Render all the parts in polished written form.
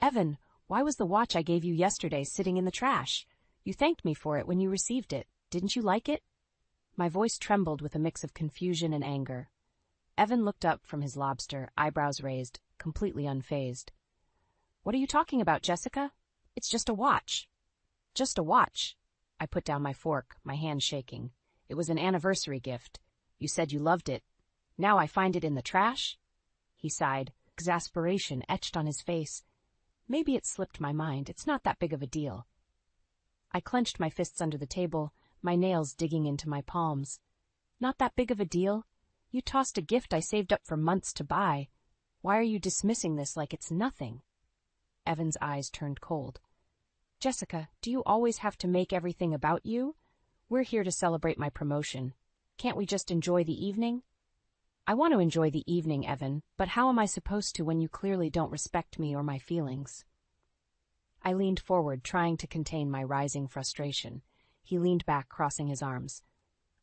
Evan, why was the watch I gave you yesterday sitting in the trash? You thanked me for it when you received it. Didn't you like it? My voice trembled with a mix of confusion and anger. Evan looked up from his lobster, eyebrows raised, completely unfazed. What are you talking about, Jessica? It's just a watch. Just a watch. I put down my fork, my hand shaking. It was an anniversary gift. You said you loved it. Now I find it in the trash? He sighed, exasperation etched on his face. Maybe it slipped my mind. It's not that big of a deal. I clenched my fists under the table, my nails digging into my palms. Not that big of a deal? You tossed a gift I saved up for months to buy. Why are you dismissing this like it's nothing? Evan's eyes turned cold. Jessica, do you always have to make everything about you? We're here to celebrate my promotion. Can't we just enjoy the evening? I want to enjoy the evening, Evan, but how am I supposed to when you clearly don't respect me or my feelings? I leaned forward, trying to contain my rising frustration. He leaned back, crossing his arms.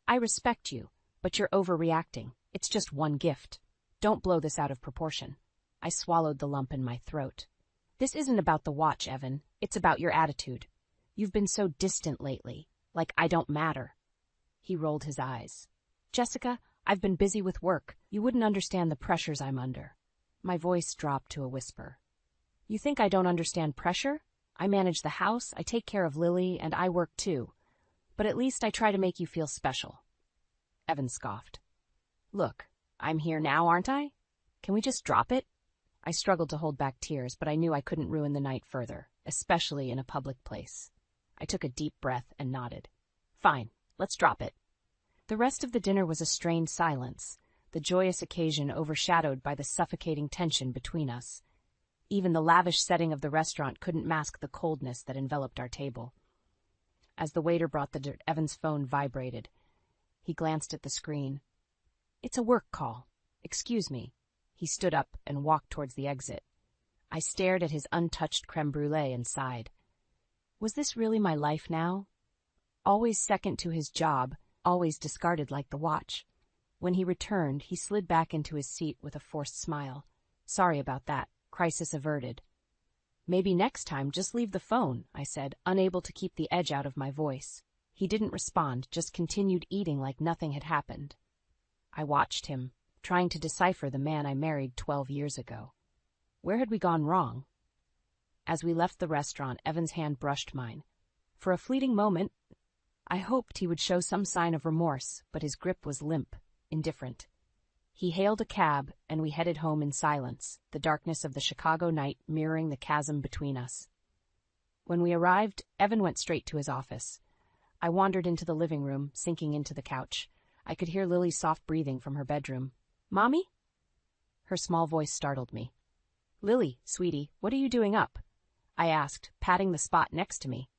I respect you, but you're overreacting. It's just one gift. Don't blow this out of proportion. I swallowed the lump in my throat. This isn't about the watch, Evan. It's about your attitude. You've been so distant lately, like I don't matter. He rolled his eyes. Jessica, I've been busy with work. You wouldn't understand the pressures I'm under. My voice dropped to a whisper. You think I don't understand pressure? I manage the house, I take care of Lily, and I work too. But at least I try to make you feel special. Evan scoffed. Look, I'm here now, aren't I? Can we just drop it? I struggled to hold back tears, but I knew I couldn't ruin the night further, especially in a public place. I took a deep breath and nodded. Fine, let's drop it. The rest of the dinner was a strained silence, the joyous occasion overshadowed by the suffocating tension between us. Even the lavish setting of the restaurant couldn't mask the coldness that enveloped our table. As the waiter brought the dessert, Evan's phone vibrated. He glanced at the screen. It's a work call. Excuse me. He stood up and walked towards the exit. I stared at his untouched creme brulee and sighed. Was this really my life now? Always second to his job, always discarded like the watch. When he returned, he slid back into his seat with a forced smile. Sorry about that. Crisis averted. Maybe next time just leave the phone, I said, unable to keep the edge out of my voice. He didn't respond, just continued eating like nothing had happened. I watched him, trying to decipher the man I married 12 years ago. Where had we gone wrong? As we left the restaurant, Evan's hand brushed mine. For a fleeting moment, I hoped he would show some sign of remorse, but his grip was limp, indifferent. He hailed a cab, and we headed home in silence, the darkness of the Chicago night mirroring the chasm between us. When we arrived, Evan went straight to his office. I wandered into the living room, sinking into the couch. I could hear Lily's soft breathing from her bedroom. Mommy? Her small voice startled me. Lily, sweetie, what are you doing up? I asked, patting the spot next to me.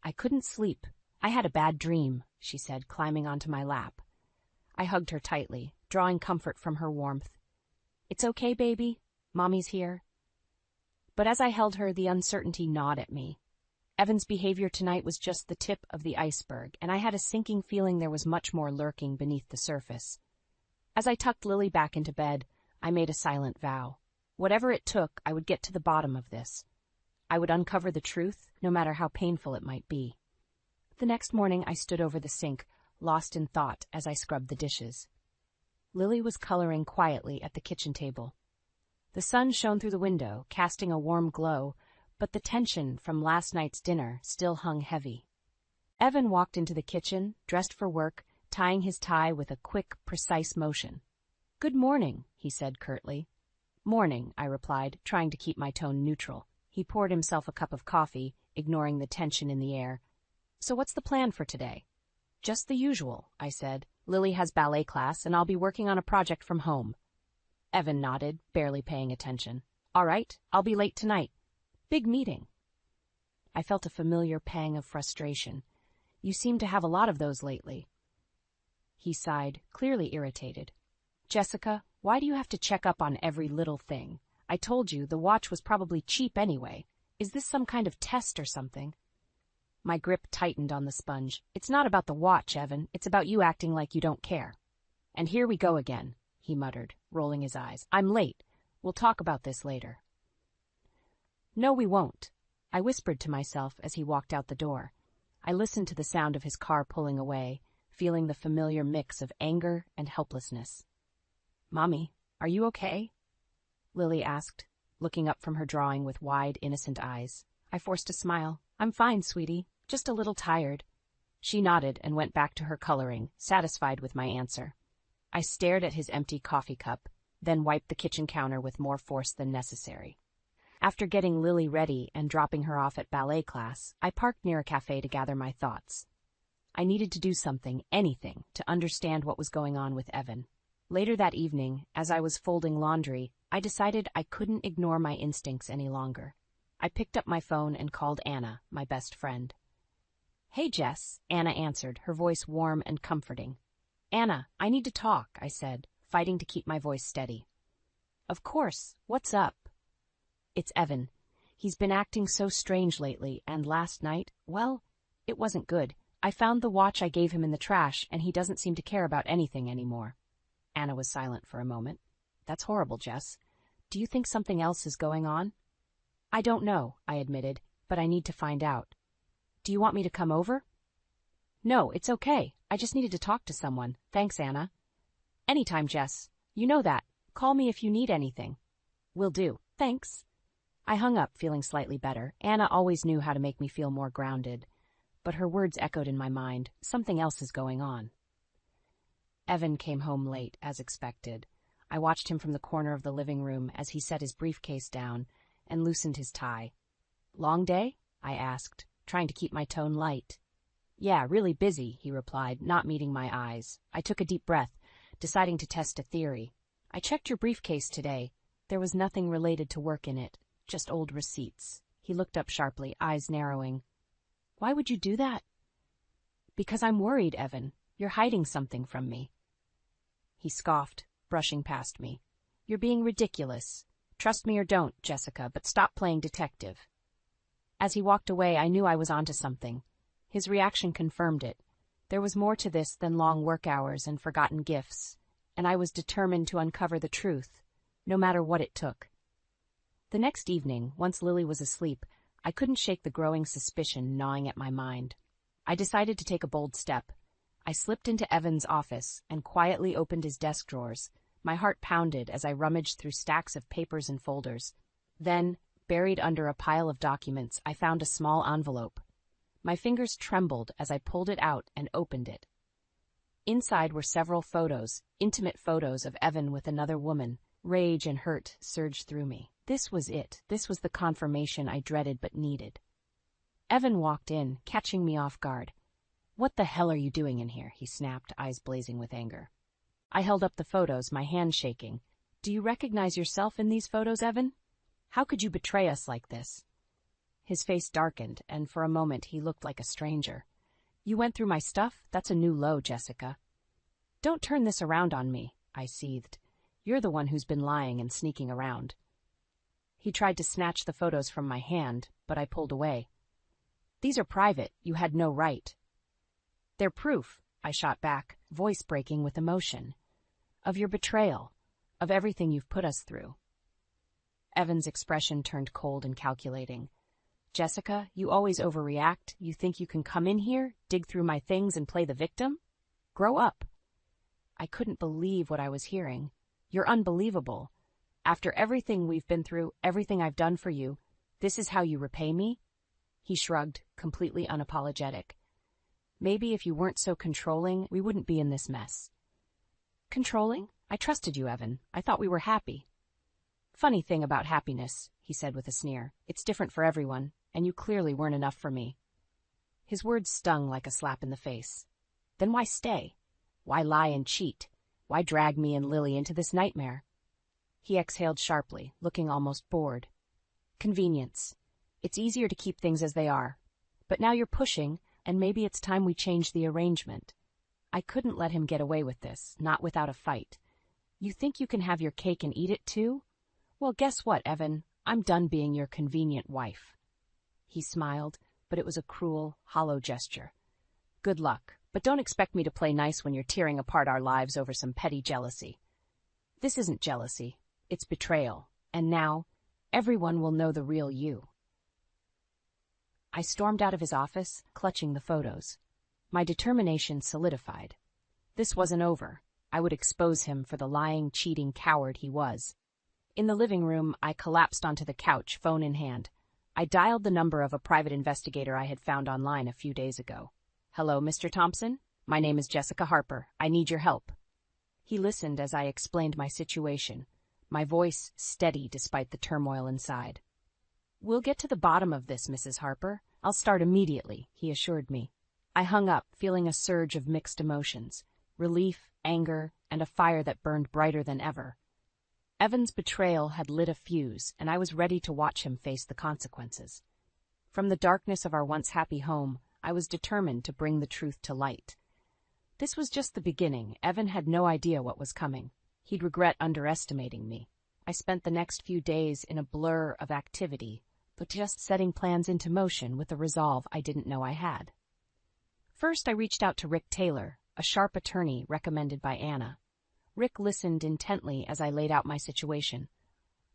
I couldn't sleep. I had a bad dream, she said, climbing onto my lap. I hugged her tightly, drawing comfort from her warmth. It's okay, baby. Mommy's here. But as I held her, the uncertainty gnawed at me. Evan's behavior tonight was just the tip of the iceberg, and I had a sinking feeling there was much more lurking beneath the surface. As I tucked Lily back into bed, I made a silent vow. Whatever it took, I would get to the bottom of this. I would uncover the truth, no matter how painful it might be. The next morning, I stood over the sink, lost in thought as I scrubbed the dishes. Lily was coloring quietly at the kitchen table. The sun shone through the window, casting a warm glow, but the tension from last night's dinner still hung heavy. Evan walked into the kitchen, dressed for work, tying his tie with a quick, precise motion. Good morning, he said curtly. Morning, I replied, trying to keep my tone neutral. He poured himself a cup of coffee, ignoring the tension in the air. So what's the plan for today? Just the usual, I said. Lily has ballet class, and I'll be working on a project from home. Evan nodded, barely paying attention. All right, I'll be late tonight. Big meeting. I felt a familiar pang of frustration. You seem to have a lot of those lately. He sighed, clearly irritated. Jessica, why do you have to check up on every little thing? I told you the watch was probably cheap anyway. Is this some kind of test or something? My grip tightened on the sponge. It's not about the watch, Evan. It's about you acting like you don't care. And here we go again, he muttered, rolling his eyes. I'm late. We'll talk about this later. No, we won't, I whispered to myself as he walked out the door. I listened to the sound of his car pulling away, feeling the familiar mix of anger and helplessness. Mommy, are you okay? Lily asked, looking up from her drawing with wide, innocent eyes. I forced a smile. I'm fine, sweetie, just a little tired. She nodded and went back to her coloring, satisfied with my answer. I stared at his empty coffee cup, then wiped the kitchen counter with more force than necessary. After getting Lily ready and dropping her off at ballet class, I parked near a cafe to gather my thoughts. I needed to do something, anything, to understand what was going on with Evan. Later that evening, as I was folding laundry, I decided I couldn't ignore my instincts any longer. I picked up my phone and called Anna, my best friend. Hey, Jess, Anna answered, her voice warm and comforting. Anna, I need to talk, I said, fighting to keep my voice steady. Of course, what's up? It's Evan. He's been acting so strange lately, and last night, well, it wasn't good. I found the watch I gave him in the trash, and he doesn't seem to care about anything anymore. Anna was silent for a moment. That's horrible, Jess. Do you think something else is going on? I don't know, I admitted, but I need to find out. Do you want me to come over? No, it's okay. I just needed to talk to someone. Thanks, Anna. Anytime, Jess. You know that. Call me if you need anything. Will do. Thanks. I hung up, feeling slightly better. Anna always knew how to make me feel more grounded. But her words echoed in my mind. Something else is going on. Evan came home late, as expected. I watched him from the corner of the living room as he set his briefcase down and loosened his tie. Long day? I asked, trying to keep my tone light. Yeah, really busy, he replied, not meeting my eyes. I took a deep breath, deciding to test a theory. I checked your briefcase today. There was nothing related to work in it, just old receipts. He looked up sharply, eyes narrowing. Why would you do that? Because I'm worried, Evan. You're hiding something from me. He scoffed, brushing past me. You're being ridiculous. Trust me or don't, Jessica, but stop playing detective. As he walked away, I knew I was onto something. His reaction confirmed it. There was more to this than long work hours and forgotten gifts, and I was determined to uncover the truth, no matter what it took. The next evening, once Lily was asleep, I couldn't shake the growing suspicion gnawing at my mind. I decided to take a bold step. I slipped into Evan's office and quietly opened his desk drawers. My heart pounded as I rummaged through stacks of papers and folders. Then, buried under a pile of documents, I found a small envelope. My fingers trembled as I pulled it out and opened it. Inside were several photos, intimate photos of Evan with another woman. Rage and hurt surged through me. This was it. This was the confirmation I dreaded but needed. Evan walked in, catching me off guard. What the hell are you doing in here? He snapped, eyes blazing with anger. I held up the photos, my hand shaking. Do you recognize yourself in these photos, Evan? How could you betray us like this? His face darkened, and for a moment he looked like a stranger. You went through my stuff? That's a new low, Jessica. Don't turn this around on me, I seethed. You're the one who's been lying and sneaking around. He tried to snatch the photos from my hand, but I pulled away. These are private. You had no right. They're proof, I shot back, voice breaking with emotion. Of your betrayal, of everything you've put us through. Evan's expression turned cold and calculating. Jessica, you always overreact. You think you can come in here, dig through my things and play the victim? Grow up. I couldn't believe what I was hearing. You're unbelievable. After everything we've been through, everything I've done for you, this is how you repay me? He shrugged, completely unapologetic. Maybe if you weren't so controlling, we wouldn't be in this mess. Controlling? I trusted you, Evan. I thought we were happy. Funny thing about happiness, he said with a sneer. It's different for everyone, and you clearly weren't enough for me. His words stung like a slap in the face. Then why stay? Why lie and cheat? Why drag me and Lily into this nightmare? He exhaled sharply, looking almost bored. Convenience. It's easier to keep things as they are. But now you're pushing, and maybe it's time we change the arrangement. I couldn't let him get away with this, not without a fight. You think you can have your cake and eat it too? Well, guess what, Evan? I'm done being your convenient wife. He smiled, but it was a cruel, hollow gesture. Good luck, but don't expect me to play nice when you're tearing apart our lives over some petty jealousy. This isn't jealousy, it's betrayal, and now everyone will know the real you. I stormed out of his office, clutching the photos. My determination solidified. This wasn't over. I would expose him for the lying, cheating coward he was. In the living room, I collapsed onto the couch, phone in hand. I dialed the number of a private investigator I had found online a few days ago. "Hello, Mr. Thompson? My name is Jessica Harper. I need your help." He listened as I explained my situation, my voice steady despite the turmoil inside. "We'll get to the bottom of this, Mrs. Harper. I'll start immediately," he assured me. I hung up, feeling a surge of mixed emotions, relief, anger, and a fire that burned brighter than ever. Evan's betrayal had lit a fuse, and I was ready to watch him face the consequences. From the darkness of our once happy home, I was determined to bring the truth to light. This was just the beginning. Evan had no idea what was coming. He'd regret underestimating me. I spent the next few days in a blur of activity, but just setting plans into motion with a resolve I didn't know I had. First, I reached out to Rick Taylor, a sharp attorney recommended by Anna. Rick listened intently as I laid out my situation.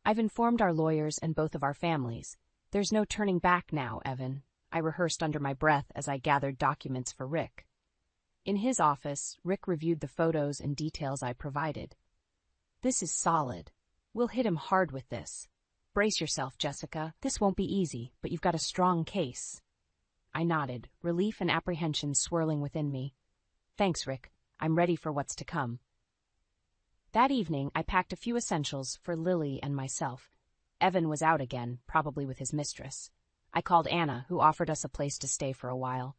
"I've informed our lawyers and both of our families. There's no turning back now, Evan," I rehearsed under my breath as I gathered documents for Rick. In his office, Rick reviewed the photos and details I provided. "This is solid. We'll hit him hard with this. Brace yourself, Jessica. This won't be easy, but you've got a strong case." I nodded, relief and apprehension swirling within me. "Thanks, Rick. I'm ready for what's to come." That evening, I packed a few essentials for Lily and myself. Evan was out again, probably with his mistress. I called Anna, who offered us a place to stay for a while.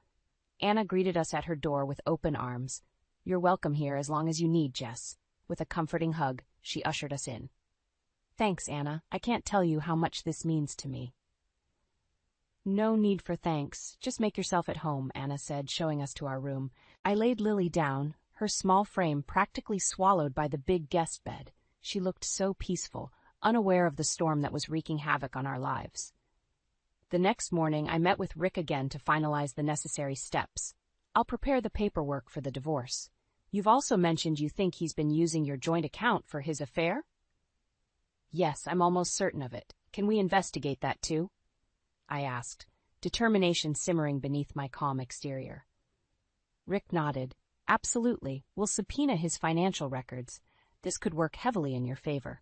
Anna greeted us at her door with open arms. "You're welcome here as long as you need, Jess." With a comforting hug, she ushered us in. "Thanks, Anna. I can't tell you how much this means to me." "No need for thanks. Just make yourself at home," Anna said, showing us to our room. I laid Lily down, her small frame practically swallowed by the big guest bed. She looked so peaceful, unaware of the storm that was wreaking havoc on our lives. The next morning, I met with Rick again to finalize the necessary steps. "I'll prepare the paperwork for the divorce. You've also mentioned you think he's been using your joint account for his affair?" "Yes, I'm almost certain of it. Can we investigate that too?" I asked, determination simmering beneath my calm exterior. Rick nodded. "Absolutely. We'll subpoena his financial records. This could work heavily in your favor."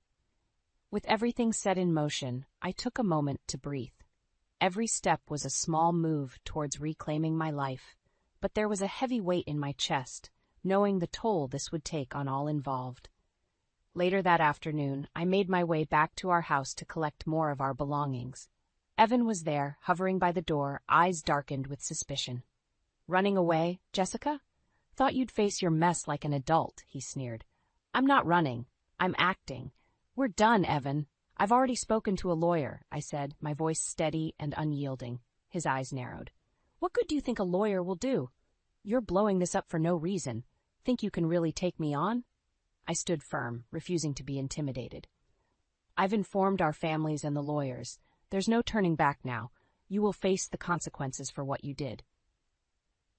With everything set in motion, I took a moment to breathe. Every step was a small move towards reclaiming my life, but there was a heavy weight in my chest, knowing the toll this would take on all involved. Later that afternoon, I made my way back to our house to collect more of our belongings. Evan was there, hovering by the door, eyes darkened with suspicion. "Running away, Jessica? Thought you'd face your mess like an adult," he sneered. "I'm not running. I'm acting. We're done, Evan. I've already spoken to a lawyer," I said, my voice steady and unyielding. His eyes narrowed. "What good do you think a lawyer will do? You're blowing this up for no reason. Think you can really take me on?" I stood firm, refusing to be intimidated. "I've informed our families and the lawyers. There's no turning back now. You will face the consequences for what you did."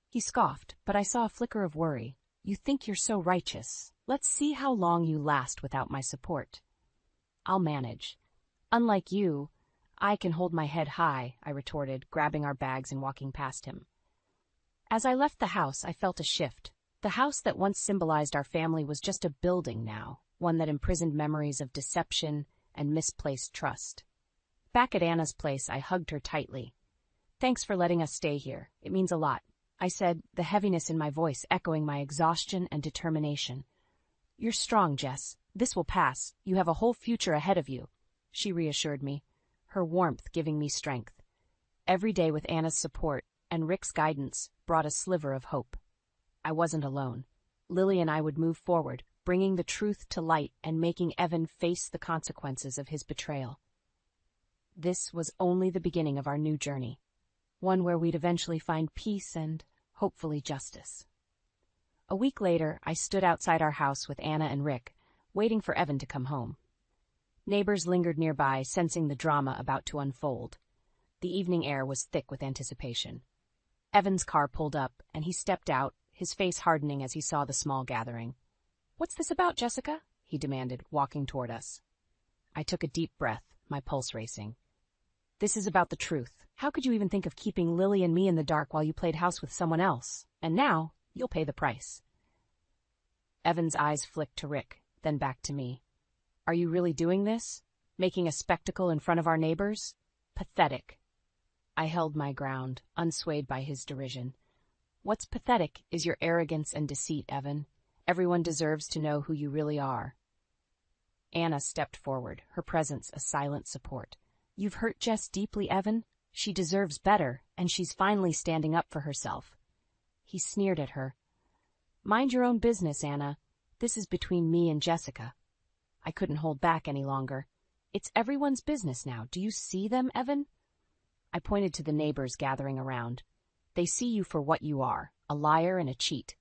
He scoffed, but I saw a flicker of worry. "You think you're so righteous. Let's see how long you last without my support." "I'll manage. Unlike you, I can hold my head high," I retorted, grabbing our bags and walking past him. As I left the house, I felt a shift. The house that once symbolized our family was just a building now, one that imprisoned memories of deception and misplaced trust. Back at Anna's place, I hugged her tightly. "Thanks for letting us stay here. It means a lot," I said, the heaviness in my voice echoing my exhaustion and determination. "You're strong, Jess. This will pass. You have a whole future ahead of you," she reassured me, her warmth giving me strength. Every day with Anna's support and Rick's guidance brought a sliver of hope. I wasn't alone. Lily and I would move forward, bringing the truth to light and making Evan face the consequences of his betrayal. This was only the beginning of our new journey, one where we'd eventually find peace and, hopefully, justice. A week later, I stood outside our house with Anna and Rick, waiting for Evan to come home. Neighbors lingered nearby, sensing the drama about to unfold. The evening air was thick with anticipation. Evan's car pulled up, and he stepped out, his face hardening as he saw the small gathering. "What's this about, Jessica?" he demanded, walking toward us. I took a deep breath, my pulse racing. "This is about the truth. How could you even think of keeping Lily and me in the dark while you played house with someone else? And now, you'll pay the price. Evan's eyes flicked to Rick, then back to me. Are you really doing this? Making a spectacle in front of our neighbors? Pathetic. I held my ground, unswayed by his derision. What's pathetic is your arrogance and deceit, Evan. Everyone deserves to know who you really are. Anna stepped forward, her presence a silent support. You've hurt Jess deeply, Evan. She deserves better, and she's finally standing up for herself. He sneered at her. Mind your own business, Anna. This is between me and Jessica. I couldn't hold back any longer. It's everyone's business now. Do you see them, Evan? I pointed to the neighbors gathering around. They see you for what you are, a liar and a cheat.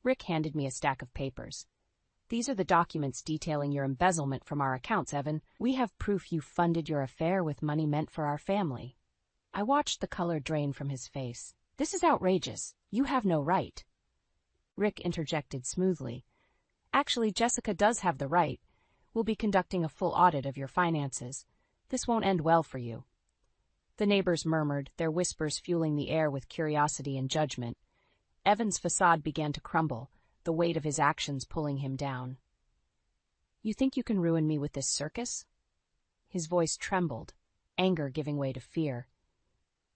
Rick handed me a stack of papers. These are the documents detailing your embezzlement from our accounts, Evan. We have proof you funded your affair with money meant for our family. I watched the color drain from his face. This is outrageous. You have no right. Rick interjected smoothly. Actually, Jessica does have the right. We'll be conducting a full audit of your finances. This won't end well for you. The neighbors murmured, their whispers fueling the air with curiosity and judgment. Evan's facade began to crumble, the weight of his actions pulling him down. You think you can ruin me with this circus? His voice trembled, anger giving way to fear.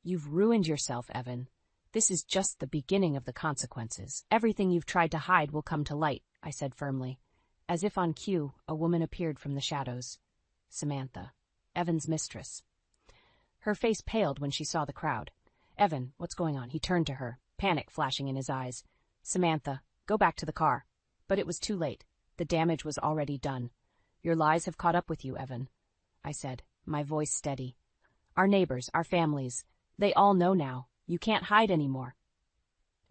You've ruined yourself, Evan. This is just the beginning of the consequences. Everything you've tried to hide will come to light, I said firmly. As if on cue, a woman appeared from the shadows. Samantha, Evan's mistress. Her face paled when she saw the crowd. Evan, what's going on? He turned to her, panic flashing in his eyes. Samantha, go back to the car. But it was too late. The damage was already done. Your lies have caught up with you, Evan, I said, my voice steady. Our neighbors, our families, they all know now. You can't hide anymore.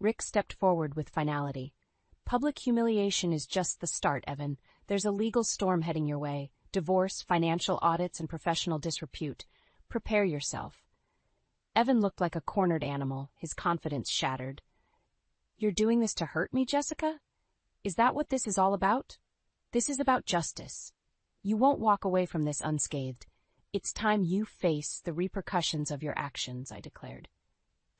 Rick stepped forward with finality. Public humiliation is just the start, Evan. There's a legal storm heading your way. Divorce, financial audits, and professional disrepute. Prepare yourself. Evan looked like a cornered animal, his confidence shattered. You're doing this to hurt me, Jessica? Is that what this is all about? This is about justice. You won't walk away from this unscathed. It's time you face the repercussions of your actions, I declared.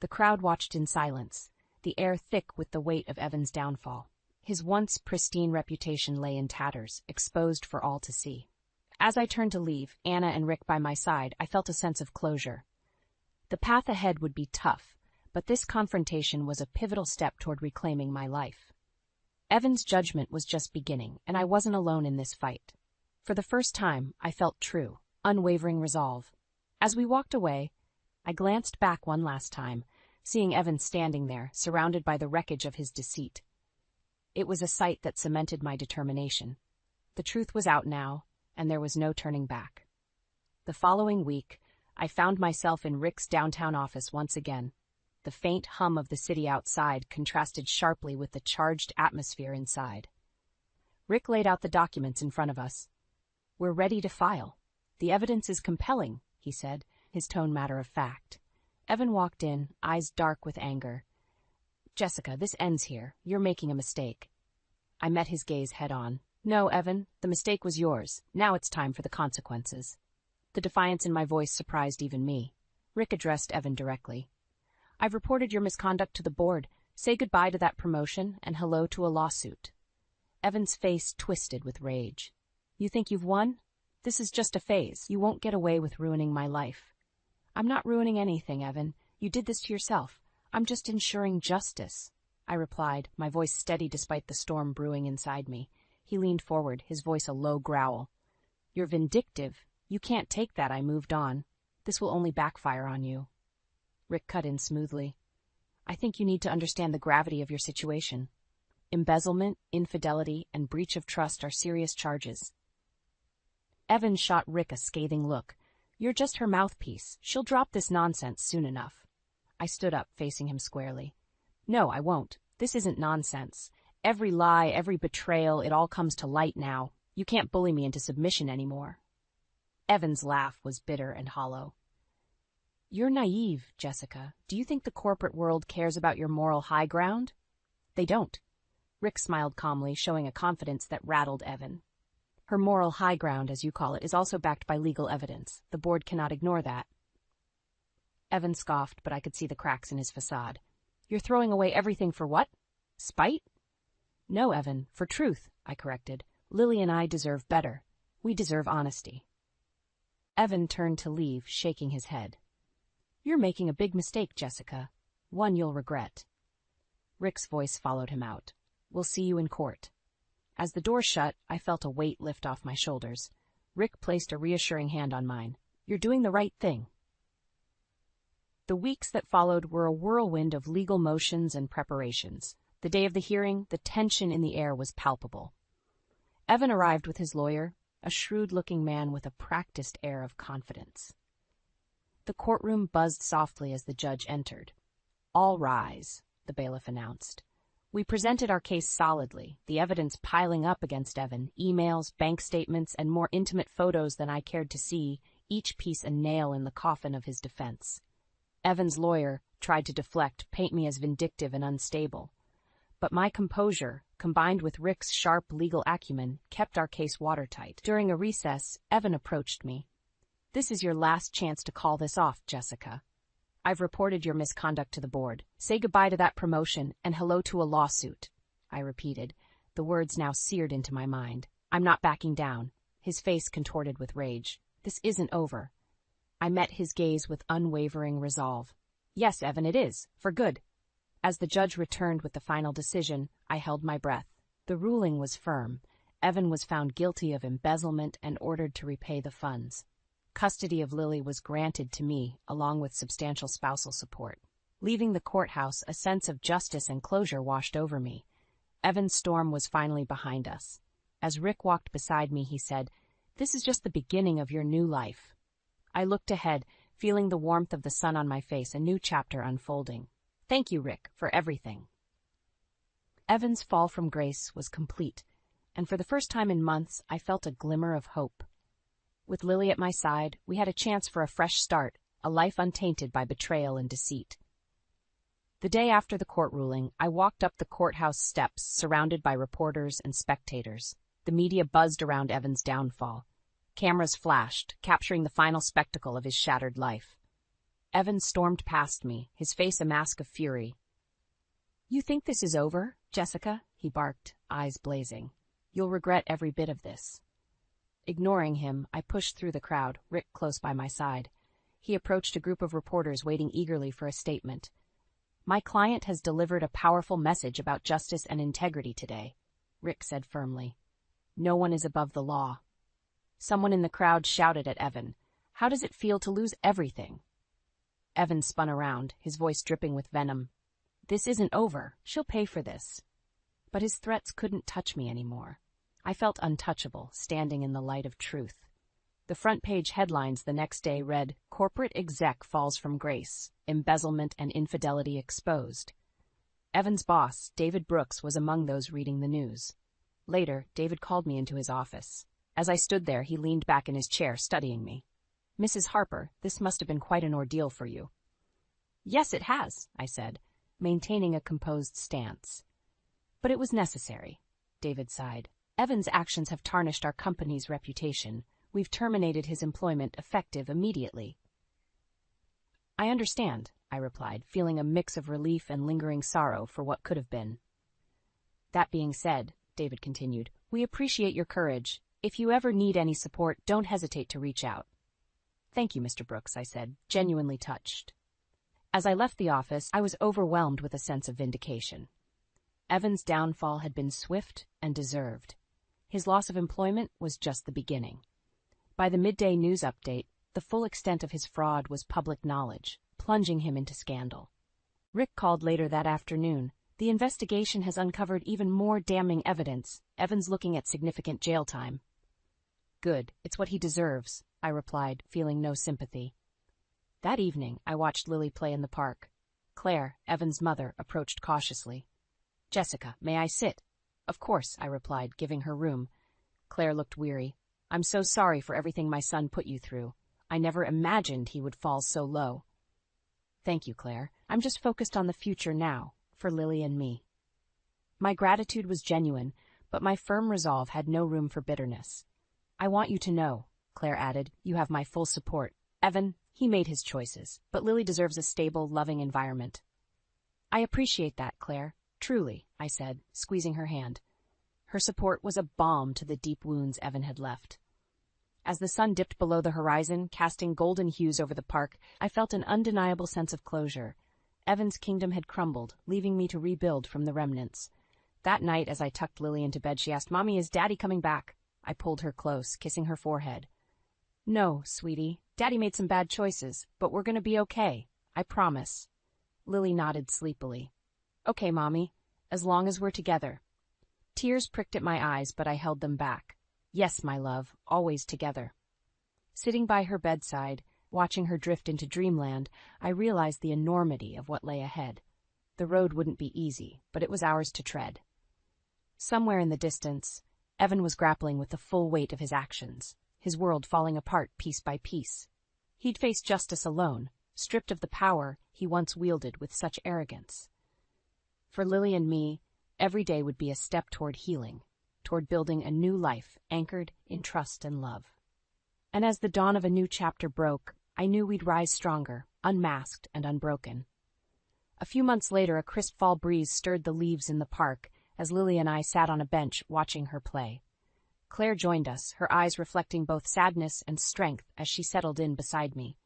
The crowd watched in silence, the air thick with the weight of Evan's downfall. His once pristine reputation lay in tatters, exposed for all to see. As I turned to leave, Anna and Rick by my side, I felt a sense of closure. The path ahead would be tough, but this confrontation was a pivotal step toward reclaiming my life. Evan's judgment was just beginning, and I wasn't alone in this fight. For the first time, I felt true, unwavering resolve. As we walked away, I glanced back one last time, seeing Evan standing there, surrounded by the wreckage of his deceit. It was a sight that cemented my determination. The truth was out now, and there was no turning back. The following week, I found myself in Rick's downtown office once again. The faint hum of the city outside contrasted sharply with the charged atmosphere inside. Rick laid out the documents in front of us. We're ready to file. The evidence is compelling, he said, his tone matter of fact. Evan walked in, eyes dark with anger. Jessica, this ends here. You're making a mistake. I met his gaze head on. No, Evan, the mistake was yours. Now it's time for the consequences. The defiance in my voice surprised even me. Rick addressed Evan directly. I've reported your misconduct to the board. Say goodbye to that promotion and hello to a lawsuit. Evan's face twisted with rage. You think you've won? This is just a phase. You won't get away with ruining my life. I'm not ruining anything, Evan. You did this to yourself. I'm just ensuring justice, I replied, my voice steady despite the storm brewing inside me. He leaned forward, his voice a low growl. You're vindictive. You can't take that, I moved on. This will only backfire on you. Rick cut in smoothly. I think you need to understand the gravity of your situation. Embezzlement, infidelity, and breach of trust are serious charges. Evan shot Rick a scathing look. You're just her mouthpiece. She'll drop this nonsense soon enough. I stood up, facing him squarely. No, I won't. This isn't nonsense. Every lie, every betrayal, it all comes to light now. You can't bully me into submission anymore. Evan's laugh was bitter and hollow. You're naive, Jessica. Do you think the corporate world cares about your moral high ground? They don't. Rick smiled calmly, showing a confidence that rattled Evan. Her moral high ground, as you call it, is also backed by legal evidence. The board cannot ignore that. Evan scoffed, but I could see the cracks in his facade. You're throwing away everything for what? Spite? No, Evan, for truth, I corrected. Lily and I deserve better. We deserve honesty. Evan turned to leave, shaking his head. You're making a big mistake, Jessica. One you'll regret. Rick's voice followed him out. We'll see you in court. As the door shut, I felt a weight lift off my shoulders. Rick placed a reassuring hand on mine. You're doing the right thing. The weeks that followed were a whirlwind of legal motions and preparations. The day of the hearing, the tension in the air was palpable. Evan arrived with his lawyer, a shrewd-looking man with a practiced air of confidence. The courtroom buzzed softly as the judge entered. All rise, the bailiff announced. We presented our case solidly, the evidence piling up against Evan, emails, bank statements, and more intimate photos than I cared to see, each piece a nail in the coffin of his defense. Evan's lawyer tried to deflect, paint me as vindictive and unstable. But my composure, combined with Rick's sharp legal acumen, kept our case watertight. During a recess, Evan approached me. This is your last chance to call this off, Jessica. I've reported your misconduct to the board. Say goodbye to that promotion and hello to a lawsuit, I repeated, the words now seared into my mind. I'm not backing down. His face contorted with rage. This isn't over. I met his gaze with unwavering resolve. Yes, Evan, it is. For good. As the judge returned with the final decision, I held my breath. The ruling was firm. Evan was found guilty of embezzlement and ordered to repay the funds. Custody of Lily was granted to me, along with substantial spousal support. Leaving the courthouse, a sense of justice and closure washed over me. Evan's storm was finally behind us. As Rick walked beside me, he said, "This is just the beginning of your new life." I looked ahead, feeling the warmth of the sun on my face, a new chapter unfolding. Thank you, Rick, for everything. Evan's fall from grace was complete, and for the first time in months, I felt a glimmer of hope. With Lily at my side, we had a chance for a fresh start, a life untainted by betrayal and deceit. The day after the court ruling, I walked up the courthouse steps, surrounded by reporters and spectators. The media buzzed around Evan's downfall. Cameras flashed, capturing the final spectacle of his shattered life. Evan stormed past me, his face a mask of fury. "You think this is over, Jessica?" he barked, eyes blazing. "You'll regret every bit of this." Ignoring him, I pushed through the crowd, Rick close by my side. He approached a group of reporters waiting eagerly for a statement. "My client has delivered a powerful message about justice and integrity today," Rick said firmly. "No one is above the law." Someone in the crowd shouted at Evan, "How does it feel to lose everything?" Evan spun around, his voice dripping with venom. "This isn't over. She'll pay for this." But his threats couldn't touch me anymore. I felt untouchable, standing in the light of truth. The front-page headlines the next day read, "Corporate Exec Falls from Grace, Embezzlement and Infidelity Exposed." Evan's boss, David Brooks, was among those reading the news. Later, David called me into his office. As I stood there, he leaned back in his chair, studying me. "Mrs. Harper, this must have been quite an ordeal for you." "Yes, it has," I said, maintaining a composed stance. "But it was necessary," David sighed. "Evan's actions have tarnished our company's reputation. We've terminated his employment effective immediately." "I understand," I replied, feeling a mix of relief and lingering sorrow for what could have been. "That being said," David continued, "we appreciate your courage. If you ever need any support, don't hesitate to reach out." "Thank you, Mr. Brooks," I said, genuinely touched. As I left the office, I was overwhelmed with a sense of vindication. Evan's downfall had been swift and deserved. His loss of employment was just the beginning. By the midday news update, the full extent of his fraud was public knowledge, plunging him into scandal. Rick called later that afternoon. "The investigation has uncovered even more damning evidence. Evan's looking at significant jail time." "Good, it's what he deserves," I replied, feeling no sympathy. That evening, I watched Lily play in the park. Claire, Evan's mother, approached cautiously. "Jessica, may I sit?" "Of course," I replied, giving her room. Claire looked weary. "I'm so sorry for everything my son put you through. I never imagined he would fall so low." "Thank you, Claire. I'm just focused on the future now, for Lily and me." My gratitude was genuine, but my firm resolve had no room for bitterness. "I want you to know," Claire added, "you have my full support. Evan, he made his choices, but Lily deserves a stable, loving environment. I appreciate that, Claire. Truly, I said, squeezing her hand. Her support was a balm to the deep wounds Evan had left. As the sun dipped below the horizon, casting golden hues over the park, I felt an undeniable sense of closure. Evan's kingdom had crumbled, leaving me to rebuild from the remnants. That night, as I tucked Lily into bed, she asked, "Mommy, is Daddy coming back?" I pulled her close, kissing her forehead. "No, sweetie. Daddy made some bad choices, but we're gonna be okay. I promise." Lily nodded sleepily. "Okay, Mommy, as long as we're together." Tears pricked at my eyes, but I held them back. Yes, my love, always together. Sitting by her bedside, watching her drift into dreamland, I realized the enormity of what lay ahead. The road wouldn't be easy, but it was ours to tread. Somewhere in the distance, Evan was grappling with the full weight of his actions, his world falling apart piece by piece. He'd face justice alone, stripped of the power he once wielded with such arrogance. For Lily and me, every day would be a step toward healing, toward building a new life anchored in trust and love. And as the dawn of a new chapter broke, I knew we'd rise stronger, unmasked and unbroken. A few months later, a crisp fall breeze stirred the leaves in the park as Lily and I sat on a bench watching her play. Claire joined us, her eyes reflecting both sadness and strength as she settled in beside me.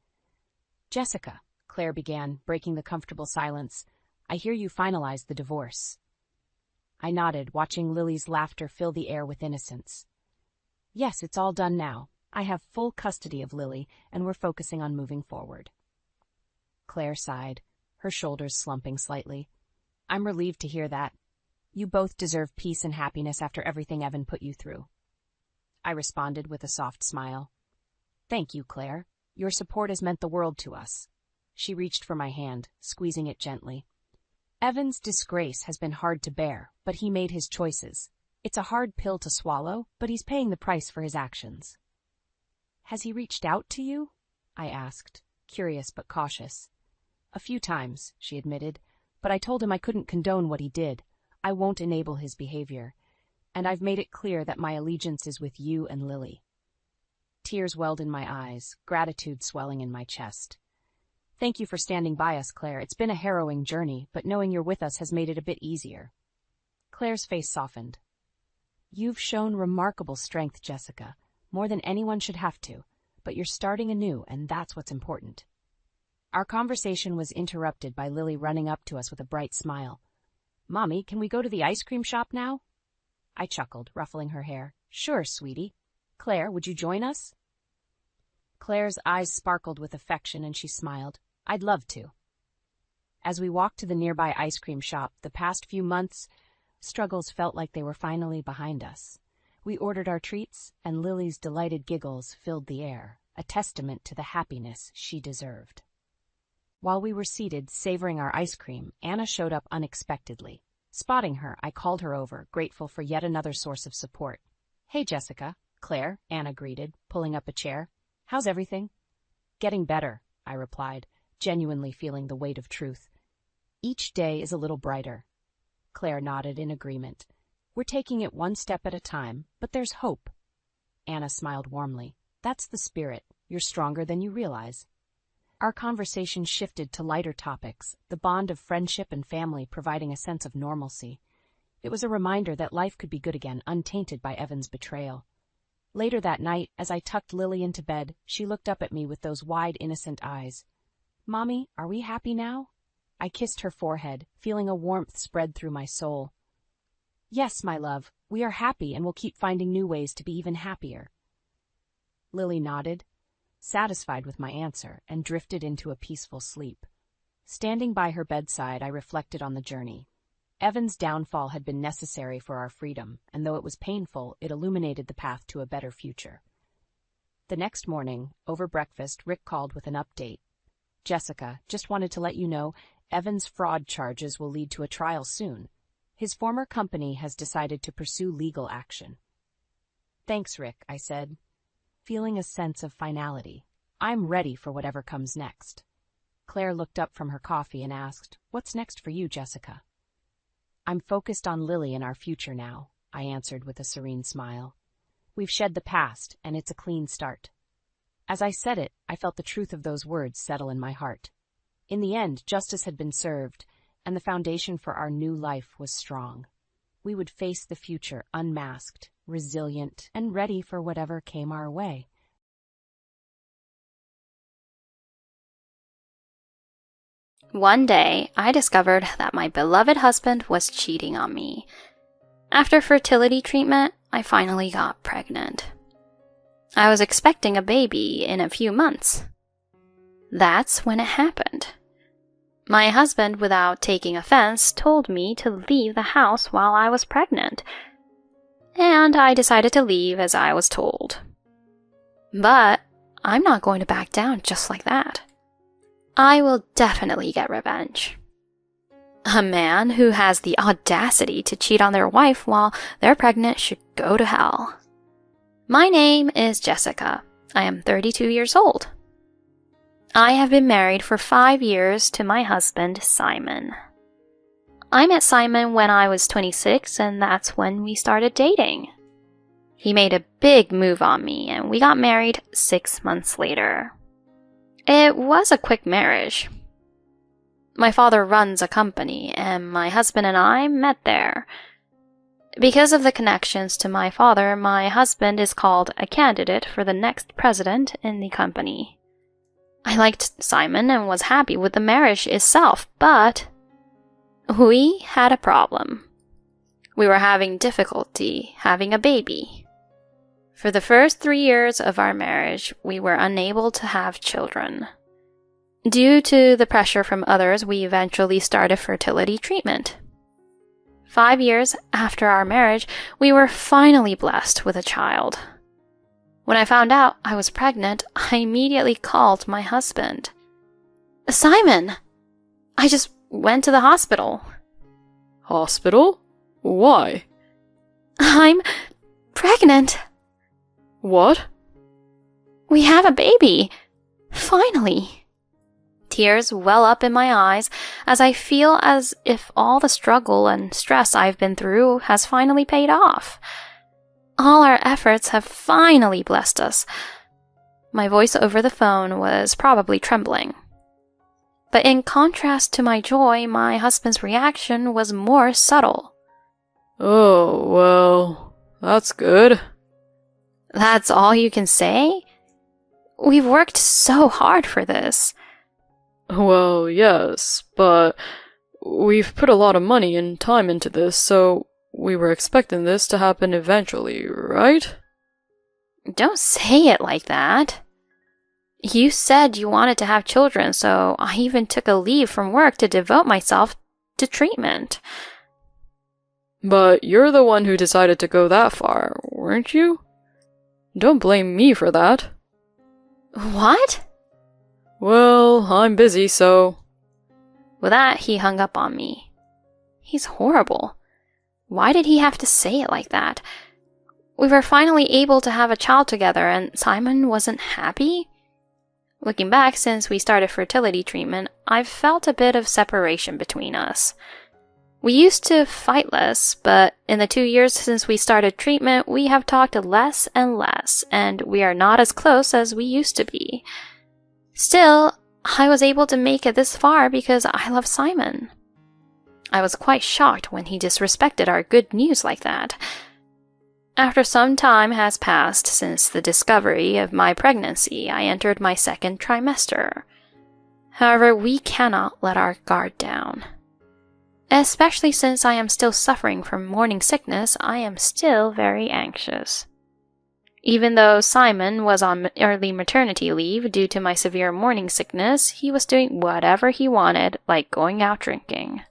"Jessica," Claire began, breaking the comfortable silence, "I hear you finalized the divorce." I nodded, watching Lily's laughter fill the air with innocence. "Yes, it's all done now. I have full custody of Lily, and we're focusing on moving forward." Claire sighed, her shoulders slumping slightly. "I'm relieved to hear that. You both deserve peace and happiness after everything Evan put you through." I responded with a soft smile. "Thank you, Claire. Your support has meant the world to us." She reached for my hand, squeezing it gently. "Evan's disgrace has been hard to bear, but he made his choices. It's a hard pill to swallow, but he's paying the price for his actions." "Has he reached out to you?" I asked, curious but cautious. "A few times," she admitted, "but I told him I couldn't condone what he did. I won't enable his behavior. And I've made it clear that my allegiance is with you and Lily." Tears welled in my eyes, gratitude swelling in my chest. "Thank you for standing by us, Claire. It's been a harrowing journey, but knowing you're with us has made it a bit easier." Claire's face softened. "You've shown remarkable strength, Jessica, more than anyone should have to, but you're starting anew, and that's what's important." Our conversation was interrupted by Lily running up to us with a bright smile. "Mommy, can we go to the ice cream shop now?" I chuckled, ruffling her hair. "Sure, sweetie. Claire, would you join us?" Claire's eyes sparkled with affection, and she smiled. "I'd love to." As we walked to the nearby ice cream shop, the past few months' struggles felt like they were finally behind us. We ordered our treats, and Lily's delighted giggles filled the air, a testament to the happiness she deserved. While we were seated, savoring our ice cream, Anna showed up unexpectedly. Spotting her, I called her over, grateful for yet another source of support. "Hey, Jessica." "Claire," Anna greeted, pulling up a chair. "How's everything?" "Getting better," I replied, genuinely feeling the weight of truth. "Each day is a little brighter." Claire nodded in agreement. "We're taking it one step at a time, but there's hope." Anna smiled warmly. "That's the spirit. You're stronger than you realize." Our conversation shifted to lighter topics, the bond of friendship and family providing a sense of normalcy. It was a reminder that life could be good again, untainted by Evan's betrayal. Later that night, as I tucked Lily into bed, she looked up at me with those wide, innocent eyes. "Mommy, are we happy now?" I kissed her forehead, feeling a warmth spread through my soul. "Yes, my love, we are happy and will keep finding new ways to be even happier." Lily nodded, satisfied with my answer, and drifted into a peaceful sleep. Standing by her bedside, I reflected on the journey. Evan's downfall had been necessary for our freedom, and though it was painful, it illuminated the path to a better future. The next morning, over breakfast, Rick called with an update. "Jessica, just wanted to let you know, Evan's fraud charges will lead to a trial soon. His former company has decided to pursue legal action." "Thanks, Rick," I said, feeling a sense of finality. I'm ready for whatever comes next. Claire looked up from her coffee and asked, "What's next for you, Jessica?" "I'm focused on Lily and our future now," I answered with a serene smile. "We've shed the past, and it's a clean start." As I said it, I felt the truth of those words settle in my heart. In the end, justice had been served, and the foundation for our new life was strong. We would face the future unmasked, resilient, and ready for whatever came our way. One day, I discovered that my beloved husband was cheating on me. After fertility treatment, I finally got pregnant. I was expecting a baby in a few months. That's when it happened. My husband, without taking offense, told me to leave the house while I was pregnant, and I decided to leave as I was told. But I'm not going to back down just like that. I will definitely get revenge. A man who has the audacity to cheat on their wife while they're pregnant should go to hell. My name is Jessica. I am 32 years old. I have been married for 5 years to my husband, Simon. I met Simon when I was 26, and that's when we started dating. He made a big move on me, and we got married 6 months later. It was a quick marriage. My father runs a company, and my husband and I met there. Because of the connections to my father, my husband is called a candidate for the next president in the company. I liked Simon and was happy with the marriage itself, but we had a problem. We were having difficulty having a baby. For the first 3 years of our marriage, we were unable to have children. Due to the pressure from others, we eventually started fertility treatment. 5 years after our marriage, we were finally blessed with a child. When I found out I was pregnant, I immediately called my husband. Simon! I just went to the hospital. Hospital? Why? I'm pregnant. What? We have a baby. Finally. Tears well up in my eyes as I feel as if all the struggle and stress I've been through has finally paid off. All our efforts have finally blessed us. My voice over the phone was probably trembling. But in contrast to my joy, my husband's reaction was more subtle. Oh, well, that's good. That's all you can say? We've worked so hard for this. Well, yes, but we've put a lot of money and time into this, so we were expecting this to happen eventually, right? Don't say it like that. You said you wanted to have children, so I even took a leave from work to devote myself to treatment. But you're the one who decided to go that far, weren't you? Don't blame me for that. What? Well, I'm busy, so... With that, he hung up on me. He's horrible. Why did he have to say it like that? We were finally able to have a child together, and Simon wasn't happy? Looking back, since we started fertility treatment, I've felt a bit of separation between us. We used to fight less, but in the 2 years since we started treatment, we have talked less and less, and we are not as close as we used to be. Still, I was able to make it this far because I love Simon. I was quite shocked when he disrespected our good news like that. After some time has passed since the discovery of my pregnancy, I entered my second trimester. However, we cannot let our guard down. Especially since I am still suffering from morning sickness, I am still very anxious. Even though Simon was on early maternity leave due to my severe morning sickness, he was doing whatever he wanted, like going out drinking.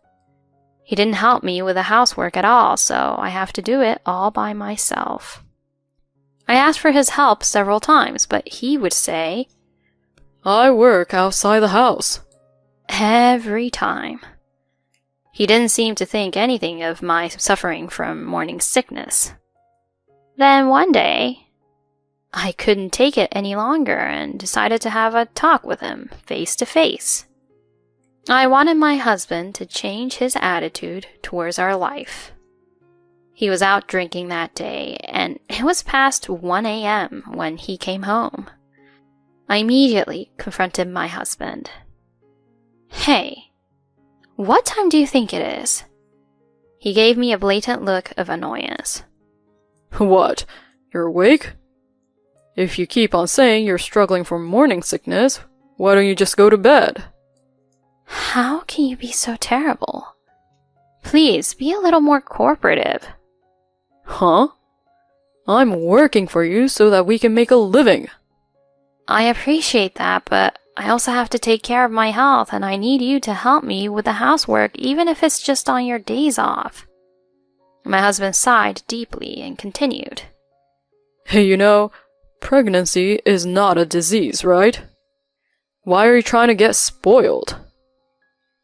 He didn't help me with the housework at all, so I have to do it all by myself. I asked for his help several times, but he would say, I work outside the house. Every time. He didn't seem to think anything of my suffering from morning sickness. Then one day, I couldn't take it any longer and decided to have a talk with him, face to face. I wanted my husband to change his attitude towards our life. He was out drinking that day, and it was past 1 a.m. when he came home. I immediately confronted my husband. Hey, what time do you think it is? He gave me a blatant look of annoyance. What? You're awake? If you keep on saying you're struggling from morning sickness, why don't you just go to bed? How can you be so terrible? Please, be a little more cooperative. Huh? I'm working for you so that we can make a living. I appreciate that, but I also have to take care of my health, and I need you to help me with the housework, even if it's just on your days off. My husband sighed deeply and continued. Hey, pregnancy is not a disease, right? Why are you trying to get spoiled?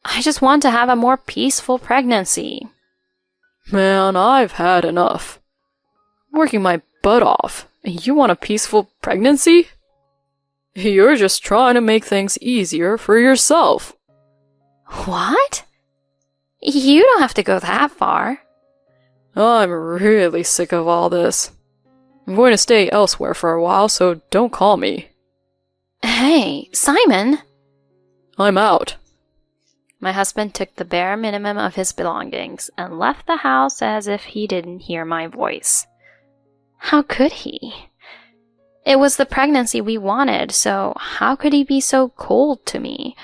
I just want to have a more peaceful pregnancy. Man, I've had enough. I'm working my butt off, and you want a peaceful pregnancy? You're just trying to make things easier for yourself. What? You don't have to go that far. I'm really sick of all this. I'm going to stay elsewhere for a while, so don't call me. Hey, Simon! I'm out. My husband took the bare minimum of his belongings and left the house as if he didn't hear my voice. How could he? It was the pregnancy we wanted, so how could he be so cold to me?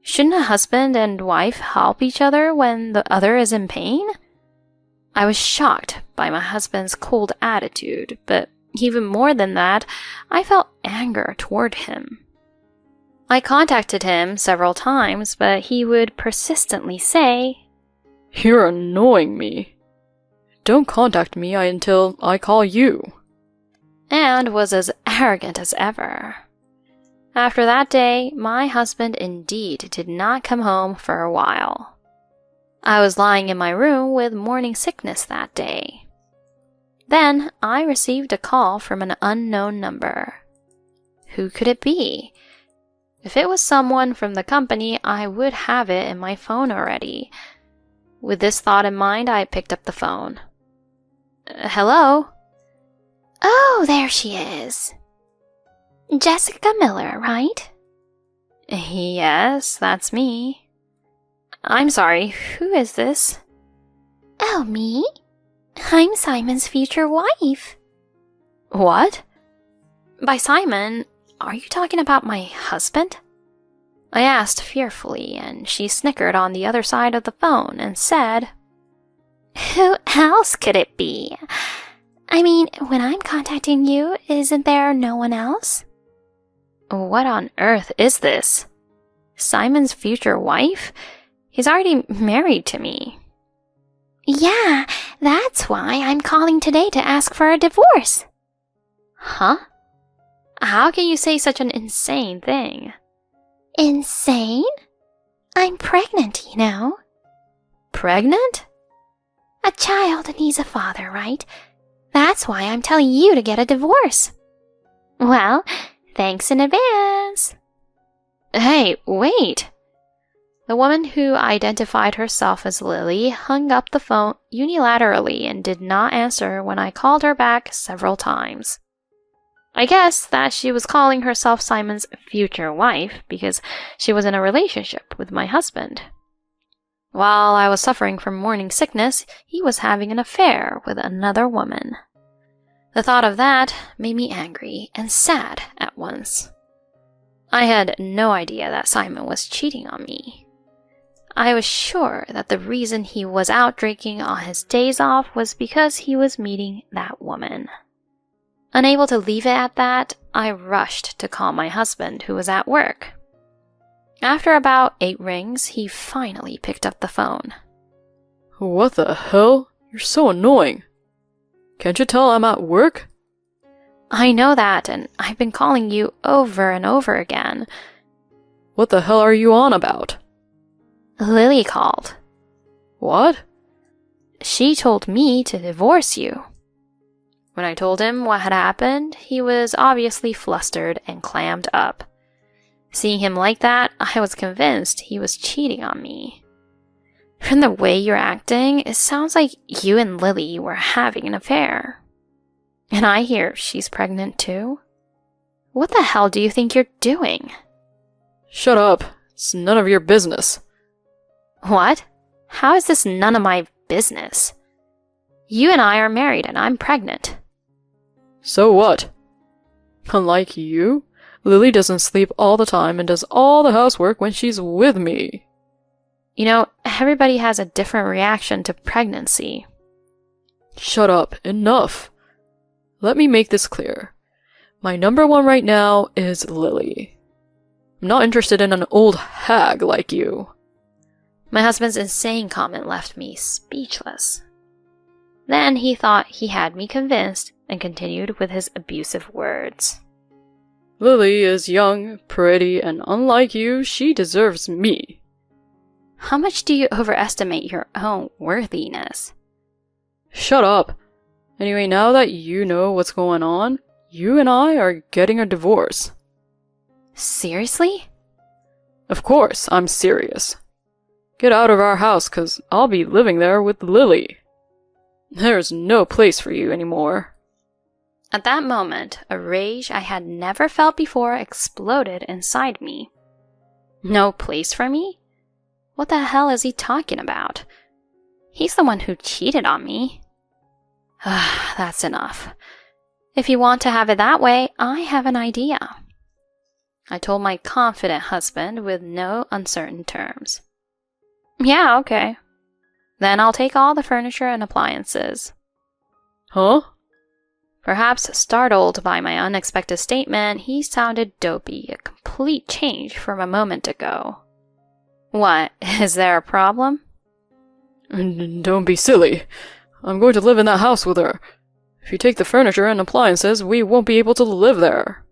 Shouldn't a husband and wife help each other when the other is in pain? I was shocked by my husband's cold attitude, but even more than that, I felt anger toward him. I contacted him several times, but he would persistently say, You're annoying me. Don't contact me until I call you. And was as arrogant as ever. After that day, my husband indeed did not come home for a while. I was lying in my room with morning sickness that day. Then I received a call from an unknown number. Who could it be? If it was someone from the company, I would have it in my phone already. With this thought in mind, I picked up the phone. Hello? Oh, there she is. Jessica Miller, right? Yes, that's me. I'm sorry, who is this? Oh, me? I'm Simon's future wife. What? By Simon, are you talking about my husband? I asked fearfully, and she snickered on the other side of the phone and said, Who else could it be? I mean, when I'm contacting you, isn't there no one else? What on earth is this? Simon's future wife? He's already married to me. Yeah, that's why I'm calling today to ask for a divorce. Huh? How can you say such an insane thing? Insane? I'm pregnant, you know. Pregnant? A child needs a father, right? That's why I'm telling you to get a divorce. Well, thanks in advance. Hey, wait! The woman who identified herself as Lily hung up the phone unilaterally and did not answer when I called her back several times. I guess that she was calling herself Simon's future wife because she was in a relationship with my husband. While I was suffering from morning sickness, he was having an affair with another woman. The thought of that made me angry and sad at once. I had no idea that Simon was cheating on me. I was sure that the reason he was out drinking on his days off was because he was meeting that woman. Unable to leave it at that, I rushed to call my husband, who was at work. After about 8 rings, he finally picked up the phone. What the hell? You're so annoying. Can't you tell I'm at work? I know that, and I've been calling you over and over again. What the hell are you on about? Lily called. What? She told me to divorce you. When I told him what had happened, he was obviously flustered and clammed up. Seeing him like that, I was convinced he was cheating on me. From the way you're acting, it sounds like you and Lily were having an affair. And I hear she's pregnant too? What the hell do you think you're doing? Shut up. It's none of your business. What? How is this none of my business? You and I are married and I'm pregnant. So what? Unlike you, Lily doesn't sleep all the time and does all the housework when she's with me. You know, everybody has a different reaction to pregnancy. Shut up. Enough. Let me make this clear. My number one right now is Lily. I'm not interested in an old hag like you. My husband's insane comment left me speechless. Then he thought he had me convinced and continued with his abusive words. Lily is young, pretty, and unlike you, she deserves me. How much do you overestimate your own worthiness? Shut up. Anyway, now that you know what's going on, you and I are getting a divorce. Seriously? Of course, I'm serious. Get out of our house, 'cause I'll be living there with Lily. There's no place for you anymore. At that moment, a rage I had never felt before exploded inside me. No place for me? What the hell is he talking about? He's the one who cheated on me. That's enough. If you want to have it that way, I have an idea. I told my confident husband with no uncertain terms. Yeah, okay. Then I'll take all the furniture and appliances. Huh? Perhaps startled by my unexpected statement, he sounded dopey, a complete change from a moment ago. What, is there a problem? Don't be silly. I'm going to live in that house with her. If you take the furniture and appliances, we won't be able to live there.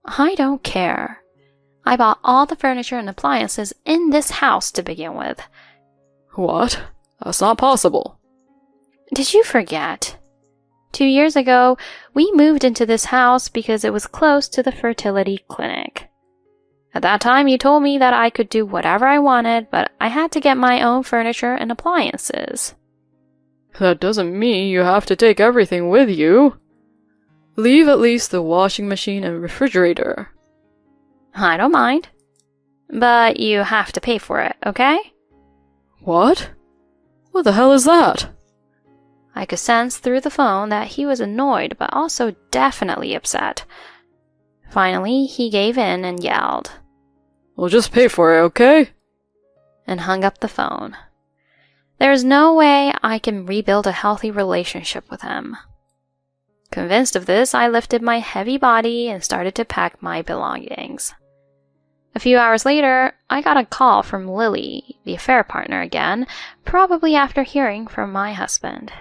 I don't care. I bought all the furniture and appliances in this house to begin with. What? That's not possible. Did you forget? 2 years ago, we moved into this house because it was close to the fertility clinic. At that time, you told me that I could do whatever I wanted, but I had to get my own furniture and appliances. That doesn't mean you have to take everything with you. Leave at least the washing machine and refrigerator. I don't mind. But you have to pay for it, okay? What? What the hell is that? I could sense through the phone that he was annoyed, but also definitely upset. Finally, he gave in and yelled. We'll just pay for it, okay? And hung up the phone. There's no way I can rebuild a healthy relationship with him. Convinced of this, I lifted my heavy body and started to pack my belongings. A few hours later, I got a call from Lily, the affair partner again, probably after hearing from my husband.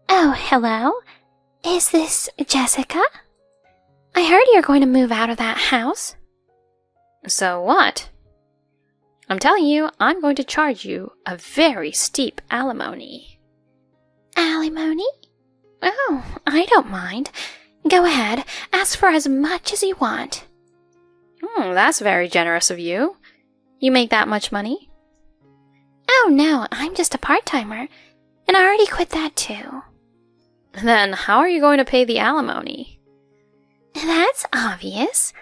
Oh, hello? Is this Jessica? I heard you're going to move out of that house. So what? I'm telling you, I'm going to charge you a very steep alimony. Alimony? Oh, I don't mind. Go ahead, ask for as much as you want. That's very generous of you. You make that much money? Oh no, I'm just a part-timer, and I already quit that too. Then how are you going to pay the alimony? That's obvious.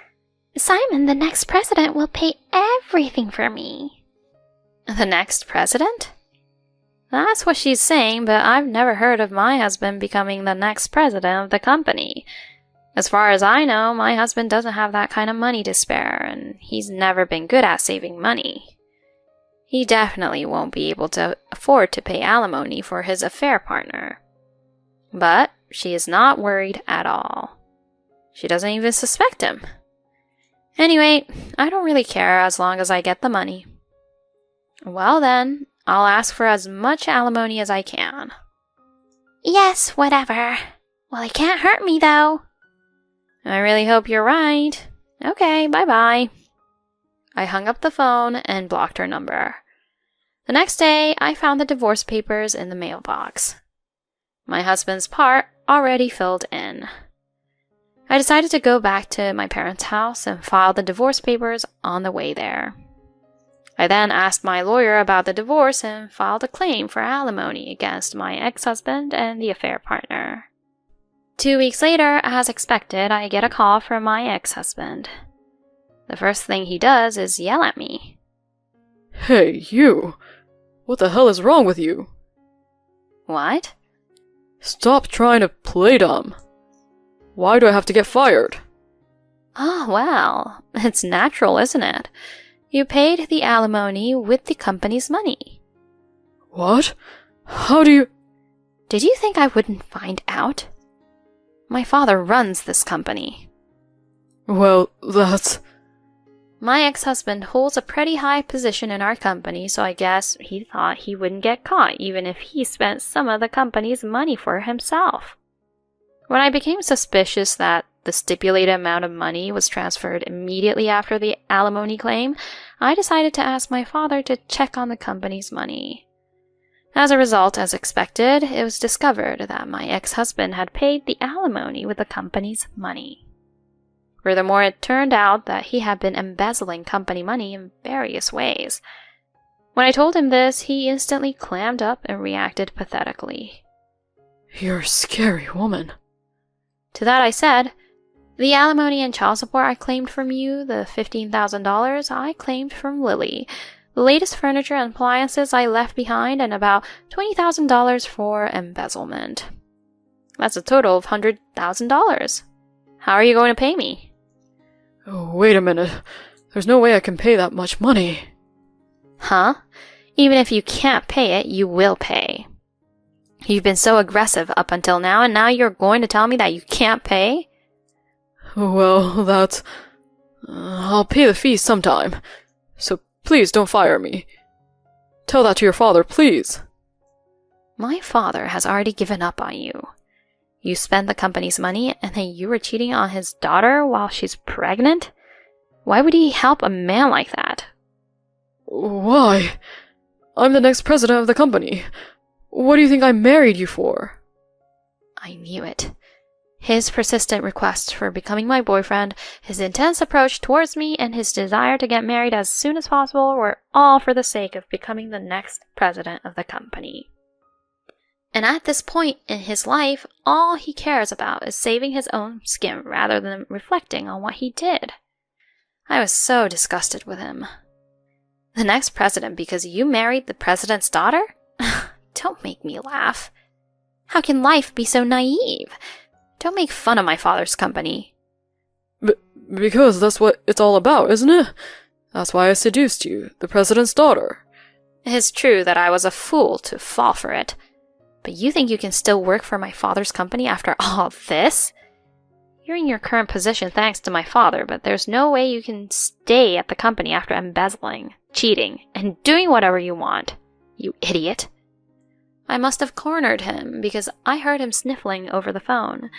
Simon, the next president, will pay everything for me. The next president? That's what she's saying, but I've never heard of my husband becoming the next president of the company. As far as I know, my husband doesn't have that kind of money to spare, and he's never been good at saving money. He definitely won't be able to afford to pay alimony for his affair partner. But she is not worried at all. She doesn't even suspect him. Anyway, I don't really care as long as I get the money. Well then, I'll ask for as much alimony as I can. Yes, whatever. Well, it can't hurt me, though. I really hope you're right. Okay, bye-bye. I hung up the phone and blocked her number. The next day, I found the divorce papers in the mailbox. My husband's part already filled in. I decided to go back to my parents' house and file the divorce papers on the way there. I then asked my lawyer about the divorce and filed a claim for alimony against my ex-husband and the affair partner. 2 weeks later, as expected, I get a call from my ex-husband. The first thing he does is yell at me. Hey, you! What the hell is wrong with you? What? Stop trying to play dumb. Why do I have to get fired? Oh, well, it's natural, isn't it? You paid the alimony with the company's money. What? How do you... Did you think I wouldn't find out? My father runs this company. Well, that's... My ex-husband holds a pretty high position in our company, so I guess he thought he wouldn't get caught even if he spent some of the company's money for himself. When I became suspicious that the stipulated amount of money was transferred immediately after the alimony claim, I decided to ask my father to check on the company's money. As a result, as expected, it was discovered that my ex-husband had paid the alimony with the company's money. Furthermore, it turned out that he had been embezzling company money in various ways. When I told him this, he instantly clammed up and reacted pathetically. You're a scary woman. To that I said, the alimony and child support I claimed from you, the $15,000 I claimed from Lily, the latest furniture and appliances I left behind, and about $20,000 for embezzlement. That's a total of $100,000. How are you going to pay me? Oh, wait a minute. There's no way I can pay that much money. Huh? Even if you can't pay it, you will pay. You've been so aggressive up until now, and now you're going to tell me that you can't pay? Well, that's... I'll pay the fee sometime. So please don't fire me. Tell that to your father, please. My father has already given up on you. You spent the company's money, and then you were cheating on his daughter while she's pregnant? Why would he help a man like that? Why? I'm the next president of the company. What do you think I married you for? I knew it. His persistent requests for becoming my boyfriend, his intense approach towards me, and his desire to get married as soon as possible were all for the sake of becoming the next president of the company. And at this point in his life, all he cares about is saving his own skin rather than reflecting on what he did. I was so disgusted with him. The next president because you married the president's daughter? Don't make me laugh. How can life be so naive? Don't make fun of my father's company. Because that's what it's all about, isn't it? That's why I seduced you, the president's daughter. It's true that I was a fool to fall for it. But you think you can still work for my father's company after all this? You're in your current position thanks to my father, but there's no way you can stay at the company after embezzling, cheating, and doing whatever you want. You idiot. I must have cornered him because I heard him sniffling over the phone.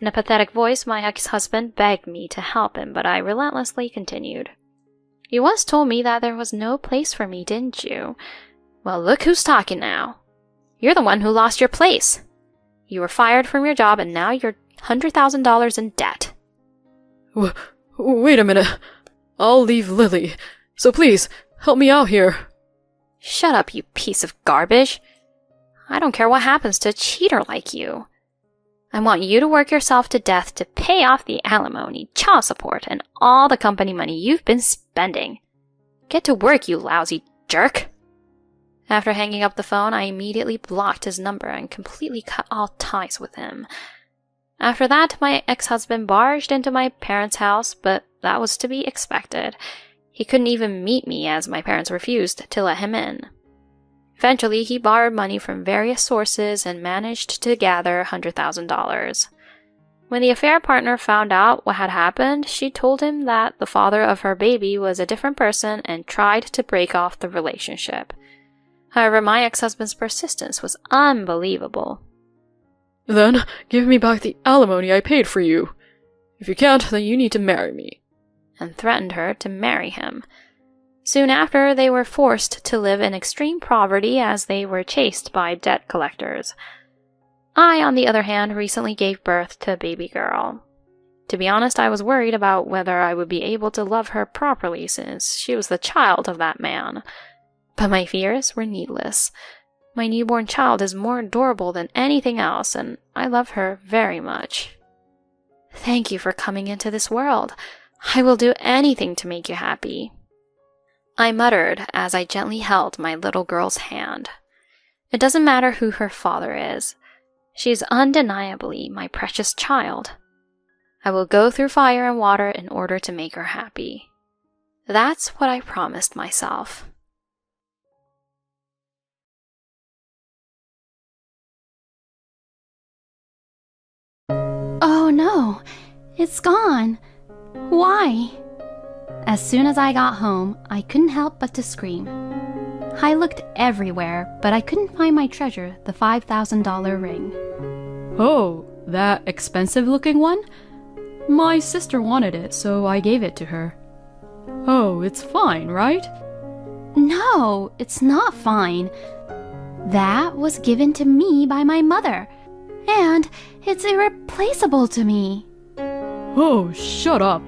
In a pathetic voice, my ex-husband begged me to help him, but I relentlessly continued. You once told me that there was no place for me, didn't you? Well, look who's talking now. You're the one who lost your place. You were fired from your job and now you're $100,000 in debt. Wait a minute. I'll leave Lily. So please, help me out here. Shut up, you piece of garbage. I don't care what happens to a cheater like you. I want you to work yourself to death to pay off the alimony, child support, and all the company money you've been spending. Get to work, you lousy jerk. After hanging up the phone, I immediately blocked his number and completely cut all ties with him. After that, my ex-husband barged into my parents' house, but that was to be expected. He couldn't even meet me as my parents refused to let him in. Eventually, he borrowed money from various sources and managed to gather $100,000. When the affair partner found out what had happened, she told him that the father of her baby was a different person and tried to break off the relationship. However, my ex-husband's persistence was unbelievable. Then, give me back the alimony I paid for you. If you can't, then you need to marry me. And threatened her to marry him. Soon after, they were forced to live in extreme poverty as they were chased by debt collectors. I, on the other hand, recently gave birth to a baby girl. To be honest, I was worried about whether I would be able to love her properly since she was the child of that man. But my fears were needless. My newborn child is more adorable than anything else, and I love her very much. Thank you for coming into this world. I will do anything to make you happy. I muttered as I gently held my little girl's hand. It doesn't matter who her father is. She is undeniably my precious child. I will go through fire and water in order to make her happy. That's what I promised myself. Oh no, it's gone. Why? As soon as I got home, I couldn't help but to scream. I looked everywhere, but I couldn't find my treasure, the $5,000 ring. Oh, that expensive-looking one? My sister wanted it, so I gave it to her. Oh, it's fine, right? No, it's not fine. That was given to me by my mother, and it's irreplaceable to me. Oh, shut up.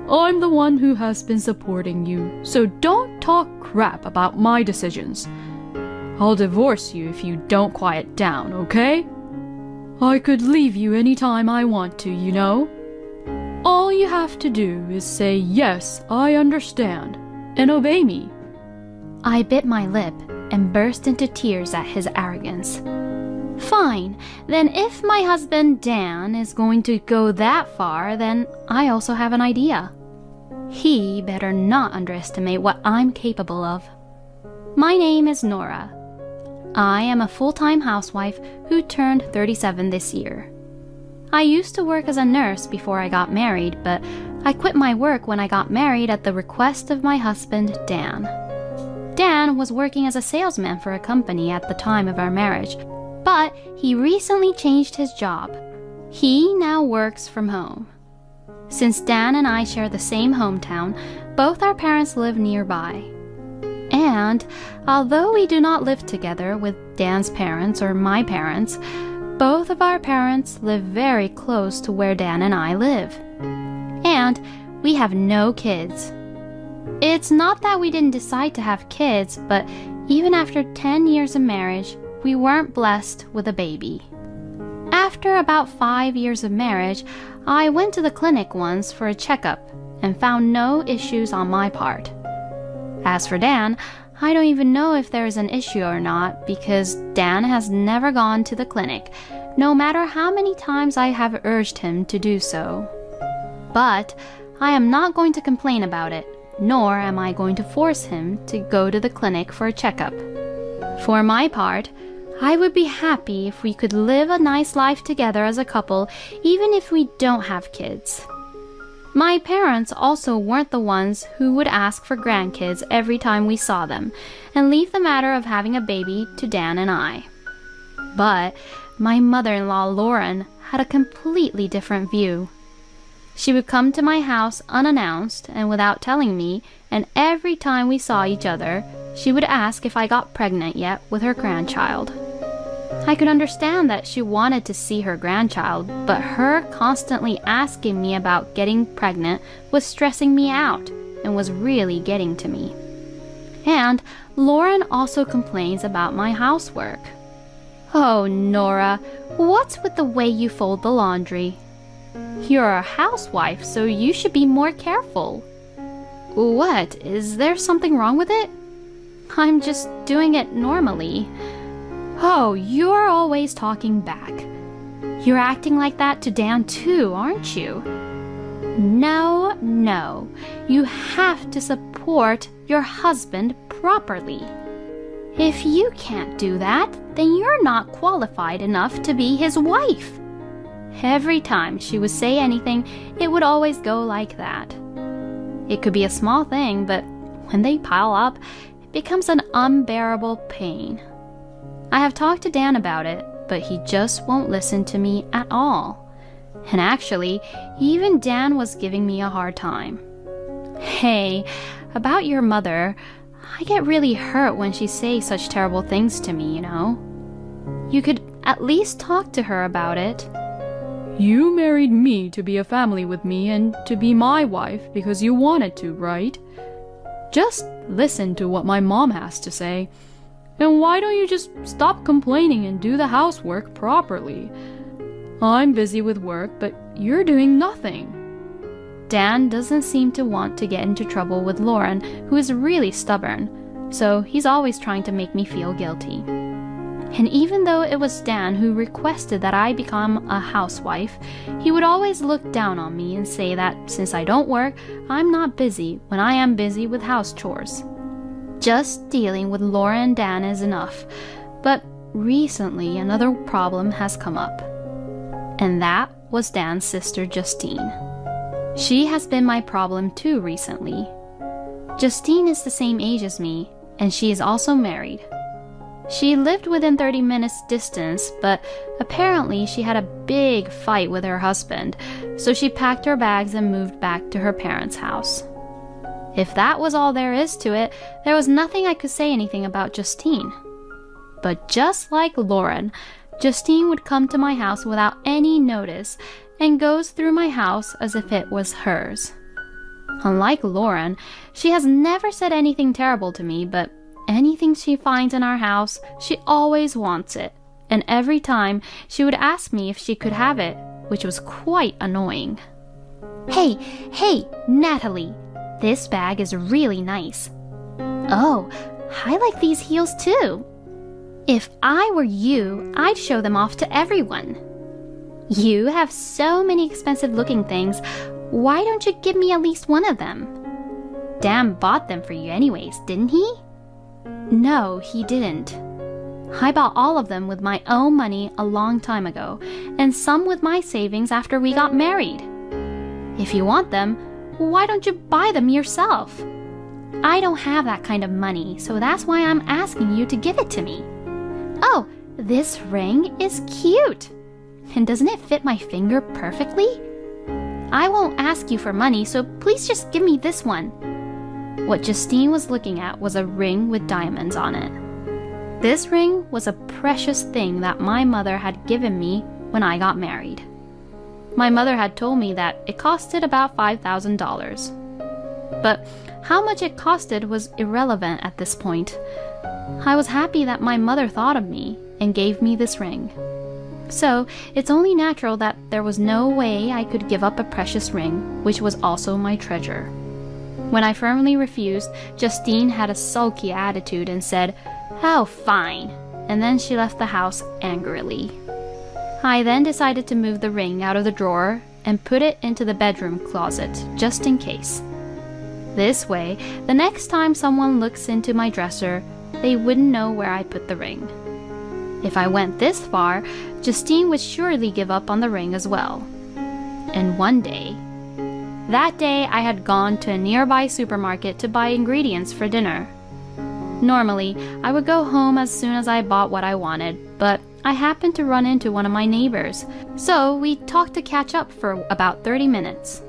I'm the one who has been supporting you, so don't talk crap about my decisions. I'll divorce you if you don't quiet down, okay? I could leave you anytime I want to, you know? All you have to do is say, yes, I understand, and obey me. I bit my lip and burst into tears at his arrogance. Fine, then if my husband Dan is going to go that far, then I also have an idea. He better not underestimate what I'm capable of. My name is Nora. I am a full-time housewife who turned 37 this year. I used to work as a nurse before I got married, but I quit my work when I got married at the request of my husband, Dan. Dan was working as a salesman for a company at the time of our marriage, but he recently changed his job. He now works from home. Since Dan and I share the same hometown, both our parents live nearby. And although we do not live together with Dan's parents or my parents, both of our parents live very close to where Dan and I live. And we have no kids. It's not that we didn't decide to have kids, but even after 10 years of marriage, we weren't blessed with a baby. After about 5 years of marriage, I went to the clinic once for a checkup and found no issues on my part. As for Dan, I don't even know if there is an issue or not because Dan has never gone to the clinic, no matter how many times I have urged him to do so. But I am not going to complain about it, nor am I going to force him to go to the clinic for a checkup. For my part, I would be happy if we could live a nice life together as a couple, even if we don't have kids. My parents also weren't the ones who would ask for grandkids every time we saw them, and leave the matter of having a baby to Dan and I. But my mother-in-law Lauren had a completely different view. She would come to my house unannounced and without telling me, and every time we saw each other, she would ask if I got pregnant yet with her grandchild. I could understand that she wanted to see her grandchild, but her constantly asking me about getting pregnant was stressing me out and was really getting to me. And Lauren also complains about my housework. Oh, Nora, what's with the way you fold the laundry? You're a housewife, so you should be more careful. What? Is there something wrong with it? I'm just doing it normally. Oh, you're always talking back. You're acting like that to Dan too, aren't you? No, no. You have to support your husband properly. If you can't do that, then you're not qualified enough to be his wife. Every time she would say anything, it would always go like that. It could be a small thing, but when they pile up, it becomes an unbearable pain. I have talked to Dan about it, but he just won't listen to me at all. And actually, even Dan was giving me a hard time. Hey, about your mother, I get really hurt when she says such terrible things to me, you know. You could at least talk to her about it. You married me to be a family with me and to be my wife because you wanted to, right? Just listen to what my mom has to say. And why don't you just stop complaining and do the housework properly? I'm busy with work, but you're doing nothing. Dan doesn't seem to want to get into trouble with Lauren, who is really stubborn, so he's always trying to make me feel guilty. And even though it was Dan who requested that I become a housewife, he would always look down on me and say that since I don't work, I'm not busy when I am busy with house chores. Just dealing with Laura and Dan is enough, but recently another problem has come up. And that was Dan's sister Justine. She has been my problem too recently. Justine is the same age as me, and she is also married. She lived within 30 minutes distance, but apparently she had a big fight with her husband, so she packed her bags and moved back to her parents' house. If that was all there is to it, there was nothing I could say anything about Justine. But just like Lauren, Justine would come to my house without any notice and goes through my house as if it was hers. Unlike Lauren, she has never said anything terrible to me, but anything she finds in our house, she always wants it. And every time, she would ask me if she could have it, which was quite annoying. Hey, Natalie, this bag is really nice. Oh, I like these heels too. If I were you, I'd show them off to everyone. You have so many expensive looking things. Why don't you give me at least one of them? Dan bought them for you anyways, didn't he? No, he didn't. I bought all of them with my own money a long time ago, and some with my savings after we got married. If you want them, why don't you buy them yourself? I don't have that kind of money, so that's why I'm asking you to give it to me. Oh, this ring is cute. And doesn't it fit my finger perfectly? I won't ask you for money, so please just give me this one. What Justine was looking at was a ring with diamonds on it. This ring was a precious thing that my mother had given me when I got married. My mother had told me that it costed about $5,000. But how much it costed was irrelevant at this point. I was happy that my mother thought of me and gave me this ring. So it's only natural that there was no way I could give up a precious ring, which was also my treasure. When I firmly refused, Justine had a sulky attitude and said, "Oh, fine," and then she left the house angrily. I then decided to move the ring out of the drawer and put it into the bedroom closet, just in case. This way, the next time someone looks into my dresser, they wouldn't know where I put the ring. If I went this far, Justine would surely give up on the ring as well. And one day, that day I had gone to a nearby supermarket to buy ingredients for dinner. Normally, I would go home as soon as I bought what I wanted, but I happened to run into one of my neighbors, so we talked to catch up for about 30 minutes.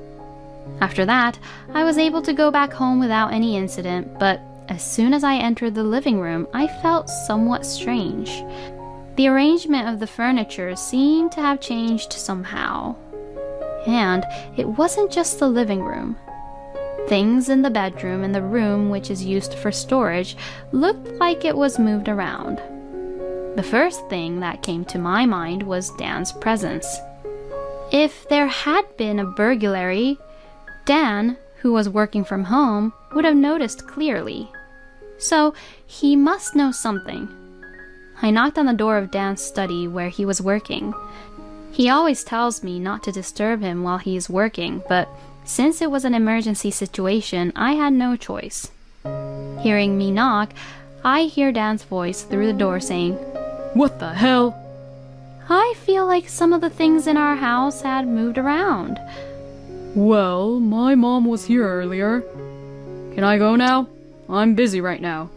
After that, I was able to go back home without any incident, but as soon as I entered the living room, I felt somewhat strange. The arrangement of the furniture seemed to have changed somehow. And it wasn't just the living room. Things in the bedroom and the room which is used for storage looked like it was moved around. The first thing that came to my mind was Dan's presence. If there had been a burglary, Dan, who was working from home, would have noticed clearly. So he must know something. I knocked on the door of Dan's study where he was working. He always tells me not to disturb him while he is working, but since it was an emergency situation, I had no choice. Hearing me knock, I hear Dan's voice through the door saying, "What the hell?" I feel like some of the things in our house had moved around. "Well, my mom was here earlier. Can I go now? I'm busy right now."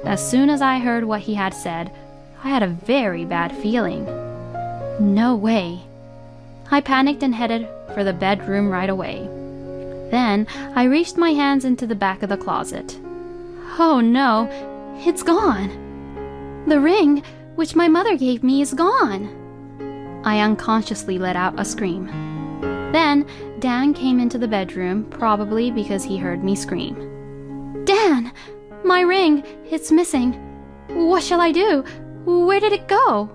As soon as I heard what he had said, I had a very bad feeling. No way. I panicked and headed for the bedroom right away. Then I reached my hands into the back of the closet. Oh no, it's gone. The ring, which my mother gave me, is gone. I unconsciously let out a scream. Then Dan came into the bedroom, probably because he heard me scream. "Dan! My ring! It's missing!" What shall I do? Where did it go?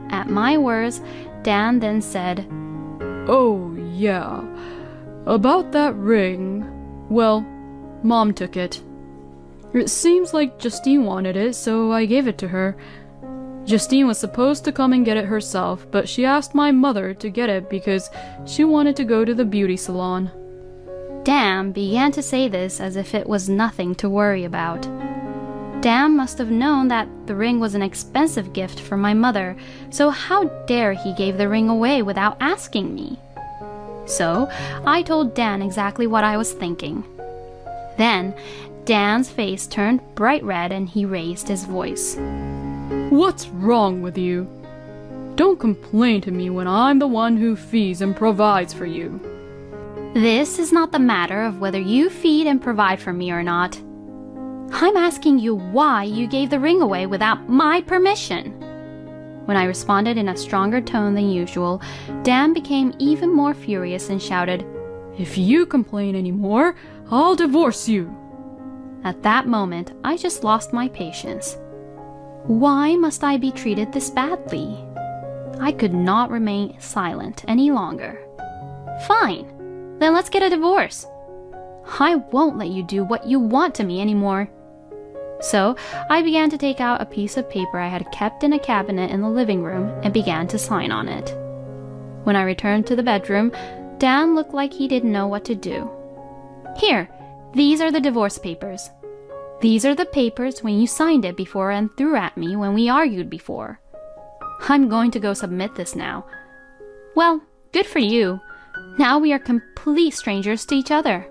At my words, Dan then said, Oh, yeah. About that ring. Well, Mom took it. It seems like Justine wanted it, so I gave it to her. Justine was supposed to come and get it herself, but she asked my mother to get it because she wanted to go to the beauty salon. Dan began to say this as if it was nothing to worry about. Dan must have known that the ring was an expensive gift for my mother, so how dare he give the ring away without asking me? So I told Dan exactly what I was thinking. Then Dan's face turned bright red and he raised his voice. What's wrong with you? Don't complain to me when I'm the one who feeds and provides for you. This is not the matter of whether you feed and provide for me or not. I'm asking you why you gave the ring away without my permission. When I responded in a stronger tone than usual, Dan became even more furious and shouted, If you complain anymore, I'll divorce you. At that moment, I just lost my patience. Why must I be treated this badly? I could not remain silent any longer. Fine, then let's get a divorce. I won't let you do what you want to me anymore. So I began to take out a piece of paper I had kept in a cabinet in the living room and began to sign on it. When I returned to the bedroom, Dan looked like he didn't know what to do. Here, these are the divorce papers. These are the papers when you signed it before and threw at me when we argued before. I'm going to go submit this now. Well, good for you. Now we are complete strangers to each other.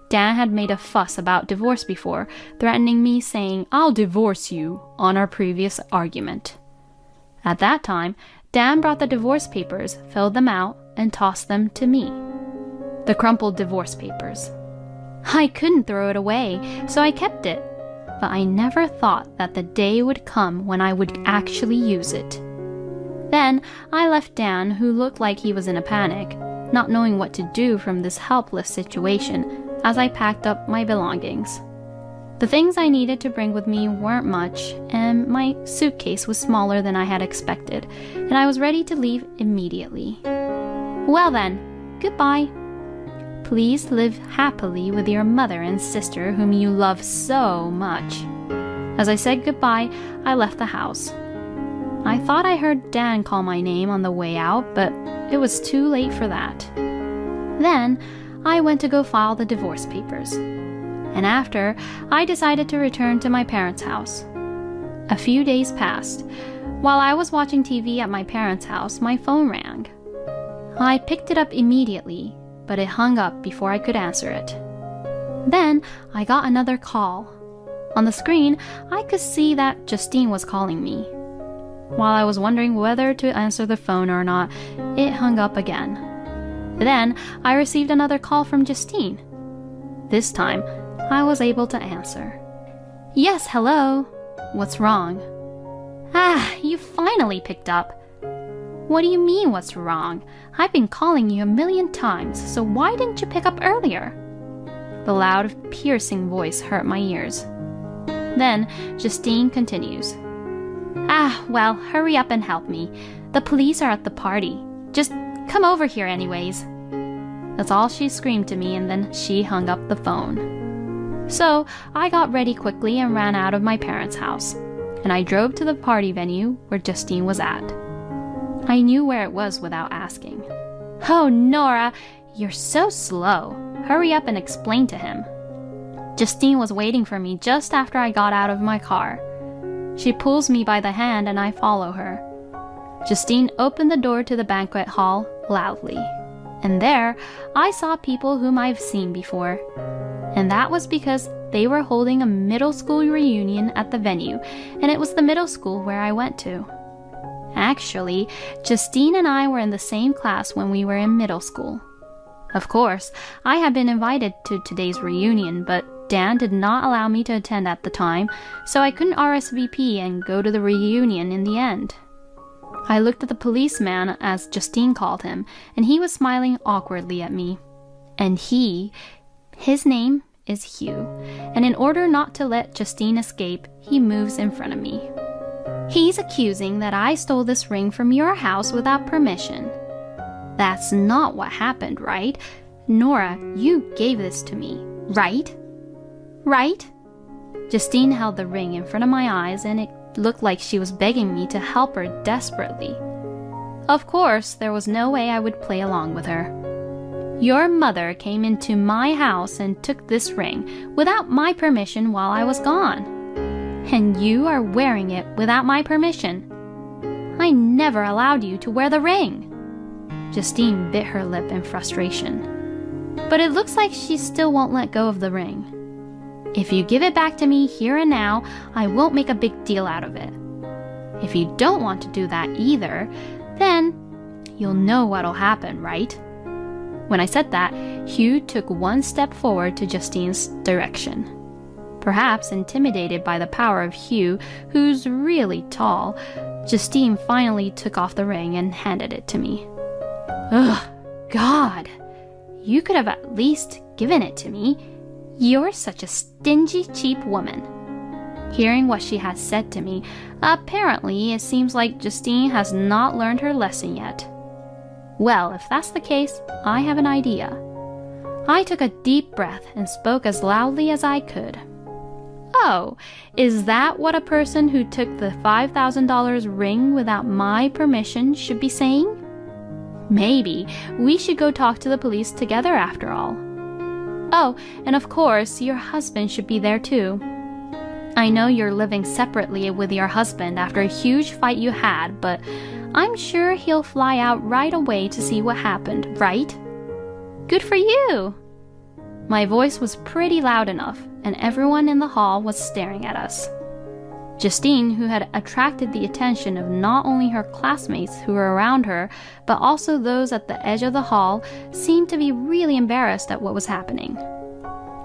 Dan had made a fuss about divorce before, threatening me saying, I'll divorce you, on our previous argument. At that time, Dan brought the divorce papers, filled them out, and tossed them to me. The crumpled divorce papers. I couldn't throw it away, so I kept it. But I never thought that the day would come when I would actually use it. Then I left Dan, who looked like he was in a panic, not knowing what to do from this helpless situation, as I packed up my belongings. The things I needed to bring with me weren't much, and my suitcase was smaller than I had expected, and I was ready to leave immediately. Well then, goodbye. Please live happily with your mother and sister whom you love so much. As I said goodbye, I left the house. I thought I heard Dan call my name on the way out, but it was too late for that. Then I went to go file the divorce papers. And after, I decided to return to my parents' house. A few days passed. While I was watching TV at my parents' house, my phone rang. I picked it up immediately, but it hung up before I could answer it. Then I got another call. On the screen, I could see that Justine was calling me. While I was wondering whether to answer the phone or not, it hung up again. Then I received another call from Justine. This time, I was able to answer. Yes, hello. What's wrong? Ah, you finally picked up. What do you mean, what's wrong? I've been calling you a million times, so why didn't you pick up earlier? The loud, piercing voice hurt my ears. Then Justine continues. Ah, well, hurry up and help me. The police are at the party. Just come over here anyways. That's all she screamed to me, and then she hung up the phone. So I got ready quickly and ran out of my parents' house, and I drove to the party venue where Justine was at. I knew where it was without asking. Oh, Nora, you're so slow. Hurry up and explain to him. Justine was waiting for me just after I got out of my car. She pulls me by the hand and I follow her. Justine opened the door to the banquet hall loudly. And there, I saw people whom I've seen before. And that was because they were holding a middle school reunion at the venue, and it was the middle school where I went to. Actually, Justine and I were in the same class when we were in middle school. Of course, I had been invited to today's reunion, but Dan did not allow me to attend at the time, so I couldn't RSVP and go to the reunion in the end. I looked at the policeman, as Justine called him, and he was smiling awkwardly at me. And his name is Hugh, and in order not to let Justine escape, he moves in front of me. He's accusing that I stole this ring from your house without permission. That's not what happened, right? Nora, you gave this to me, right? Right? Justine held the ring in front of my eyes, and it looked like she was begging me to help her desperately. Of course, there was no way I would play along with her. Your mother came into my house and took this ring without my permission while I was gone. And you are wearing it without my permission. I never allowed you to wear the ring. Justine bit her lip in frustration. But it looks like she still won't let go of the ring. If you give it back to me here and now, I won't make a big deal out of it. If you don't want to do that either, then you'll know what'll happen, right? When I said that, Hugh took one step forward to Justine's direction. Perhaps intimidated by the power of Hugh, who's really tall, Justine finally took off the ring and handed it to me. Ugh, God! You could have at least given it to me. You're such a stingy, cheap woman. Hearing what she has said to me, apparently it seems like Justine has not learned her lesson yet. Well, if that's the case, I have an idea. I took a deep breath and spoke as loudly as I could. Oh, is that what a person who took the $5,000 ring without my permission should be saying? Maybe we should go talk to the police together after all. Oh, and of course, your husband should be there too. I know you're living separately with your husband after a huge fight you had, but I'm sure he'll fly out right away to see what happened, right? Good for you! My voice was pretty loud enough, and everyone in the hall was staring at us. Justine, who had attracted the attention of not only her classmates who were around her, but also those at the edge of the hall, seemed to be really embarrassed at what was happening.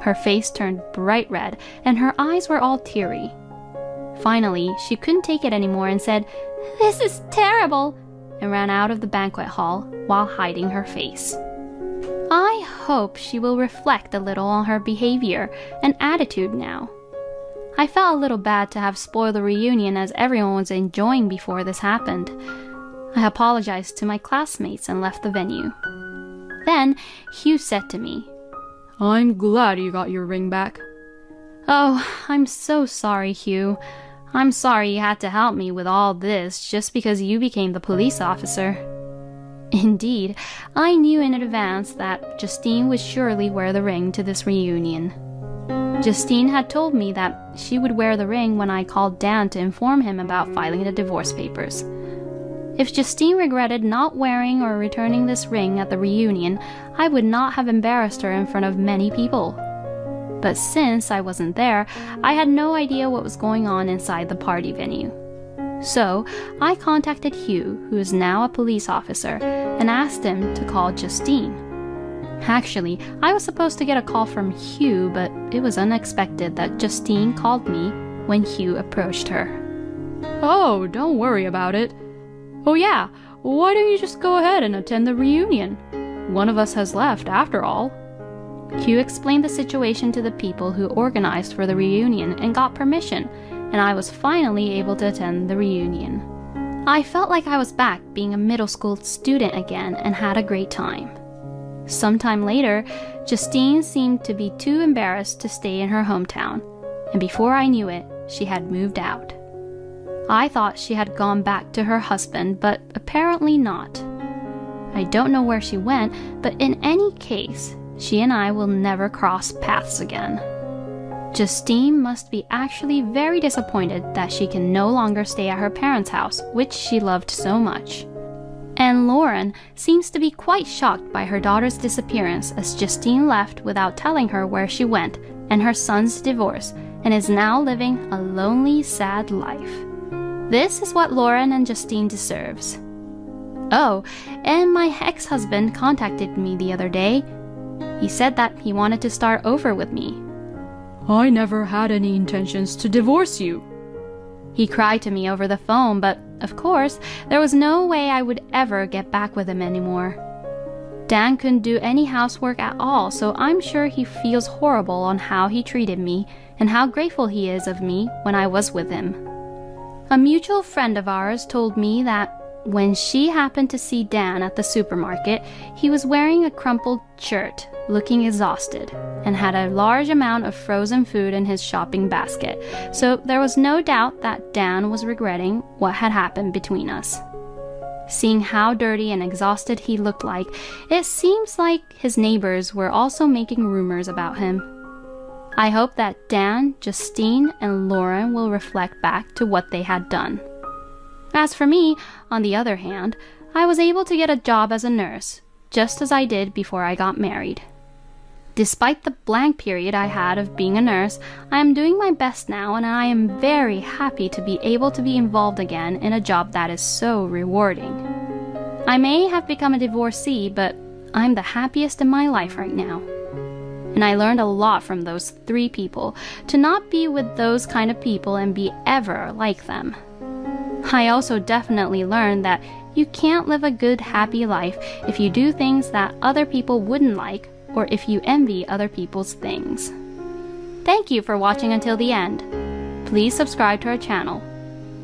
Her face turned bright red, and her eyes were all teary. Finally, she couldn't take it anymore and said, "This is terrible," and ran out of the banquet hall while hiding her face. I hope she will reflect a little on her behavior and attitude now. I felt a little bad to have spoiled the reunion as everyone was enjoying before this happened. I apologized to my classmates and left the venue. Then Hugh said to me, I'm glad you got your ring back. "Oh, I'm so sorry, Hugh. I'm sorry you had to help me with all this just because you became the police officer." Indeed, I knew in advance that Justine would surely wear the ring to this reunion. Justine had told me that she would wear the ring when I called Dan to inform him about filing the divorce papers. If Justine regretted not wearing or returning this ring at the reunion, I would not have embarrassed her in front of many people. But since I wasn't there, I had no idea what was going on inside the party venue. So I contacted Hugh, who is now a police officer, and asked him to call Justine. Actually, I was supposed to get a call from Hugh, but it was unexpected that Justine called me when Hugh approached her. Oh, don't worry about it. Oh yeah, why don't you just go ahead and attend the reunion? One of us has left, after all. Hugh explained the situation to the people who organized for the reunion and got permission, and I was finally able to attend the reunion. I felt like I was back being a middle school student again and had a great time. Sometime later, Justine seemed to be too embarrassed to stay in her hometown, and before I knew it, she had moved out. I thought she had gone back to her husband, but apparently not. I don't know where she went, but in any case, she and I will never cross paths again. Justine must be actually very disappointed that she can no longer stay at her parents' house, which she loved so much. And Lauren seems to be quite shocked by her daughter's disappearance as Justine left without telling her where she went and her son's divorce, and is now living a lonely, sad life. This is what Lauren and Justine deserves. Oh, and my ex-husband contacted me the other day. He said that he wanted to start over with me. I never had any intentions to divorce you. He cried to me over the phone, but of course, there was no way I would ever get back with him anymore. Dan couldn't do any housework at all, so I'm sure he feels horrible on how he treated me and how grateful he is of me when I was with him. A mutual friend of ours told me that when she happened to see Dan at the supermarket, he was wearing a crumpled shirt, looking exhausted, and had a large amount of frozen food in his shopping basket, so there was no doubt that Dan was regretting what had happened between us. Seeing how dirty and exhausted he looked like, it seems like his neighbors were also making rumors about him. I hope that Dan, Justine, and Lauren will reflect back to what they had done. As for me, on the other hand, I was able to get a job as a nurse, just as I did before I got married. Despite the blank period I had of being a nurse, I am doing my best now, and I am very happy to be able to be involved again in a job that is so rewarding. I may have become a divorcee, but I'm the happiest in my life right now. And I learned a lot from those 3 people, to not be with those kind of people and be ever like them. I also definitely learned that you can't live a good, happy life if you do things that other people wouldn't like, or if you envy other people's things. Thank you for watching until the end. Please subscribe to our channel.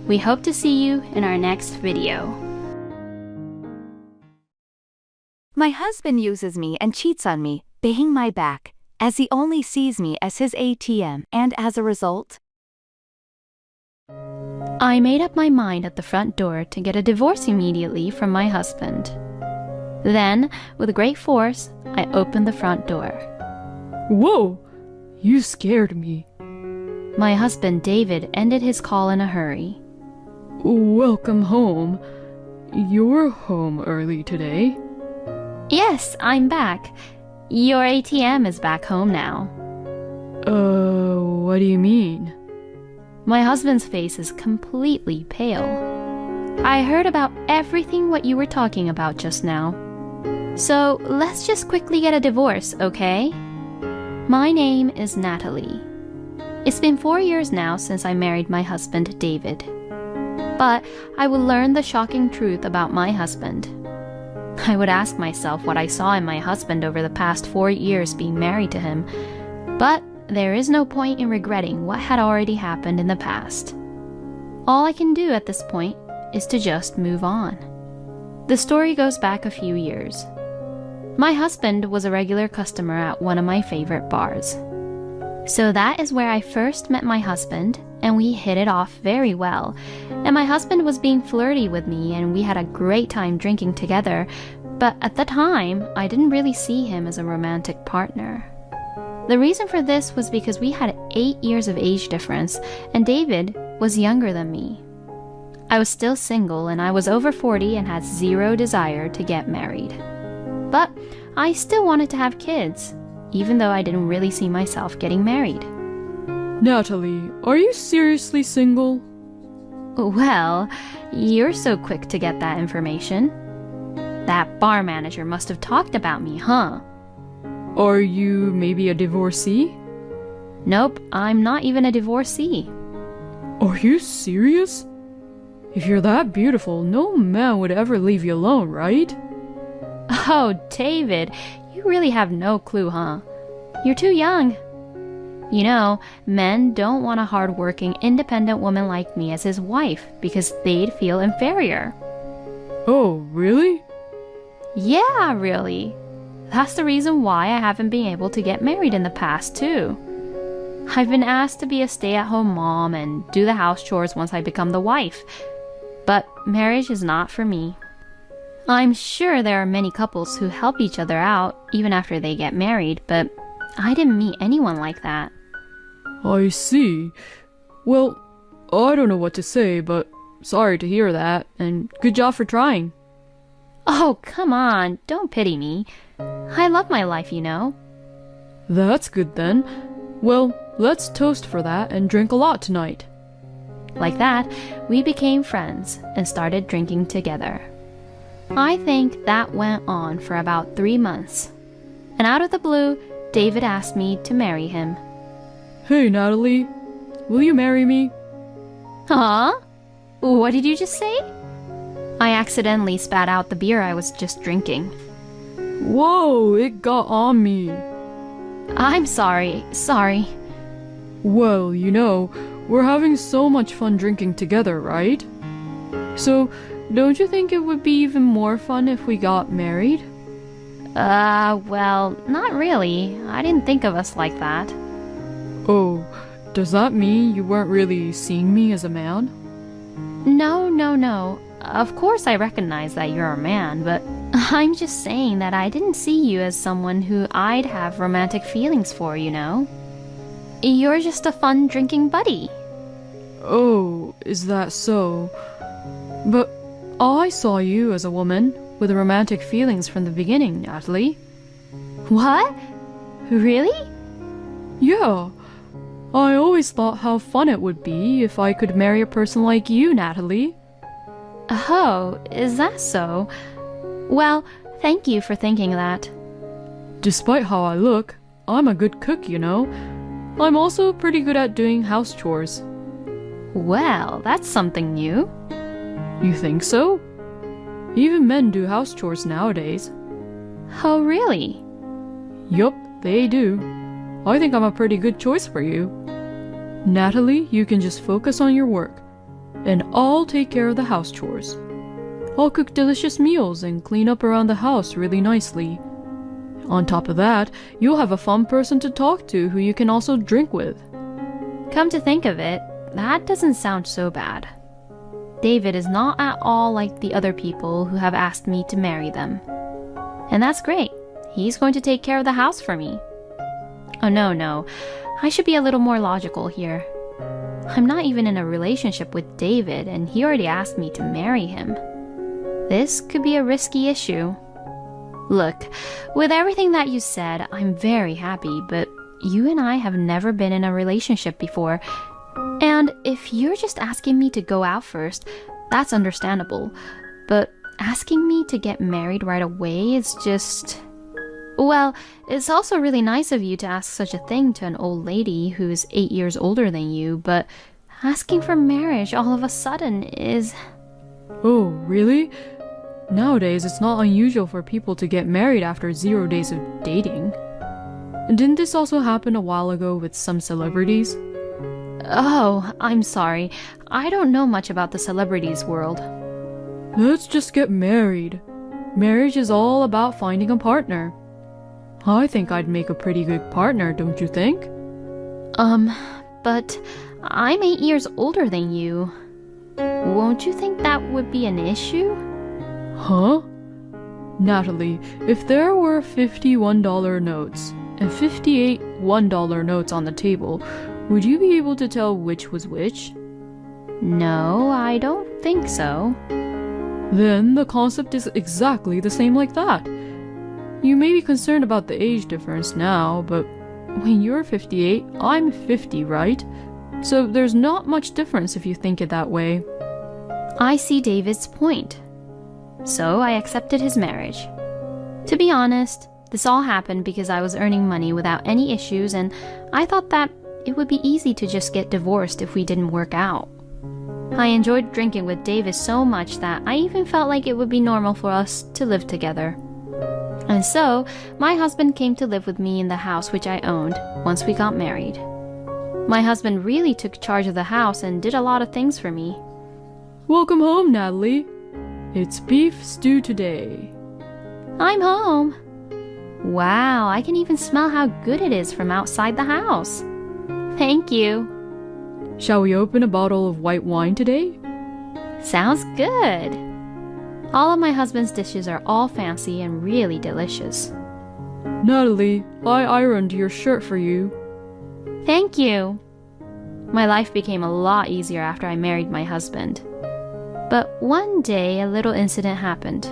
We hope to see you in our next video. My husband uses me and cheats on me, behind my back, as he only sees me as his ATM, and as a result, I made up my mind at the front door to get a divorce immediately from my husband. Then, with great force, I opened the front door. Whoa! You scared me. My husband David ended his call in a hurry. Welcome home. You're home early today. Yes, I'm back. Your ATM is back home now. What do you mean? My husband's face is completely pale. I heard about everything what you were talking about just now. So let's just quickly get a divorce, okay? My name is Natalie. It's been 4 years now since I married my husband David. But I would learn the shocking truth about my husband. I would ask myself what I saw in my husband over the past 4 years being married to him. But there is no point in regretting what had already happened in the past. All I can do at this point is to just move on. The story goes back a few years. My husband was a regular customer at one of my favorite bars. So that is where I first met my husband, and we hit it off very well. And my husband was being flirty with me, and we had a great time drinking together, but at the time, I didn't really see him as a romantic partner. The reason for this was because we had 8 years of age difference, and David was younger than me. I was still single, and I was over 40 and had zero desire to get married. But I still wanted to have kids, even though I didn't really see myself getting married. Natalie, are you seriously single? Well, you're so quick to get that information. That bar manager must have talked about me, huh? Are you maybe a divorcee? Nope, I'm not even a divorcee. Are you serious? If you're that beautiful, no man would ever leave you alone, right? Oh, David, you really have no clue, huh? You're too young. You know, men don't want a hard-working, independent woman like me as his wife because they'd feel inferior. Oh, really? Yeah, really. That's the reason why I haven't been able to get married in the past, too. I've been asked to be a stay-at-home mom and do the house chores once I become the wife. But marriage is not for me. I'm sure there are many couples who help each other out even after they get married, but I didn't meet anyone like that. I see. Well, I don't know what to say, but sorry to hear that, and good job for trying. Oh, come on, don't pity me. I love my life, you know. That's good then. Well, let's toast for that and drink a lot tonight. Like that, we became friends and started drinking together. I think that went on for about 3 months. And out of the blue, David asked me to marry him. Hey, Natalie, will you marry me? Huh? What did you just say? I accidentally spat out the beer I was just drinking. Whoa, it got on me. I'm sorry. Well, we're having so much fun drinking together, right? So, don't you think it would be even more fun if we got married? Well, not really. I didn't think of us like that. Oh, does that mean you weren't really seeing me as a man? No. Of course I recognize that you're a man, but I'm just saying that I didn't see you as someone who I'd have romantic feelings for, You're just a fun drinking buddy. Oh, is that so? But I saw you as a woman with romantic feelings from the beginning, Natalie. What? Really? Yeah. I always thought how fun it would be if I could marry a person like you, Natalie. Oh, is that so? Well, thank you for thinking that. Despite how I look, I'm a good cook, I'm also pretty good at doing house chores. Well, that's something new. You think so? Even men do house chores nowadays. Oh, really? Yup, they do. I think I'm a pretty good choice for you. Natalie, you can just focus on your work, and I'll take care of the house chores. I'll cook delicious meals and clean up around the house really nicely. On top of that, you'll have a fun person to talk to who you can also drink with. Come to think of it, that doesn't sound so bad. David is not at all like the other people who have asked me to marry them. And that's great. He's going to take care of the house for me. Oh, no. I should be a little more logical here. I'm not even in a relationship with David, and he already asked me to marry him. This could be a risky issue. Look, with everything that you said, I'm very happy, but you and I have never been in a relationship before. And if you're just asking me to go out first, that's understandable. But asking me to get married right away is just... Well, it's also really nice of you to ask such a thing to an old lady who's 8 years older than you, but asking for marriage all of a sudden is... Oh, really? Nowadays, it's not unusual for people to get married after 0 days of dating. Didn't this also happen a while ago with some celebrities? Oh, I'm sorry. I don't know much about the celebrities world. Let's just get married. Marriage is all about finding a partner. I think I'd make a pretty good partner, don't you think? But I'm 8 years older than you. Won't you think that would be an issue? Huh? Natalie, if there were 51 $1 notes and 58 $1 notes on the table, would you be able to tell which was which? No, I don't think so. Then the concept is exactly the same like that. You may be concerned about the age difference now, but when you're 58, I'm 50, right? So there's not much difference if you think it that way. I see David's point. So I accepted his marriage. To be honest, this all happened because I was earning money without any issues, and I thought that it would be easy to just get divorced if we didn't work out. I enjoyed drinking with David so much that I even felt like it would be normal for us to live together. And so, my husband came to live with me in the house which I owned once we got married. My husband really took charge of the house and did a lot of things for me. Welcome home, Natalie. It's beef stew today. I'm home. Wow, I can even smell how good it is from outside the house. Thank you. Shall we open a bottle of white wine today? Sounds good. All of my husband's dishes are all fancy and really delicious. Natalie, I ironed your shirt for you. Thank you. My life became a lot easier after I married my husband. But one day a little incident happened.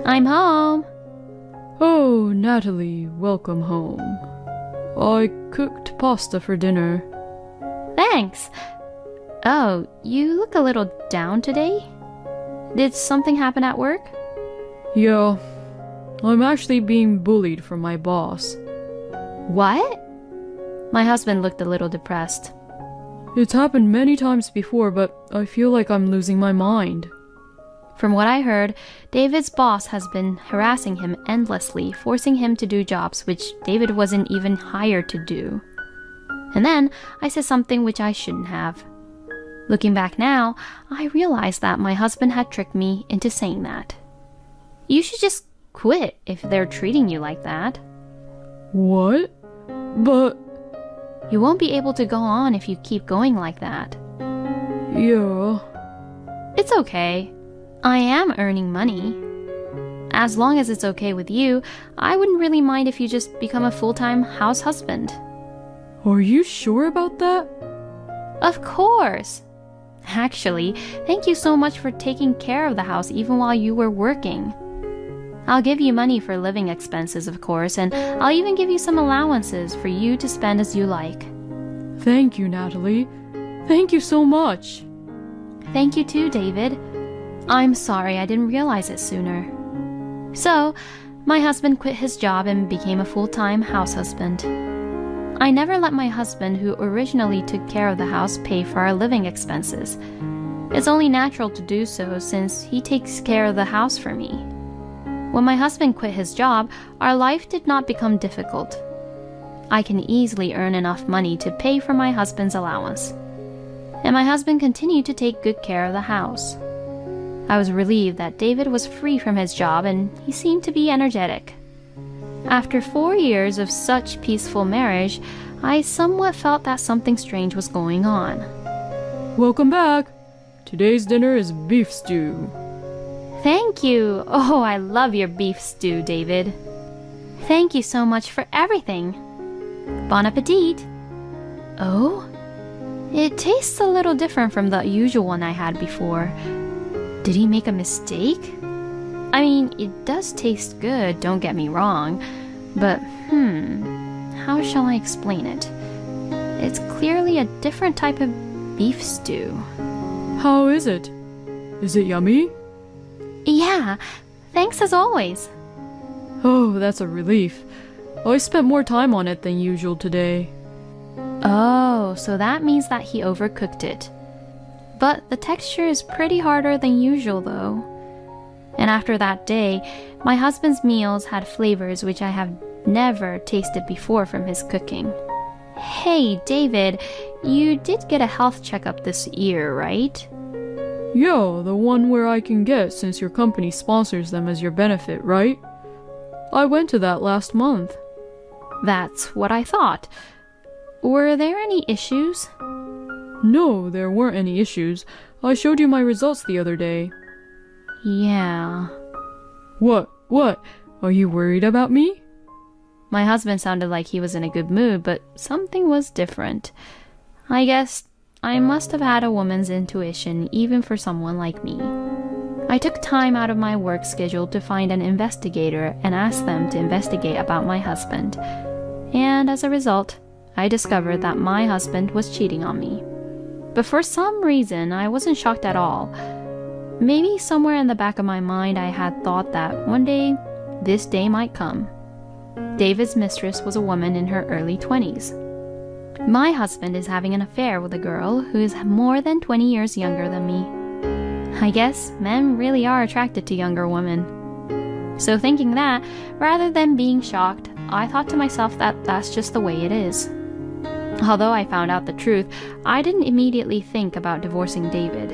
I'm home. Oh, Natalie, welcome home. I cooked pasta for dinner. Thanks. Oh, you look a little down today? Did something happen at work? Yeah, I'm actually being bullied from my boss. What? My husband looked a little depressed. It's happened many times before, but I feel like I'm losing my mind. From what I heard, David's boss has been harassing him endlessly, forcing him to do jobs which David wasn't even hired to do. And then I said something which I shouldn't have. Looking back now, I realized that my husband had tricked me into saying that. You should just quit if they're treating you like that. What? But... You won't be able to go on if you keep going like that. Yeah. It's okay. I am earning money. As long as it's okay with you, I wouldn't really mind if you just become a full-time house husband. Are you sure about that? Of course. Actually, thank you so much for taking care of the house even while you were working. I'll give you money for living expenses, of course, and I'll even give you some allowances for you to spend as you like. Thank you, Natalie. Thank you so much. Thank you too, David. I'm sorry I didn't realize it sooner. So, my husband quit his job and became a full-time house husband. I never let my husband, who originally took care of the house, pay for our living expenses. It's only natural to do so since he takes care of the house for me. When my husband quit his job, our life did not become difficult. I can easily earn enough money to pay for my husband's allowance. And my husband continued to take good care of the house. I was relieved that David was free from his job and he seemed to be energetic. After 4 years of such peaceful marriage, I somewhat felt that something strange was going on. Welcome back. Today's dinner is beef stew. Thank you. Oh, I love your beef stew, David. Thank you so much for everything. Bon appetit. Oh? It tastes a little different from the usual one I had before. Did he make a mistake? I mean, it does taste good, don't get me wrong, but how shall I explain it? It's clearly a different type of beef stew. How is it? Is it yummy? Yeah, thanks as always. Oh, that's a relief. I spent more time on it than usual today. Oh, so that means that he overcooked it. But the texture is pretty harder than usual though. And after that day, my husband's meals had flavors which I have never tasted before from his cooking. Hey, David, you did get a health checkup this year, right? Yeah, the one where I can get since your company sponsors them as your benefit, right? I went to that last month. That's what I thought. Were there any issues? No, there weren't any issues. I showed you my results the other day. Yeah. What? Are you worried about me? My husband sounded like he was in a good mood, but something was different. I guess I must have had a woman's intuition, even for someone like me. I took time out of my work schedule to find an investigator and ask them to investigate about my husband. And as a result, I discovered that my husband was cheating on me. But for some reason, I wasn't shocked at all. Maybe somewhere in the back of my mind I had thought that one day, this day might come. David's mistress was a woman in her early 20s. My husband is having an affair with a girl who is more than 20 years younger than me. I guess men really are attracted to younger women. So thinking that, rather than being shocked, I thought to myself that that's just the way it is. Although I found out the truth, I didn't immediately think about divorcing David.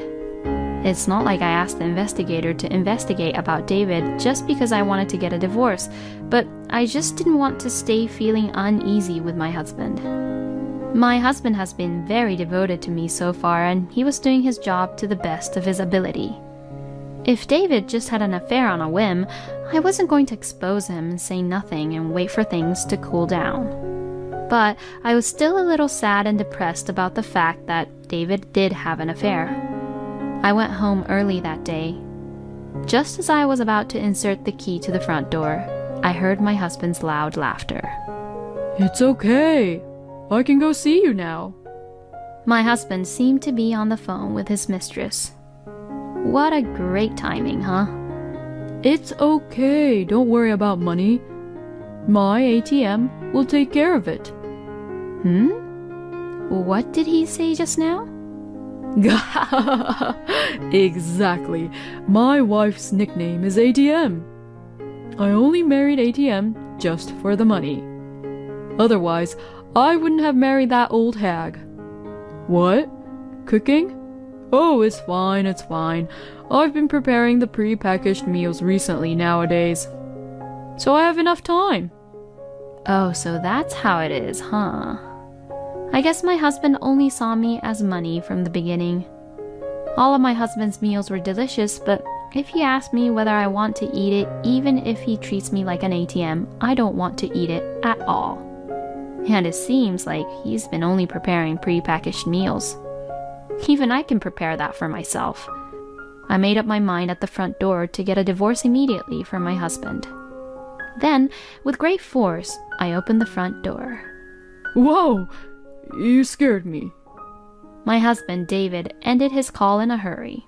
It's not like I asked the investigator to investigate about David just because I wanted to get a divorce, but I just didn't want to stay feeling uneasy with my husband. My husband has been very devoted to me so far, and he was doing his job to the best of his ability. If David just had an affair on a whim, I wasn't going to expose him and say nothing and wait for things to cool down. But I was still a little sad and depressed about the fact that David did have an affair. I went home early that day. Just as I was about to insert the key to the front door, I heard my husband's loud laughter. It's okay. I can go see you now. My husband seemed to be on the phone with his mistress. What a great timing, huh? It's okay. Don't worry about money. My ATM will take care of it. What did he say just now? Exactly. My wife's nickname is ATM. I only married ATM just for the money. Otherwise, I wouldn't have married that old hag. What? Cooking? Oh, it's fine, it's fine. I've been preparing the pre-packaged meals recently nowadays. So I have enough time. Oh, so that's how it is, huh? I guess my husband only saw me as money from the beginning. All of my husband's meals were delicious, but if he asks me whether I want to eat it, even if he treats me like an ATM, I don't want to eat it at all. And it seems like he's been only preparing pre-packaged meals. Even I can prepare that for myself. I made up my mind at the front door to get a divorce immediately from my husband. Then, with great force, I opened the front door. Whoa! You scared me. My husband, David, ended his call in a hurry.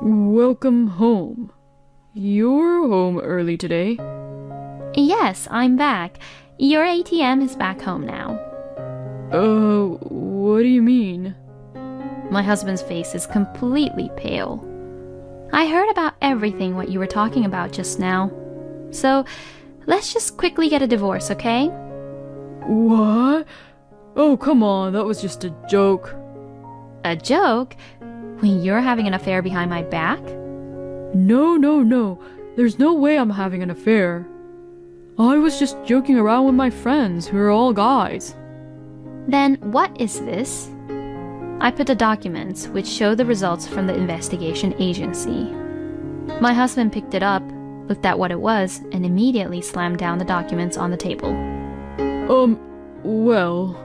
Welcome home. You're home early today. Yes, I'm back. Your ATM is back home now. What do you mean? My husband's face is completely pale. I heard about everything what you were talking about just now. So, let's just quickly get a divorce, okay? What? Oh, come on, that was just a joke. A joke? When you're having an affair behind my back? No. There's no way I'm having an affair. I was just joking around with my friends who are all guys. Then what is this? I put the documents, which show the results from the investigation agency. My husband picked it up, looked at what it was, and immediately slammed down the documents on the table. Well...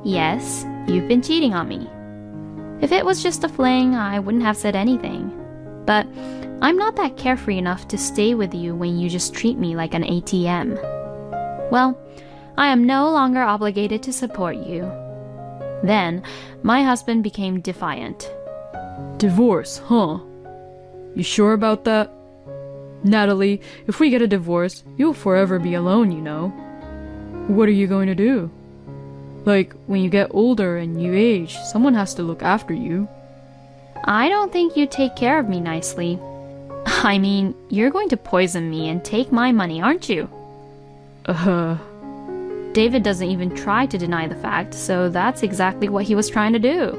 Yes, you've been cheating on me. If it was just a fling, I wouldn't have said anything. But I'm not that carefree enough to stay with you when you just treat me like an ATM. Well, I am no longer obligated to support you. Then, my husband became defiant. Divorce, huh? You sure about that? Natalie, if we get a divorce, you'll forever be alone, you know. What are you going to do? Like, when you get older and you age, someone has to look after you. I don't think you take care of me nicely. I mean, you're going to poison me and take my money, aren't you? David doesn't even try to deny the fact, so that's exactly what he was trying to do.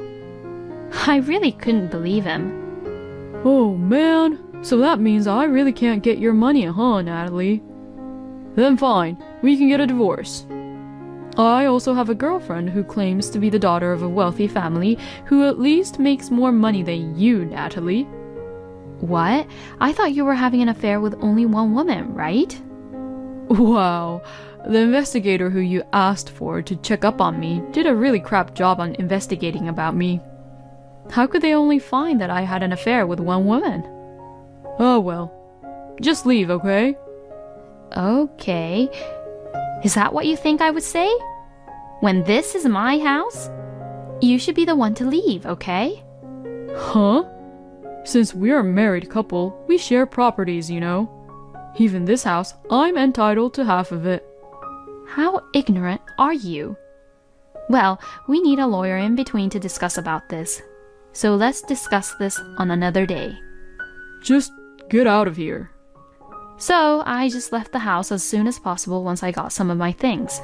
I really couldn't believe him. Oh, man. So that means I really can't get your money, huh, Natalie? Then fine, we can get a divorce. I also have a girlfriend who claims to be the daughter of a wealthy family who at least makes more money than you, Natalie. What? I thought you were having an affair with only one woman, right? Wow. The investigator who you asked for to check up on me did a really crap job on investigating about me. How could they only find that I had an affair with one woman? Oh well. Just leave, okay? Okay. Is that what you think I would say? When this is my house? You should be the one to leave, okay? Huh? Since we're a married couple, we share properties, you know. Even this house, I'm entitled to half of it. How ignorant are you? Well, we need a lawyer in between to discuss about this. So let's discuss this on another day. Just get out of here. So I just left the house as soon as possible once I got some of my things.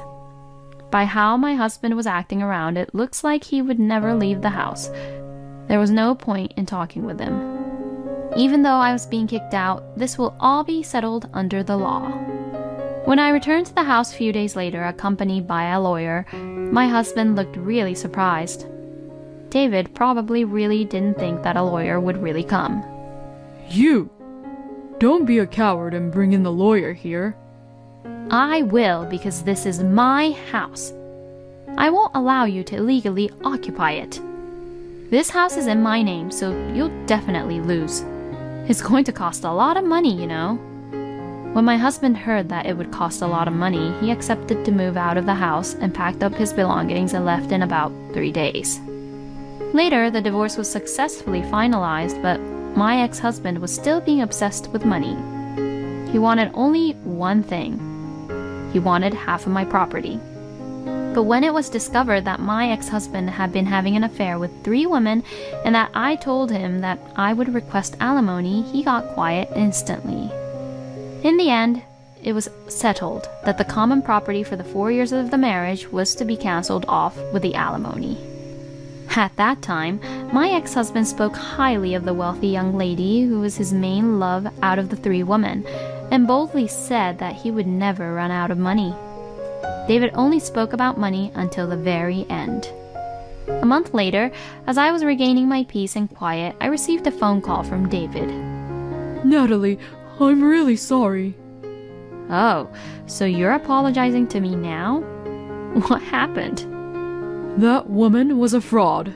By how my husband was acting around, it looks like he would never leave the house. There was no point in talking with him. Even though I was being kicked out, this will all be settled under the law. When I returned to the house a few days later, accompanied by a lawyer, my husband looked really surprised. David probably really didn't think that a lawyer would really come. You! Don't be a coward and bring in the lawyer here. I will, because this is my house. I won't allow you to illegally occupy it. This house is in my name, so you'll definitely lose. It's going to cost a lot of money, you know. When my husband heard that it would cost a lot of money, he accepted to move out of the house and packed up his belongings and left in about 3 days. Later, the divorce was successfully finalized, but my ex-husband was still being obsessed with money. He wanted only one thing. He wanted half of my property. But when it was discovered that my ex-husband had been having an affair with 3 women and that I told him that I would request alimony, he got quiet instantly. In the end, it was settled that the common property for the 4 years of the marriage was to be cancelled off with the alimony. At that time, my ex-husband spoke highly of the wealthy young lady who was his main love out of the 3 women, and boldly said that he would never run out of money. David only spoke about money until the very end. A month later, as I was regaining my peace and quiet, I received a phone call from David. Natalie, I'm really sorry. Oh, so you're apologizing to me now? What happened? That woman was a fraud.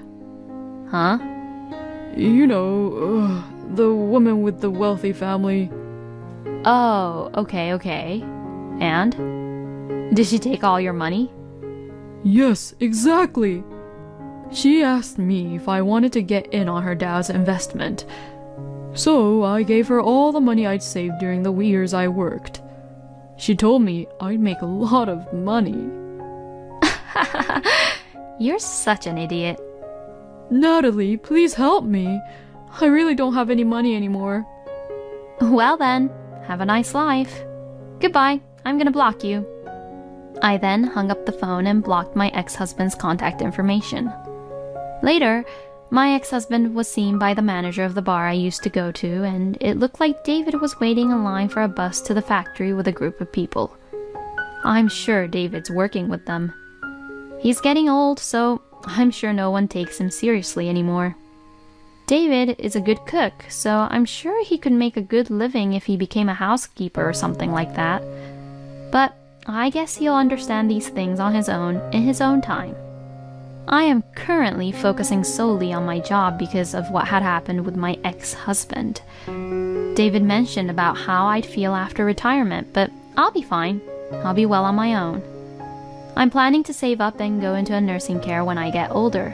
Huh? You know, the woman with the wealthy family. Oh, okay. And? Did she take all your money? Yes, exactly. She asked me if I wanted to get in on her dad's investment. So I gave her all the money I'd saved during the years I worked. She told me I'd make a lot of money. You're such an idiot. Natalie, please help me. I really don't have any money anymore. Well then, have a nice life. Goodbye, I'm gonna block you. I then hung up the phone and blocked my ex-husband's contact information. Later, my ex-husband was seen by the manager of the bar I used to go to, and it looked like David was waiting in line for a bus to the factory with a group of people. I'm sure David's working with them. He's getting old, so I'm sure no one takes him seriously anymore. David is a good cook, so I'm sure he could make a good living if he became a housekeeper or something like that. But I guess he'll understand these things on his own in his own time. I am currently focusing solely on my job because of what had happened with my ex-husband. David mentioned about how I'd feel after retirement, but I'll be fine. I'll be well on my own. I'm planning to save up and go into a nursing care when I get older.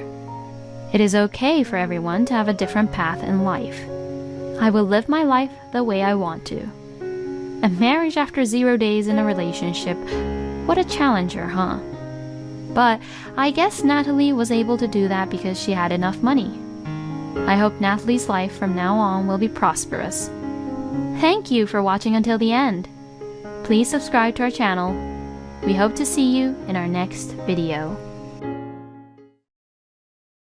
It is okay for everyone to have a different path in life. I will live my life the way I want to. A marriage after 0 days in a relationship, what a challenger, huh? But I guess Natalie was able to do that because she had enough money. I hope Natalie's life from now on will be prosperous. Thank you for watching until the end. Please subscribe to our channel. We hope to see you in our next video.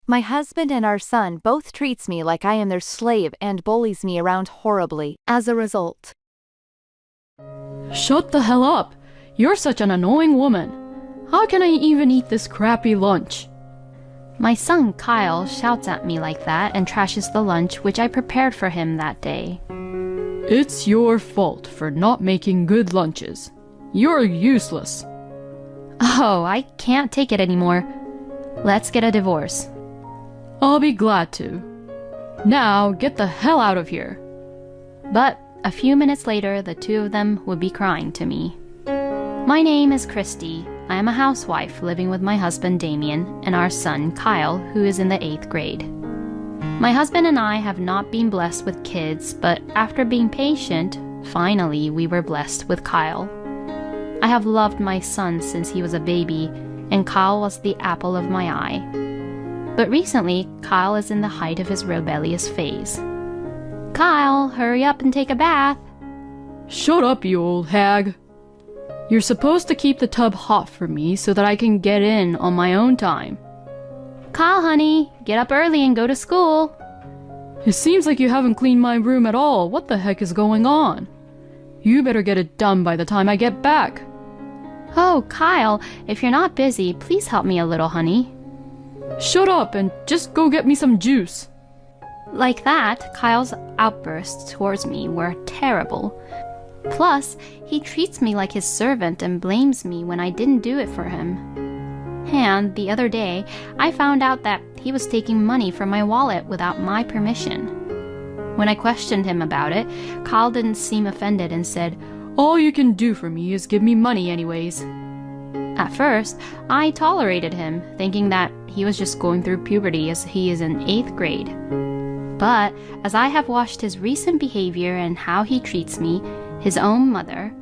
My husband and our son both treats me like I am their slave and bullies me around horribly as a result. Shut the hell up! You're such an annoying woman. How can I even eat this crappy lunch? My son Kyle shouts at me like that and trashes the lunch which I prepared for him that day. It's your fault for not making good lunches. You're useless. Oh, I can't take it anymore. Let's get a divorce. I'll be glad to. Now get the hell out of here. But a few minutes later, the two of them would be crying to me. My name is Christy. I am a housewife living with my husband Damien and our son Kyle, who is in the 8th grade. My husband and I have not been blessed with kids, but after being patient, finally we were blessed with Kyle. I have loved my son since he was a baby, and Kyle was the apple of my eye. But recently, Kyle is in the height of his rebellious phase. Kyle, hurry up and take a bath. Shut up, you old hag. You're supposed to keep the tub hot for me so that I can get in on my own time. Kyle, honey, get up early and go to school. It seems like you haven't cleaned my room at all. What the heck is going on? You better get it done by the time I get back. Oh, Kyle, if you're not busy, please help me a little, honey. Shut up and just go get me some juice. Like that, Kyle's outbursts towards me were terrible. Plus, he treats me like his servant and blames me when I didn't do it for him. And the other day, I found out that he was taking money from my wallet without my permission. When I questioned him about it, Kyle didn't seem offended and said, "All you can do for me is give me money anyways." At first, I tolerated him, thinking that he was just going through puberty as he is in 8th grade. But as I have watched his recent behavior and how he treats me, his own mother,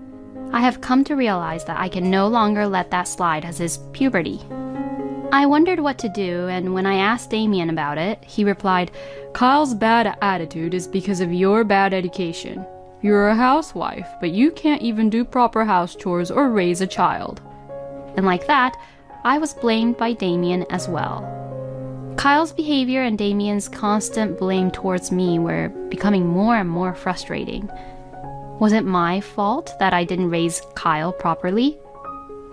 I have come to realize that I can no longer let that slide as his puberty. I wondered what to do, and when I asked Damien about it, he replied, Kyle's bad attitude is because of your bad education. You're a housewife, but you can't even do proper house chores or raise a child. And like that, I was blamed by Damien as well. Kyle's behavior and Damien's constant blame towards me were becoming more and more frustrating. Was it my fault that I didn't raise Kyle properly?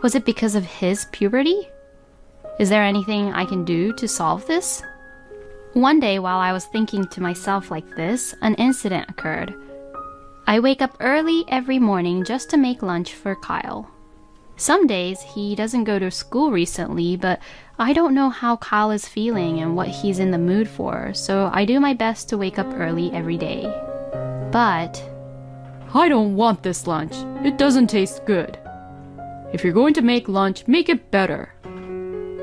Was it because of his puberty? Is there anything I can do to solve this? One day while I was thinking to myself like this, an incident occurred. I wake up early every morning just to make lunch for Kyle. Some days he doesn't go to school recently, but I don't know how Kyle is feeling and what he's in the mood for, so I do my best to wake up early every day. But I don't want this lunch. It doesn't taste good. If you're going to make lunch, make it better.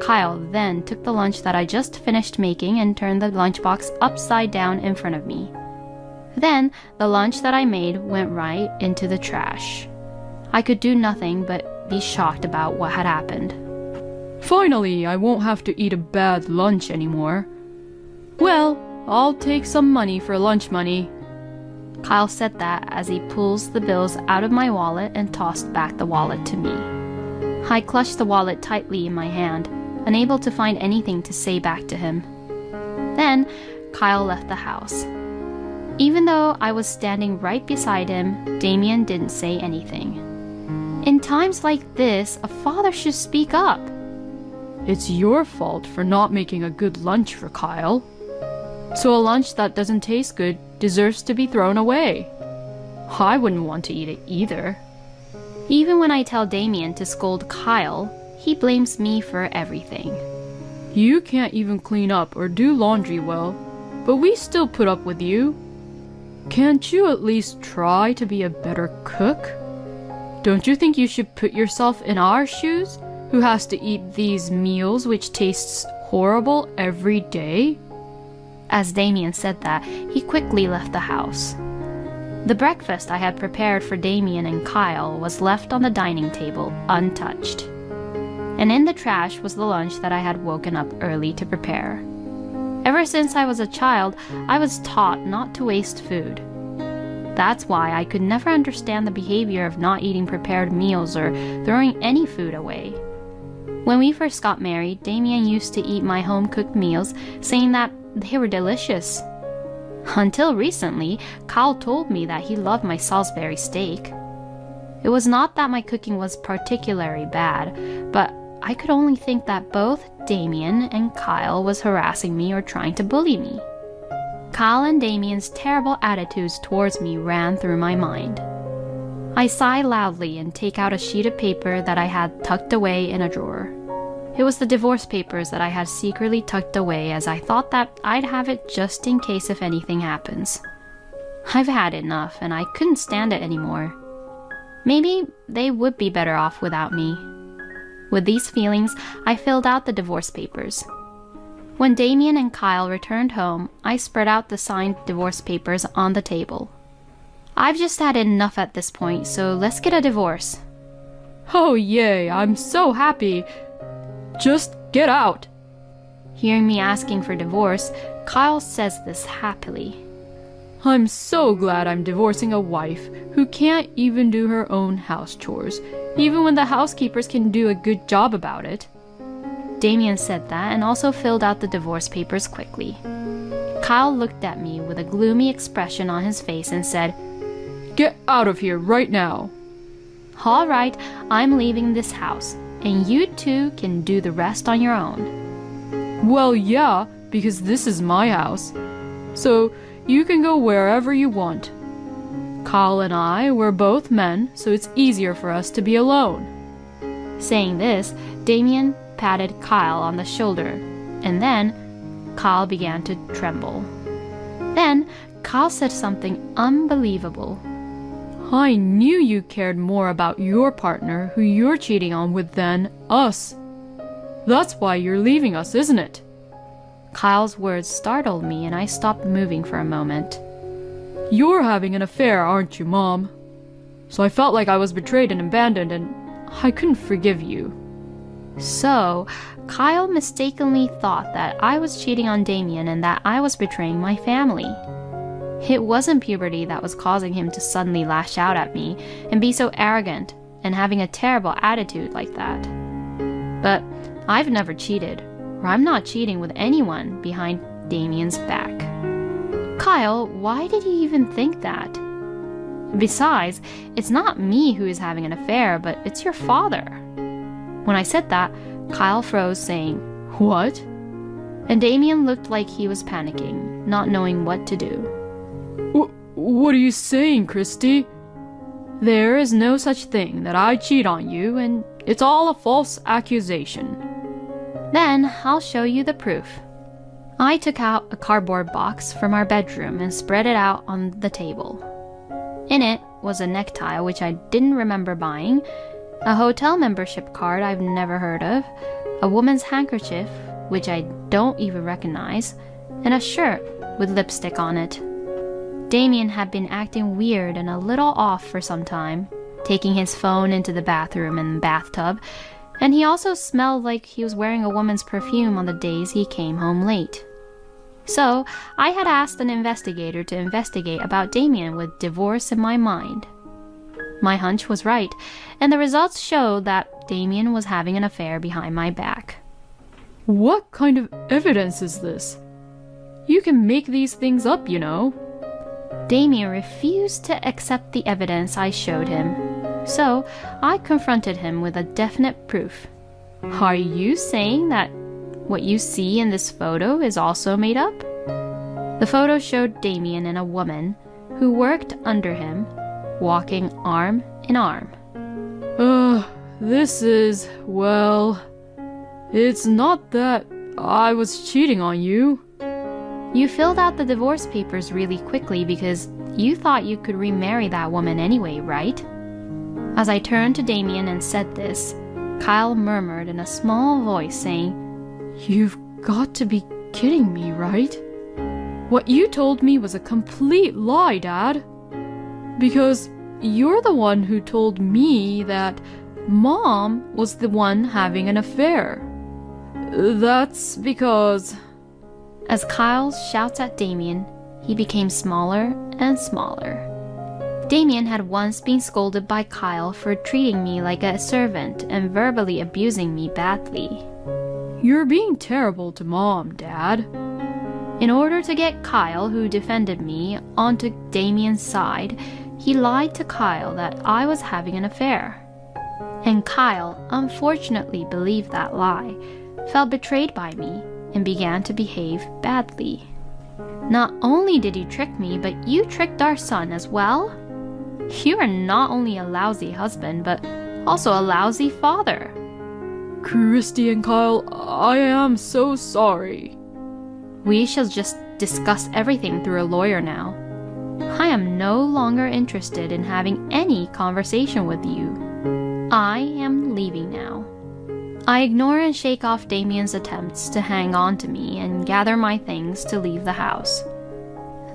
Kyle then took the lunch that I just finished making and turned the lunchbox upside down in front of me. Then, the lunch that I made went right into the trash. I could do nothing but be shocked about what had happened. Finally, I won't have to eat a bad lunch anymore. Well, I'll take some money for lunch money. Kyle said that as he pulls the bills out of my wallet and tossed back the wallet to me. I clutched the wallet tightly in my hand, unable to find anything to say back to him. Then, Kyle left the house. Even though I was standing right beside him, Damien didn't say anything. In times like this, a father should speak up. It's your fault for not making a good lunch for Kyle. So a lunch that doesn't taste good deserves to be thrown away. I wouldn't want to eat it either. Even when I tell Damien to scold Kyle, he blames me for everything. You can't even clean up or do laundry well, but we still put up with you. Can't you at least try to be a better cook? Don't you think you should put yourself in our shoes, who has to eat these meals which tastes horrible every day? As Damien said that, he quickly left the house. The breakfast I had prepared for Damien and Kyle was left on the dining table, untouched. And in the trash was the lunch that I had woken up early to prepare. Ever since I was a child, I was taught not to waste food. That's why I could never understand the behavior of not eating prepared meals or throwing any food away. When we first got married, Damien used to eat my home-cooked meals, saying that they were delicious. Until recently, Kyle told me that he loved my Salisbury steak. It was not that my cooking was particularly bad, but I could only think that both Damien and Kyle was harassing me or trying to bully me. Kyle and Damien's terrible attitudes towards me ran through my mind. I sigh loudly and take out a sheet of paper that I had tucked away in a drawer. It was the divorce papers that I had secretly tucked away, as I thought that I'd have it just in case if anything happens. I've had enough and I couldn't stand it anymore. Maybe they would be better off without me. With these feelings, I filled out the divorce papers. When Damien and Kyle returned home, I spread out the signed divorce papers on the table. I've just had enough at this point, so let's get a divorce. Oh yay, I'm so happy. Just get out. Hearing me asking for divorce, Kyle says this happily. I'm so glad I'm divorcing a wife who can't even do her own house chores, even when the housekeepers can do a good job about it. Damien said that and also filled out the divorce papers quickly. Kyle looked at me with a gloomy expression on his face and said, Get out of here right now. All right, I'm leaving this house, and you two can do the rest on your own. Well, yeah, because this is my house. So you can go wherever you want. Kyle and I were both men, so it's easier for us to be alone. Saying this, Damien patted Kyle on the shoulder, and then Kyle began to tremble. Then Kyle said something unbelievable. I knew you cared more about your partner who you're cheating on with than us. That's why you're leaving us, isn't it? Kyle's words startled me and I stopped moving for a moment. You're having an affair, aren't you, Mom? so I felt like I was betrayed and abandoned, and I couldn't forgive you. So, Kyle mistakenly thought that I was cheating on Damien and that I was betraying my family. It wasn't puberty that was causing him to suddenly lash out at me and be so arrogant and having a terrible attitude like that. But I've never cheated, or I'm not cheating with anyone behind Damien's back. Kyle, why did you even think that? Besides, it's not me who is having an affair, but it's your father. When I said that, Kyle froze, saying, "What?" And Damien looked like he was panicking, not knowing what to do. What are you saying, Christy? There is no such thing that I cheat on you, and it's all a false accusation. Then I'll show you the proof. I took out a cardboard box from our bedroom and spread it out on the table. In it was a necktie which I didn't remember buying, a hotel membership card I've never heard of, a woman's handkerchief which I don't even recognize, and a shirt with lipstick on it. Damien had been acting weird and a little off for some time, taking his phone into the bathroom and bathtub, and he also smelled like he was wearing a woman's perfume on the days he came home late. So, I had asked an investigator to investigate about Damien with divorce in my mind. My hunch was right, and the results showed that Damien was having an affair behind my back. What kind of evidence is this? You can make these things up, you know. Damien refused to accept the evidence I showed him, so I confronted him with a definite proof. Are you saying that what you see in this photo is also made up? The photo showed Damien and a woman who worked under him, walking arm in arm. This is, well, it's not that I was cheating on you. You filled out the divorce papers really quickly because you thought you could remarry that woman anyway, right? As I turned to Damien and said this, Kyle murmured in a small voice saying, You've got to be kidding me, right? What you told me was a complete lie, Dad. Because you're the one who told me that Mom was the one having an affair. That's because... As Kyle shouts at Damien, he became smaller and smaller. Damien had once been scolded by Kyle for treating me like a servant and verbally abusing me badly. You're being terrible to Mom, Dad. In order to get Kyle, who defended me, onto Damien's side, he lied to Kyle that I was having an affair. And Kyle unfortunately believed that lie, felt betrayed by me, and began to behave badly. Not only did you trick me, but you tricked our son as well. You are not only a lousy husband, but also a lousy father. Christy and Kyle, I am so sorry. We shall just discuss everything through a lawyer now. I am no longer interested in having any conversation with you. I am leaving now. I ignore and shake off Damien's attempts to hang on to me and gather my things to leave the house.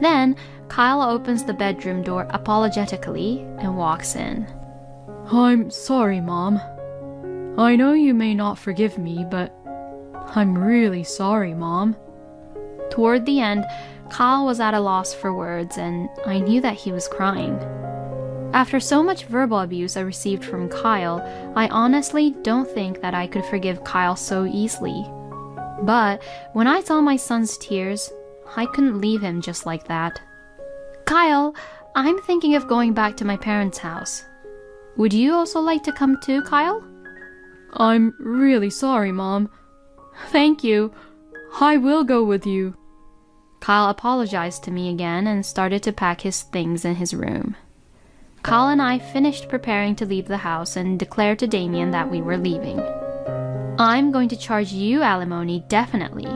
Then, Kyle opens the bedroom door apologetically and walks in. I'm sorry, Mom. I know you may not forgive me, but I'm really sorry, Mom. Toward the end, Kyle was at a loss for words, and I knew that he was crying. After so much verbal abuse I received from Kyle, I honestly don't think that I could forgive Kyle so easily. But when I saw my son's tears, I couldn't leave him just like that. Kyle, I'm thinking of going back to my parents' house. Would you also like to come too, Kyle? I'm really sorry, Mom. Thank you. I will go with you. Kyle apologized to me again and started to pack his things in his room. Kyle and I finished preparing to leave the house and declared to Damien that we were leaving. I'm going to charge you alimony, definitely.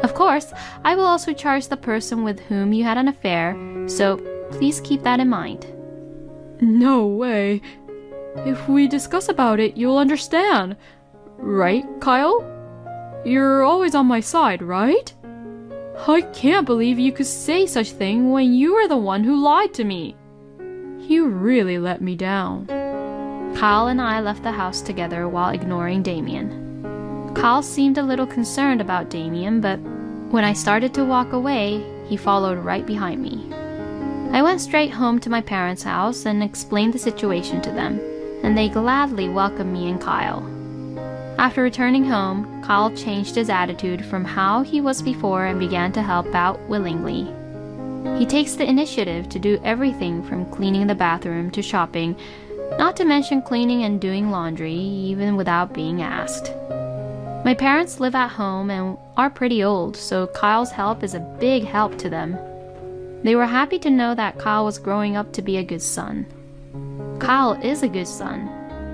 Of course, I will also charge the person with whom you had an affair, so please keep that in mind. No way. If we discuss about it, you'll understand. Right, Kyle? You're always on my side, right? I can't believe you could say such thing when you were the one who lied to me. You really let me down. Kyle and I left the house together while ignoring Damien. Kyle seemed a little concerned about Damien, but when I started to walk away, he followed right behind me. I went straight home to my parents' house and explained the situation to them, and they gladly welcomed me and Kyle. After returning home, Kyle changed his attitude from how he was before and began to help out willingly. He takes the initiative to do everything from cleaning the bathroom to shopping, not to mention cleaning and doing laundry, even without being asked. My parents live at home and are pretty old, so Kyle's help is a big help to them. They were happy to know that Kyle was growing up to be a good son. Kyle is a good son,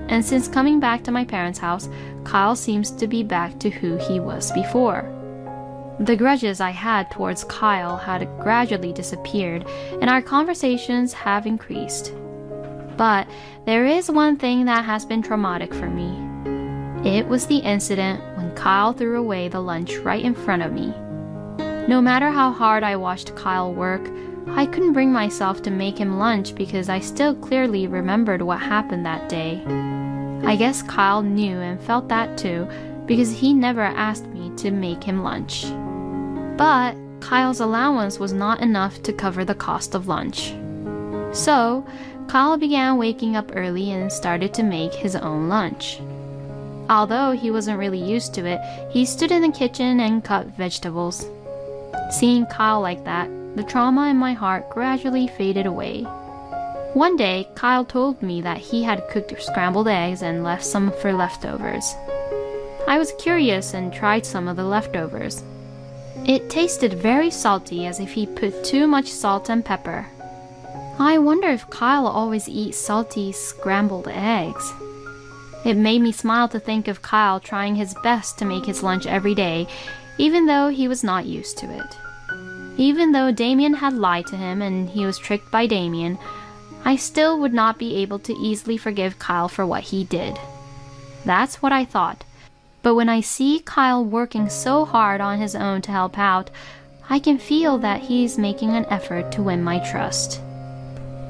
and since coming back to my parents' house, Kyle seems to be back to who he was before. The grudges I had towards Kyle had gradually disappeared, and our conversations have increased. But there is one thing that has been traumatic for me. It was the incident when Kyle threw away the lunch right in front of me. No matter how hard I watched Kyle work, I couldn't bring myself to make him lunch because I still clearly remembered what happened that day. I guess Kyle knew and felt that too because he never asked me to make him lunch. But Kyle's allowance was not enough to cover the cost of lunch. So, Kyle began waking up early and started to make his own lunch. Although he wasn't really used to it, he stood in the kitchen and cut vegetables. Seeing Kyle like that, the trauma in my heart gradually faded away. One day, Kyle told me that he had cooked scrambled eggs and left some for leftovers. I was curious and tried some of the leftovers. It tasted very salty, as if he put too much salt and pepper. I wonder if Kyle always eats salty scrambled eggs. It made me smile to think of Kyle trying his best to make his lunch every day, even though he was not used to it. Even though Damien had lied to him and he was tricked by Damien, I still would not be able to easily forgive Kyle for what he did. That's what I thought. But when I see Kyle working so hard on his own to help out, I can feel that he's making an effort to win my trust.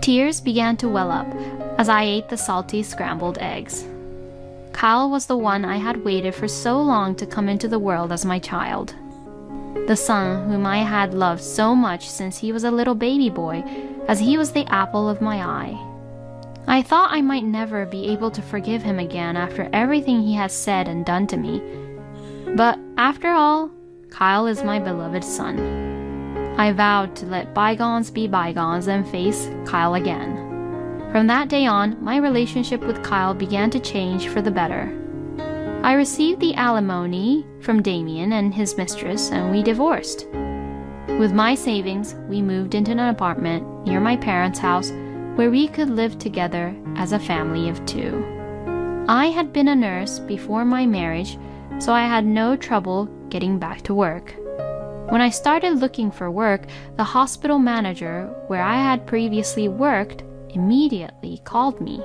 Tears began to well up as I ate the salty scrambled eggs. Kyle was the one I had waited for so long to come into the world as my child. The son whom I had loved so much since he was a little baby boy, as he was the apple of my eye. I thought I might never be able to forgive him again after everything he has said and done to me. But after all, Kyle is my beloved son. I vowed to let bygones be bygones and face Kyle again. From that day on, my relationship with Kyle began to change for the better. I received the alimony from Damien and his mistress, and we divorced. With my savings, we moved into an apartment near my parents' house where we could live together as a family of two. I had been a nurse before my marriage, so I had no trouble getting back to work. When I started looking for work, the hospital manager where I had previously worked immediately called me.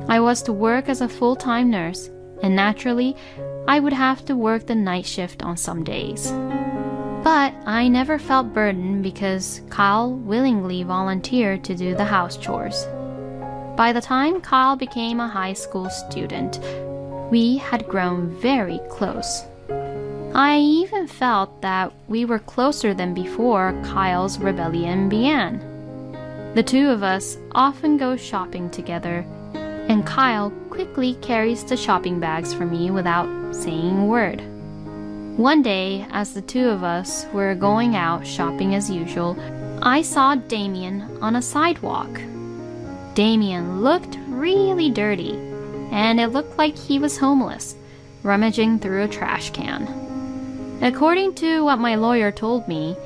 I was to work as a full-time nurse, and naturally, I would have to work the night shift on some days. But I never felt burdened because Kyle willingly volunteered to do the house chores. By the time Kyle became a high school student, we had grown very close. I even felt that we were closer than before Kyle's rebellion began. The two of us often go shopping together, and Kyle quickly carries the shopping bags for me without saying a word. One day, as the two of us were going out shopping as usual, I saw Damien on a sidewalk. Damien looked really dirty, and it looked like he was homeless, rummaging through a trash can. According to what my lawyer told me,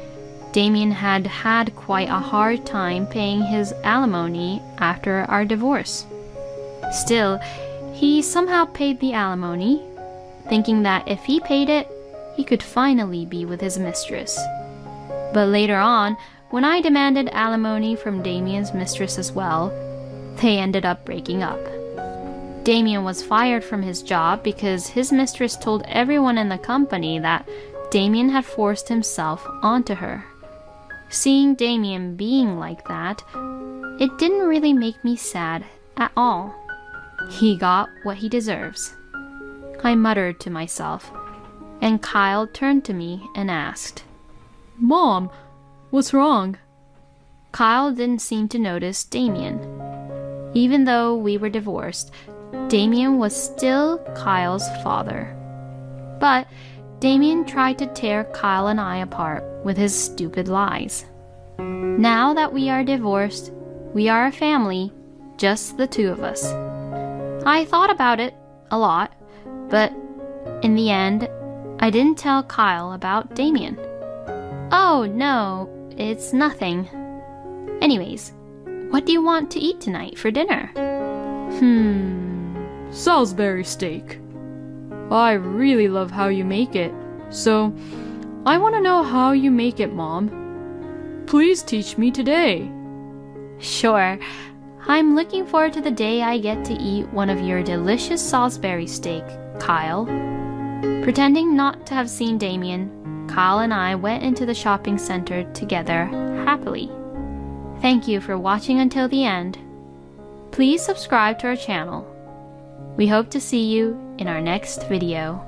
Damien had had quite a hard time paying his alimony after our divorce. Still, he somehow paid the alimony, thinking that if he paid it, he could finally be with his mistress. But later on, when I demanded alimony from Damien's mistress as well, they ended up breaking up. Damien was fired from his job because his mistress told everyone in the company that Damien had forced himself onto her. Seeing Damien being like that, it didn't really make me sad at all. He got what he deserves. I muttered to myself, and Kyle turned to me and asked, Mom, what's wrong? Kyle didn't seem to notice Damien. Even though we were divorced, Damien was still Kyle's father. But Damien tried to tear Kyle and I apart with his stupid lies. Now that we are divorced, we are a family, just the two of us. I thought about it a lot, but in the end, I didn't tell Kyle about Damien. Oh, no, it's nothing. Anyways, what do you want to eat tonight for dinner? Salisbury steak. I really love how you make it, so I want to know how you make it, Mom. Please teach me today. Sure. I'm looking forward to the day I get to eat one of your delicious Salisbury steak, Kyle. Pretending not to have seen Damien, Kyle and I went into the shopping center together happily. Thank you for watching until the end. Please subscribe to our channel. We hope to see you in our next video.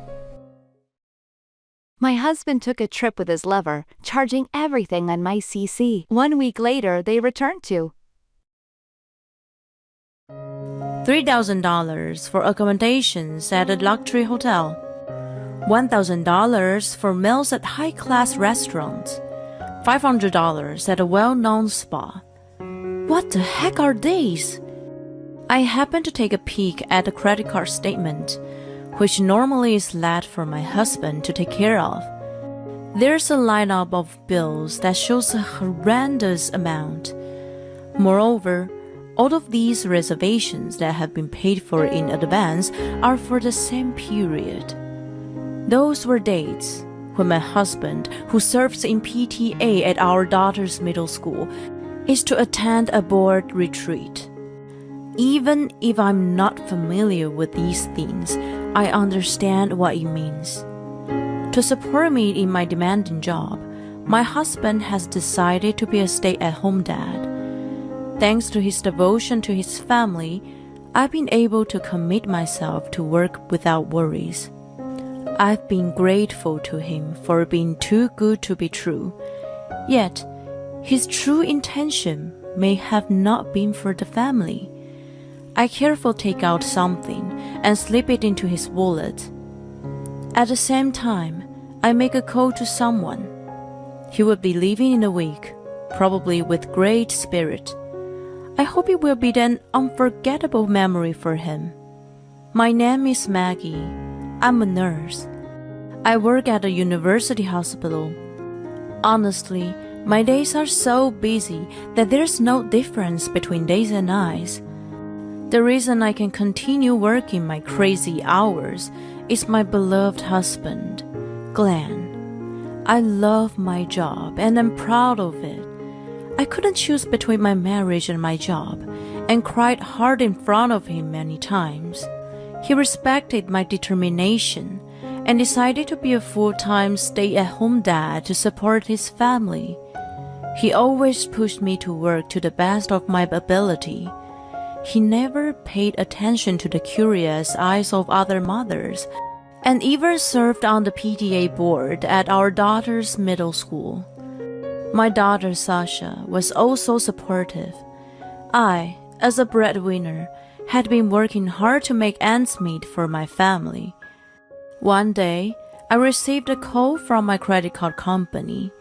My husband took a trip with his lover, charging everything on my CC. 1 week later, they returned to $3,000 for accommodations at a luxury hotel, $1,000 for meals at high-class restaurants, $500 at a well-known spa. What the heck are these? I happened to take a peek at the credit card statement, which normally is left for my husband to take care of. There's a lineup of bills that shows a horrendous amount. Moreover, all of these reservations that have been paid for in advance are for the same period. Those were dates when my husband, who serves in PTA at our daughter's middle school, is to attend a board retreat. Even if I'm not familiar with these things, I understand what it means. To support me in my demanding job, my husband has decided to be a stay-at-home dad. Thanks to his devotion to his family, I've been able to commit myself to work without worries. I've been grateful to him for being too good to be true. Yet, his true intention may have not been for the family. I carefully take out something and slip it into his wallet. At the same time, I make a call to someone. He will be leaving in a week, probably with great spirit. I hope it will be an unforgettable memory for him. My name is Maggie. I'm a nurse. I work at a university hospital. Honestly, my days are so busy that there's no difference between days and nights. The reason I can continue working my crazy hours is my beloved husband, Glenn. I love my job and I'm proud of it. I couldn't choose between my marriage and my job, and cried hard in front of him many times. He respected my determination and decided to be a full-time stay-at-home dad to support his family. He always pushed me to work to the best of my ability. He never paid attention to the curious eyes of other mothers, and even served on the PTA board at our daughter's middle school. My daughter Sasha was also supportive. I, as a breadwinner, had been working hard to make ends meet for my family. One day, I received a call from my credit card company.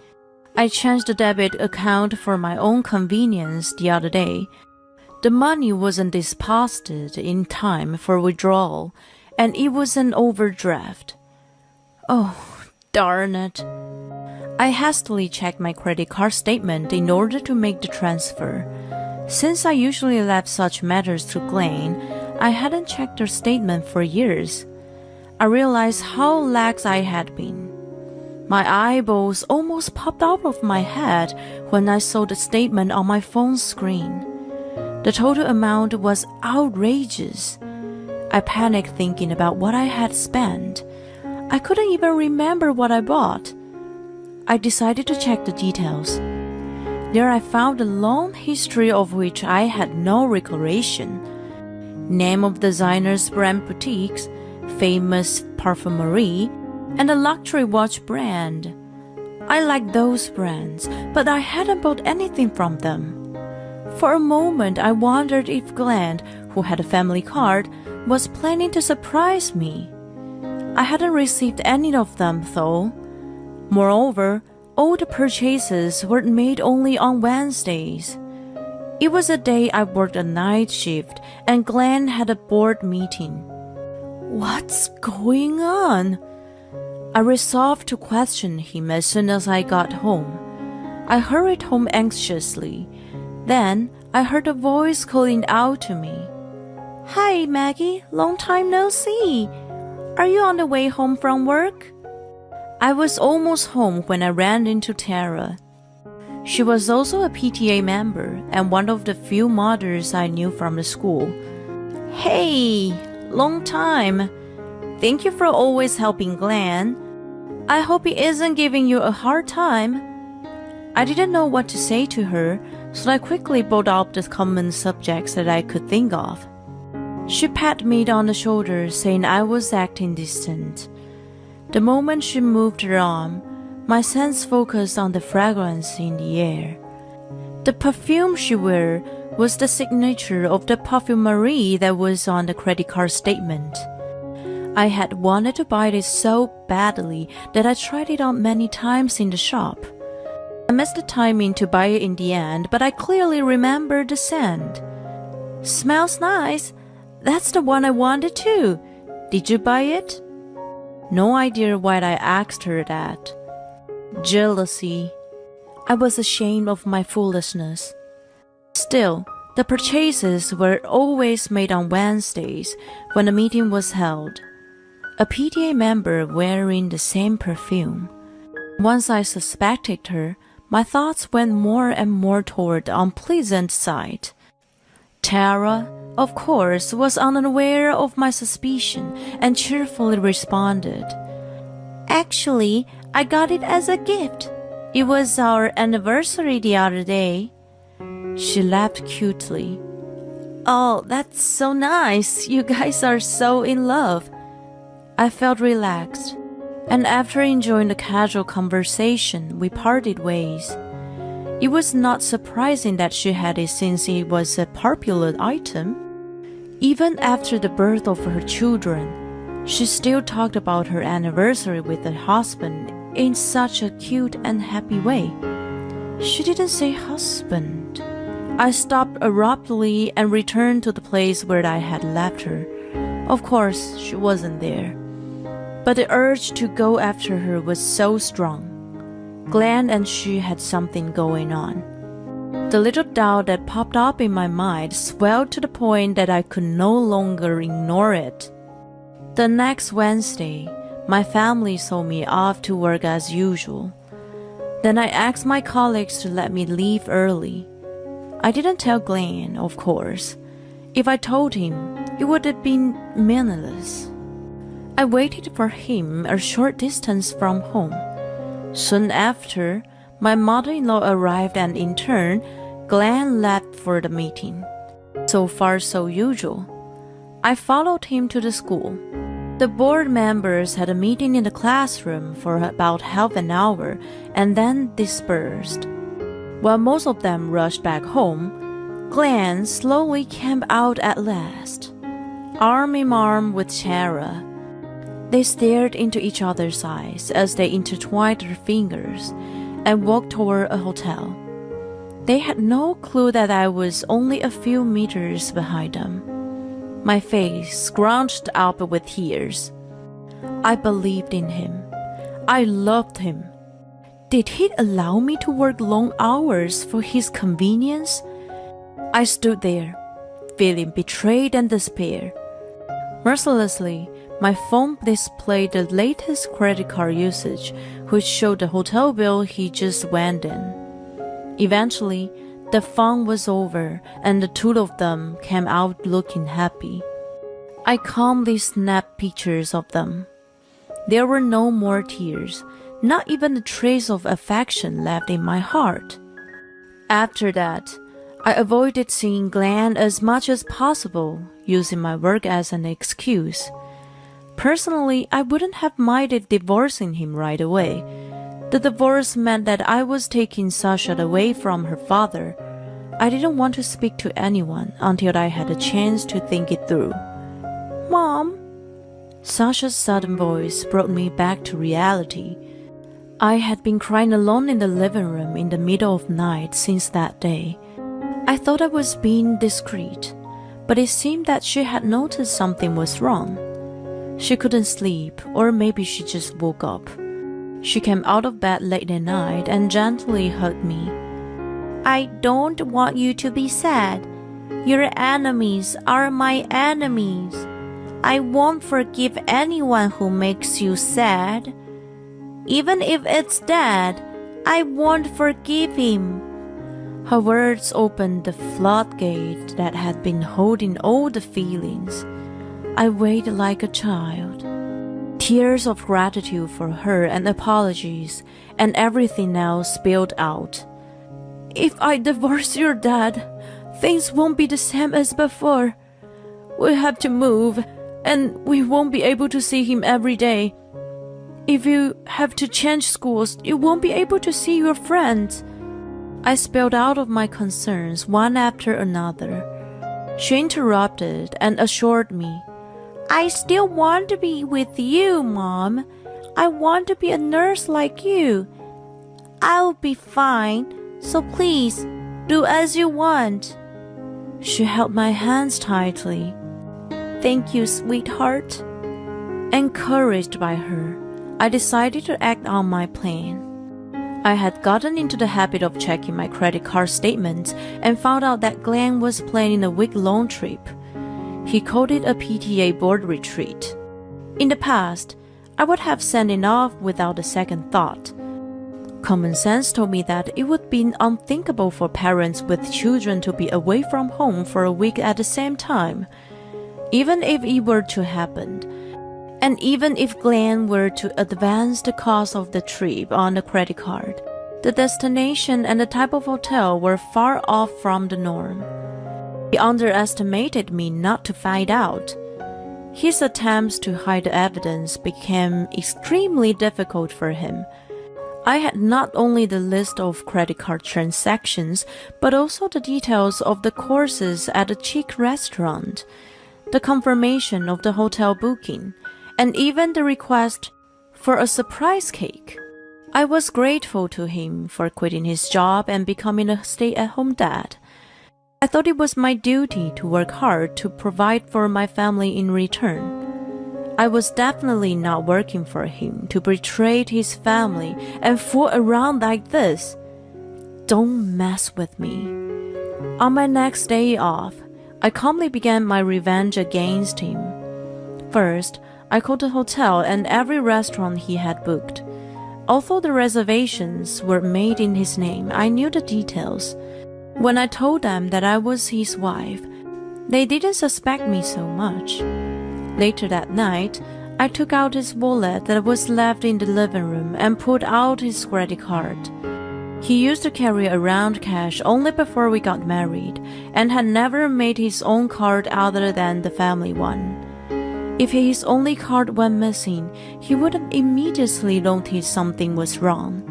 I changed the debit account for my own convenience the other day. The money wasn't deposited in time for withdrawal, and it was an overdraft. Oh, darn it. I hastily checked my credit card statement in order to make the transfer. Since I usually left such matters to Glenn, I hadn't checked their statement for years. I realized how lax I had been. My eyeballs almost popped out of my head when I saw the statement on my phone screen. The total amount was outrageous. I panicked thinking about what I had spent. I couldn't even remember what I bought. I decided to check the details. There I found a long history of which I had no recollection. Name of designers' brand boutiques, famous perfumery, and a luxury watch brand. I liked those brands, but I hadn't bought anything from them. For a moment, I wondered if Glenn, who had a family card, was planning to surprise me. I hadn't received any of them, though. Moreover, all the purchases were made only on Wednesdays. It was a day I worked a night shift, and Glenn had a board meeting. What's going on? I resolved to question him as soon as I got home. I hurried home anxiously. Then I heard a voice calling out to me. Hi, Maggie, long time no see. Are you on the way home from work? I was almost home when I ran into Tara. She was also a PTA member and one of the few mothers I knew from the school. Hey, long time. Thank you for always helping Glenn. I hope he isn't giving you a hard time. I didn't know what to say to her, so I quickly brought up the common subjects that I could think of. She patted me on the shoulder, saying I was acting distant. The moment she moved her arm, my sense focused on the fragrance in the air. The perfume she wore was the signature of the perfumery that was on the credit card statement. I had wanted to buy it so badly that I tried it on many times in the shop. I missed the timing to buy it in the end, but I clearly remembered the scent. Smells nice. That's the one I wanted too. Did you buy it? No idea why I asked her that. Jealousy. I was ashamed of my foolishness. Still, the purchases were always made on Wednesdays when a meeting was held. A PTA member wearing the same perfume. Once I suspected her, my thoughts went more and more toward the unpleasant side. Tara, of course, was unaware of my suspicion and cheerfully responded. Actually, I got it as a gift. It was our anniversary the other day. She laughed cutely. Oh, that's so nice. You guys are so in love. I felt relaxed, and after enjoying the casual conversation, we parted ways. It was not surprising that she had it since it was a popular item. Even after the birth of her children, she still talked about her anniversary with her husband in such a cute and happy way. She didn't say husband. I stopped abruptly and returned to the place where I had left her. Of course, she wasn't there. But the urge to go after her was so strong. Glenn and she had something going on. The little doubt that popped up in my mind swelled to the point that I could no longer ignore it. The next Wednesday, my family saw me off to work as usual. Then I asked my colleagues to let me leave early. I didn't tell Glenn, of course. If I told him, it would have been meaningless. I waited for him a short distance from home. Soon after, my mother-in-law arrived and in turn, Glenn left for the meeting. So far so usual. I followed him to the school. The board members had a meeting in the classroom for about half an hour and then dispersed. While most of them rushed back home, Glenn slowly came out at last, arm in arm with Tara. They stared into each other's eyes as they intertwined their fingers and walked toward a hotel. They had no clue that I was only a few meters behind them. My face scrunched up with tears. I believed in him. I loved him. Did he allow me to work long hours for his convenience? I stood there, feeling betrayed and despair. Mercilessly, my phone displayed the latest credit card usage, which showed the hotel bill he just went in. Eventually, the fun was over and the two of them came out looking happy. I calmly snapped pictures of them. There were no more tears, not even a trace of affection left in my heart. After that, I avoided seeing Glenn as much as possible, using my work as an excuse. Personally, I wouldn't have minded divorcing him right away. The divorce meant that I was taking Sasha away from her father. I didn't want to speak to anyone until I had a chance to think it through. Mom? Sasha's sudden voice brought me back to reality. I had been crying alone in the living room in the middle of the night since that day. I thought I was being discreet, but it seemed that she had noticed something was wrong. She couldn't sleep, or maybe she just woke up. She came out of bed late at night and gently hugged me. I don't want you to be sad. Your enemies are my enemies. I won't forgive anyone who makes you sad. Even if it's Dad, I won't forgive him. Her words opened the floodgate that had been holding all the feelings. I waited like a child. Tears of gratitude for her and apologies, and everything else spilled out. If I divorce your dad, things won't be the same as before. We'll have to move, and we won't be able to see him every day. If you have to change schools, you won't be able to see your friends. I spilled out of my concerns one after another. She interrupted and assured me, I still want to be with you, Mom. I want to be a nurse like you. I'll be fine, so please, do as you want. She held my hands tightly. Thank you, sweetheart. Encouraged by her, I decided to act on my plan. I had gotten into the habit of checking my credit card statements and found out that Glenn was planning a week-long trip. He called it a PTA board retreat. In the past, I would have sent it off without a second thought. Common sense told me that it would be unthinkable for parents with children to be away from home for a week at the same time. Even if it were to happen, and even if Glenn were to advance the cost of the trip on the credit card, the destination and the type of hotel were far off from the norm. He underestimated me not to find out. His attempts to hide the evidence became extremely difficult for him. I had not only the list of credit card transactions, but also the details of the courses at a chic restaurant, the confirmation of the hotel booking, and even the request for a surprise cake. I was grateful to him for quitting his job and becoming a stay-at-home dad. I thought it was my duty to work hard to provide for my family in return. I was definitely not working for him to betray his family and fool around like this. Don't mess with me. On my next day off, I calmly began my revenge against him. First, I called the hotel and every restaurant he had booked. Although the reservations were made in his name, I knew the details. When I told them that I was his wife, they didn't suspect me so much. Later that night, I took out his wallet that was left in the living room and pulled out his credit card. He used to carry around cash only before we got married and had never made his own card other than the family one. If his only card went missing, he would have immediately noticed something was wrong.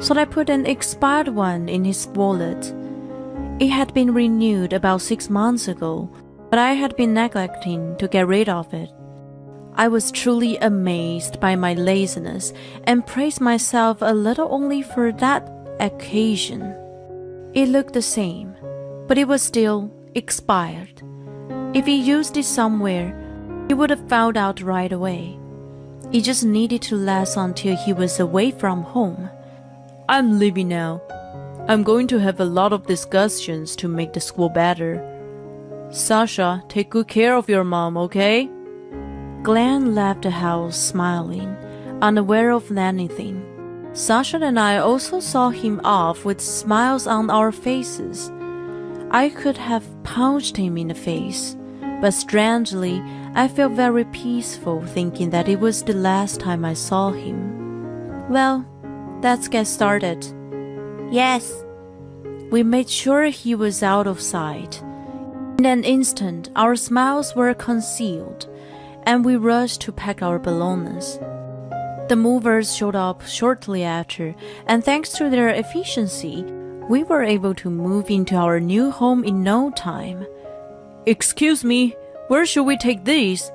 So I put an expired one in his wallet. It had been renewed about 6 months ago, but I had been neglecting to get rid of it. I was truly amazed by my laziness and praised myself a little only for that occasion. It looked the same, but it was still expired. If he used it somewhere, he would have found out right away. It just needed to last until he was away from home. I'm leaving now. I'm going to have a lot of discussions to make the school better. Sasha, take good care of your mom, okay? Glenn left the house smiling, unaware of anything. Sasha and I also saw him off with smiles on our faces. I could have punched him in the face, but strangely, I felt very peaceful thinking that it was the last time I saw him. Well, let's get started. Yes. We made sure he was out of sight. In an instant, our smiles were concealed, and we rushed to pack our belongings. The movers showed up shortly after, and thanks to their efficiency, we were able to move into our new home in no time. Excuse me, where should we take these?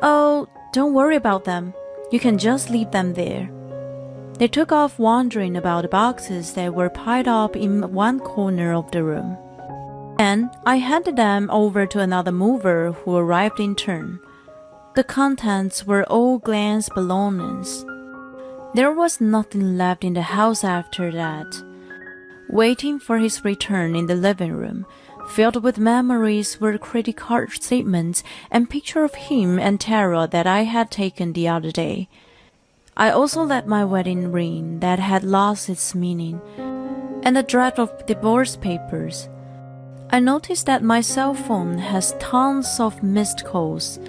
Oh, don't worry about them. You can just leave them there. They took off wondering about the boxes that were piled up in one corner of the room. And I handed them over to another mover who arrived in turn. The contents were all Glenn's belongings. There was nothing left in the house after that. Waiting for his return in the living room, filled with memories, were credit card statements and pictures of him and Tara that I had taken the other day. I also left my wedding ring that had lost its meaning, and a draft of divorce papers. I noticed that my cell phone has tons of missed calls.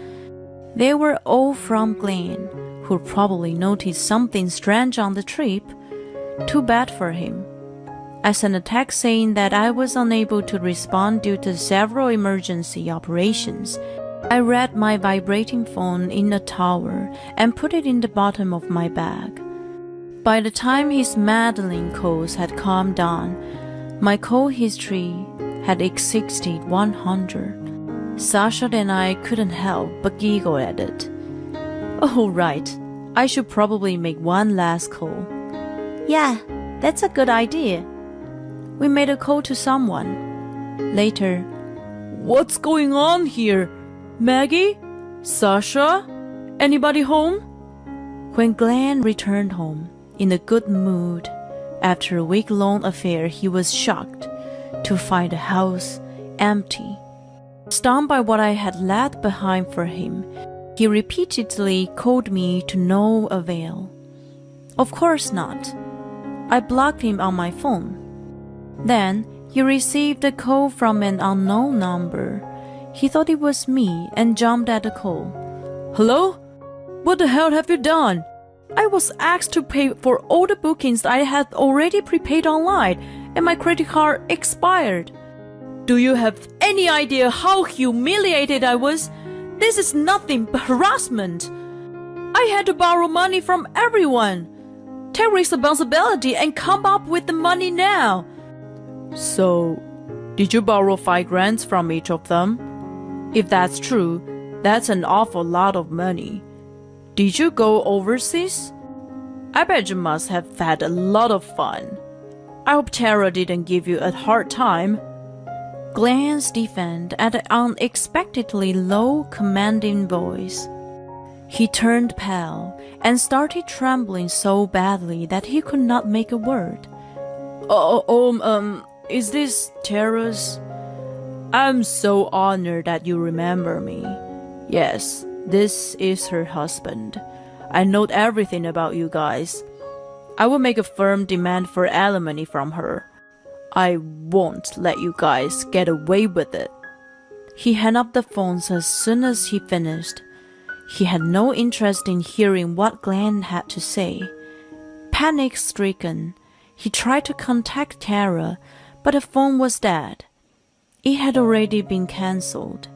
They were all from Glenn, who probably noticed something strange on the trip. Too bad for him. I sent a text saying that I was unable to respond due to several emergency operations. I read my vibrating phone in a towel and put it in the bottom of my bag. By the time his meddling calls had calmed down, my call history had exceeded 100. Sasha and I couldn't help but giggle at it. Oh, right. I should probably make one last call. Yeah, that's a good idea. We made a call to someone. Later, what's going on here? Maggie? Sasha? Anybody home? When Glenn returned home, in a good mood, after a week-long affair, he was shocked to find the house empty. Stunned by what I had left behind for him, he repeatedly called me to no avail. Of course not. I blocked him on my phone. Then he received a call from an unknown number. He thought it was me and jumped at the call. Hello? What the hell have you done? I was asked to pay for all the bookings I had already prepaid online, and my credit card expired. Do you have any idea how humiliated I was? This is nothing but harassment. I had to borrow money from everyone. Take responsibility and come up with the money now. So, did you borrow 5 grand from each of them? If that's true, that's an awful lot of money. Did you go overseas? I bet you must have had a lot of fun. I hope Tara didn't give you a hard time. Glenn stiffened at an unexpectedly low, commanding voice. He turned pale and started trembling so badly that he could not make a word. Is this Tara's? I'm so honored that you remember me. Yes, this is her husband. I know everything about you guys. I will make a firm demand for alimony from her. I won't let you guys get away with it. He hung up the phones as soon as he finished. He had no interest in hearing what Glenn had to say. Panic-stricken, he tried to contact Tara, but the phone was dead. It had already been cancelled.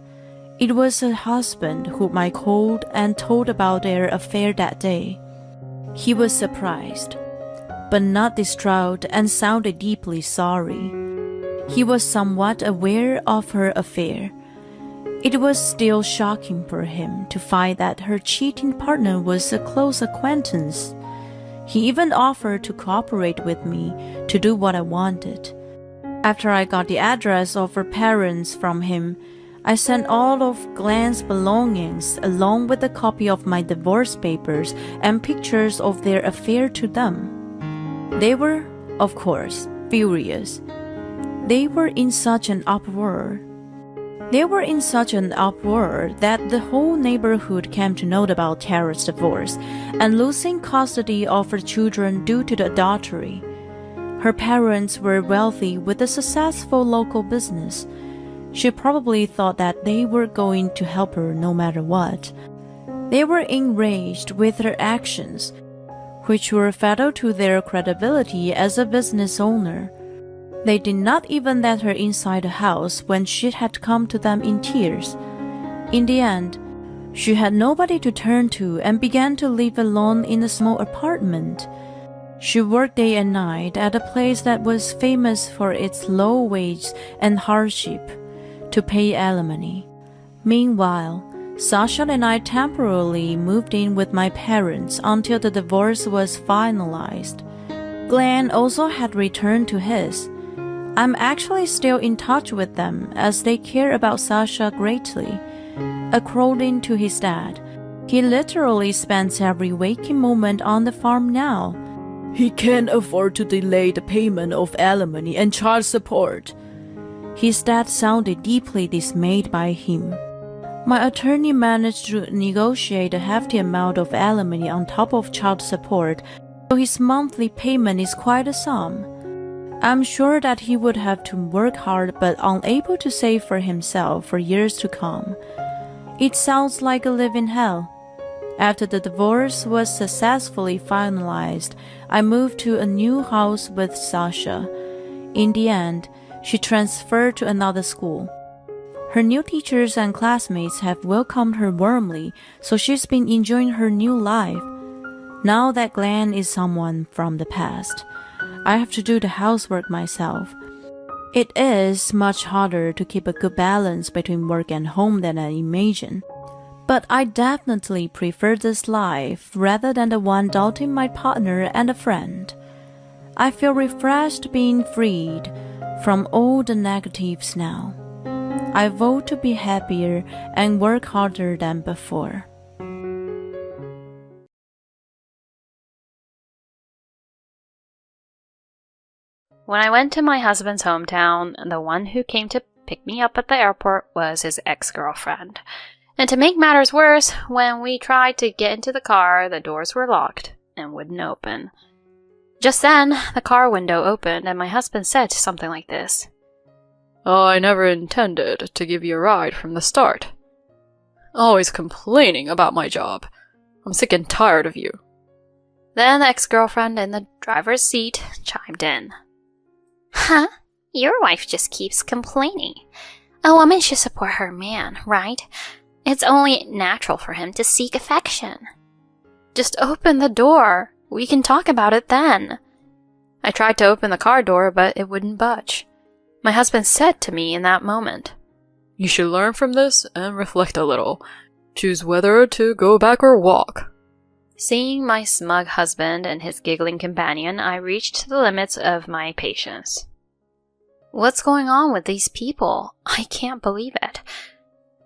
It was her husband whom I called and told about their affair that day. He was surprised, but not distraught, and sounded deeply sorry. He was somewhat aware of her affair. It was still shocking for him to find that her cheating partner was a close acquaintance. He even offered to cooperate with me to do what I wanted. After I got the address of her parents from him, I sent all of Glenn's belongings along with a copy of my divorce papers and pictures of their affair to them. They were, of course, furious. They were in such an uproar. That the whole neighborhood came to know about Tara's divorce and losing custody of her children due to the adultery. Her parents were wealthy with a successful local business. She probably thought that they were going to help her no matter what. They were enraged with her actions, which were fatal to their credibility as a business owner. They did not even let her inside the house when she had come to them in tears. In the end, she had nobody to turn to and began to live alone in a small apartment. She worked day and night at a place that was famous for its low wage and hardship to pay alimony. Meanwhile, Sasha and I temporarily moved in with my parents until the divorce was finalized. Glenn also had returned to his. I'm actually still in touch with them as they care about Sasha greatly. According to his dad, he literally spends every waking moment on the farm now. He can't afford to delay the payment of alimony and child support. His dad sounded deeply dismayed by him. My attorney managed to negotiate a hefty amount of alimony on top of child support, so his monthly payment is quite a sum. I'm sure that he would have to work hard but unable to save for himself for years to come. It sounds like a living hell. After the divorce was successfully finalized, I moved to a new house with Sasha. In the end, she transferred to another school. Her new teachers and classmates have welcomed her warmly, so she's been enjoying her new life. Now that Glenn is someone from the past, I have to do the housework myself. It is much harder to keep a good balance between work and home than I imagine. But I definitely prefer this life rather than the one doubting my partner and a friend. I feel refreshed being freed from all the negatives now. I vote to be happier and work harder than before. When I went to my husband's hometown, the one who came to pick me up at the airport was his ex-girlfriend. And to make matters worse, when we tried to get into the car, the doors were locked and wouldn't open. Just then, the car window opened and my husband said something like this. I never intended to give you a ride from the start. Always complaining about my job. I'm sick and tired of you. Then the ex-girlfriend in the driver's seat chimed in. Huh? Your wife just keeps complaining. A woman should support her man, right? It's only natural for him to seek affection. Just open the door. We can talk about it then. I tried to open the car door, but it wouldn't budge. My husband said to me in that moment, You should learn from this and reflect a little. Choose whether to go back or walk. Seeing my smug husband and his giggling companion, I reached the limits of my patience. What's going on with these people? I can't believe it.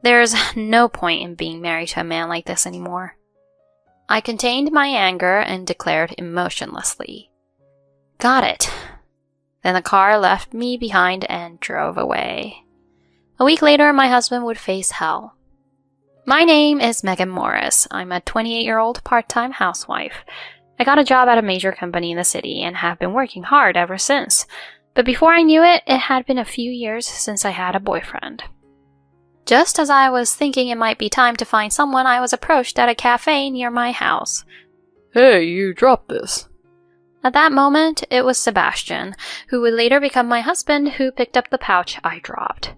There's no point in being married to a man like this anymore. I contained my anger and declared emotionlessly, Got it. Then the car left me behind and drove away. A week later, my husband would face hell. My name is Megan Morris. I'm a 28-year-old part-time housewife. I got a job at a major company in the city and have been working hard ever since. But before I knew it, it had been a few years since I had a boyfriend. Just as I was thinking it might be time to find someone, I was approached at a cafe near my house. Hey, you dropped this. At that moment, it was Sebastian, who would later become my husband, who picked up the pouch I dropped.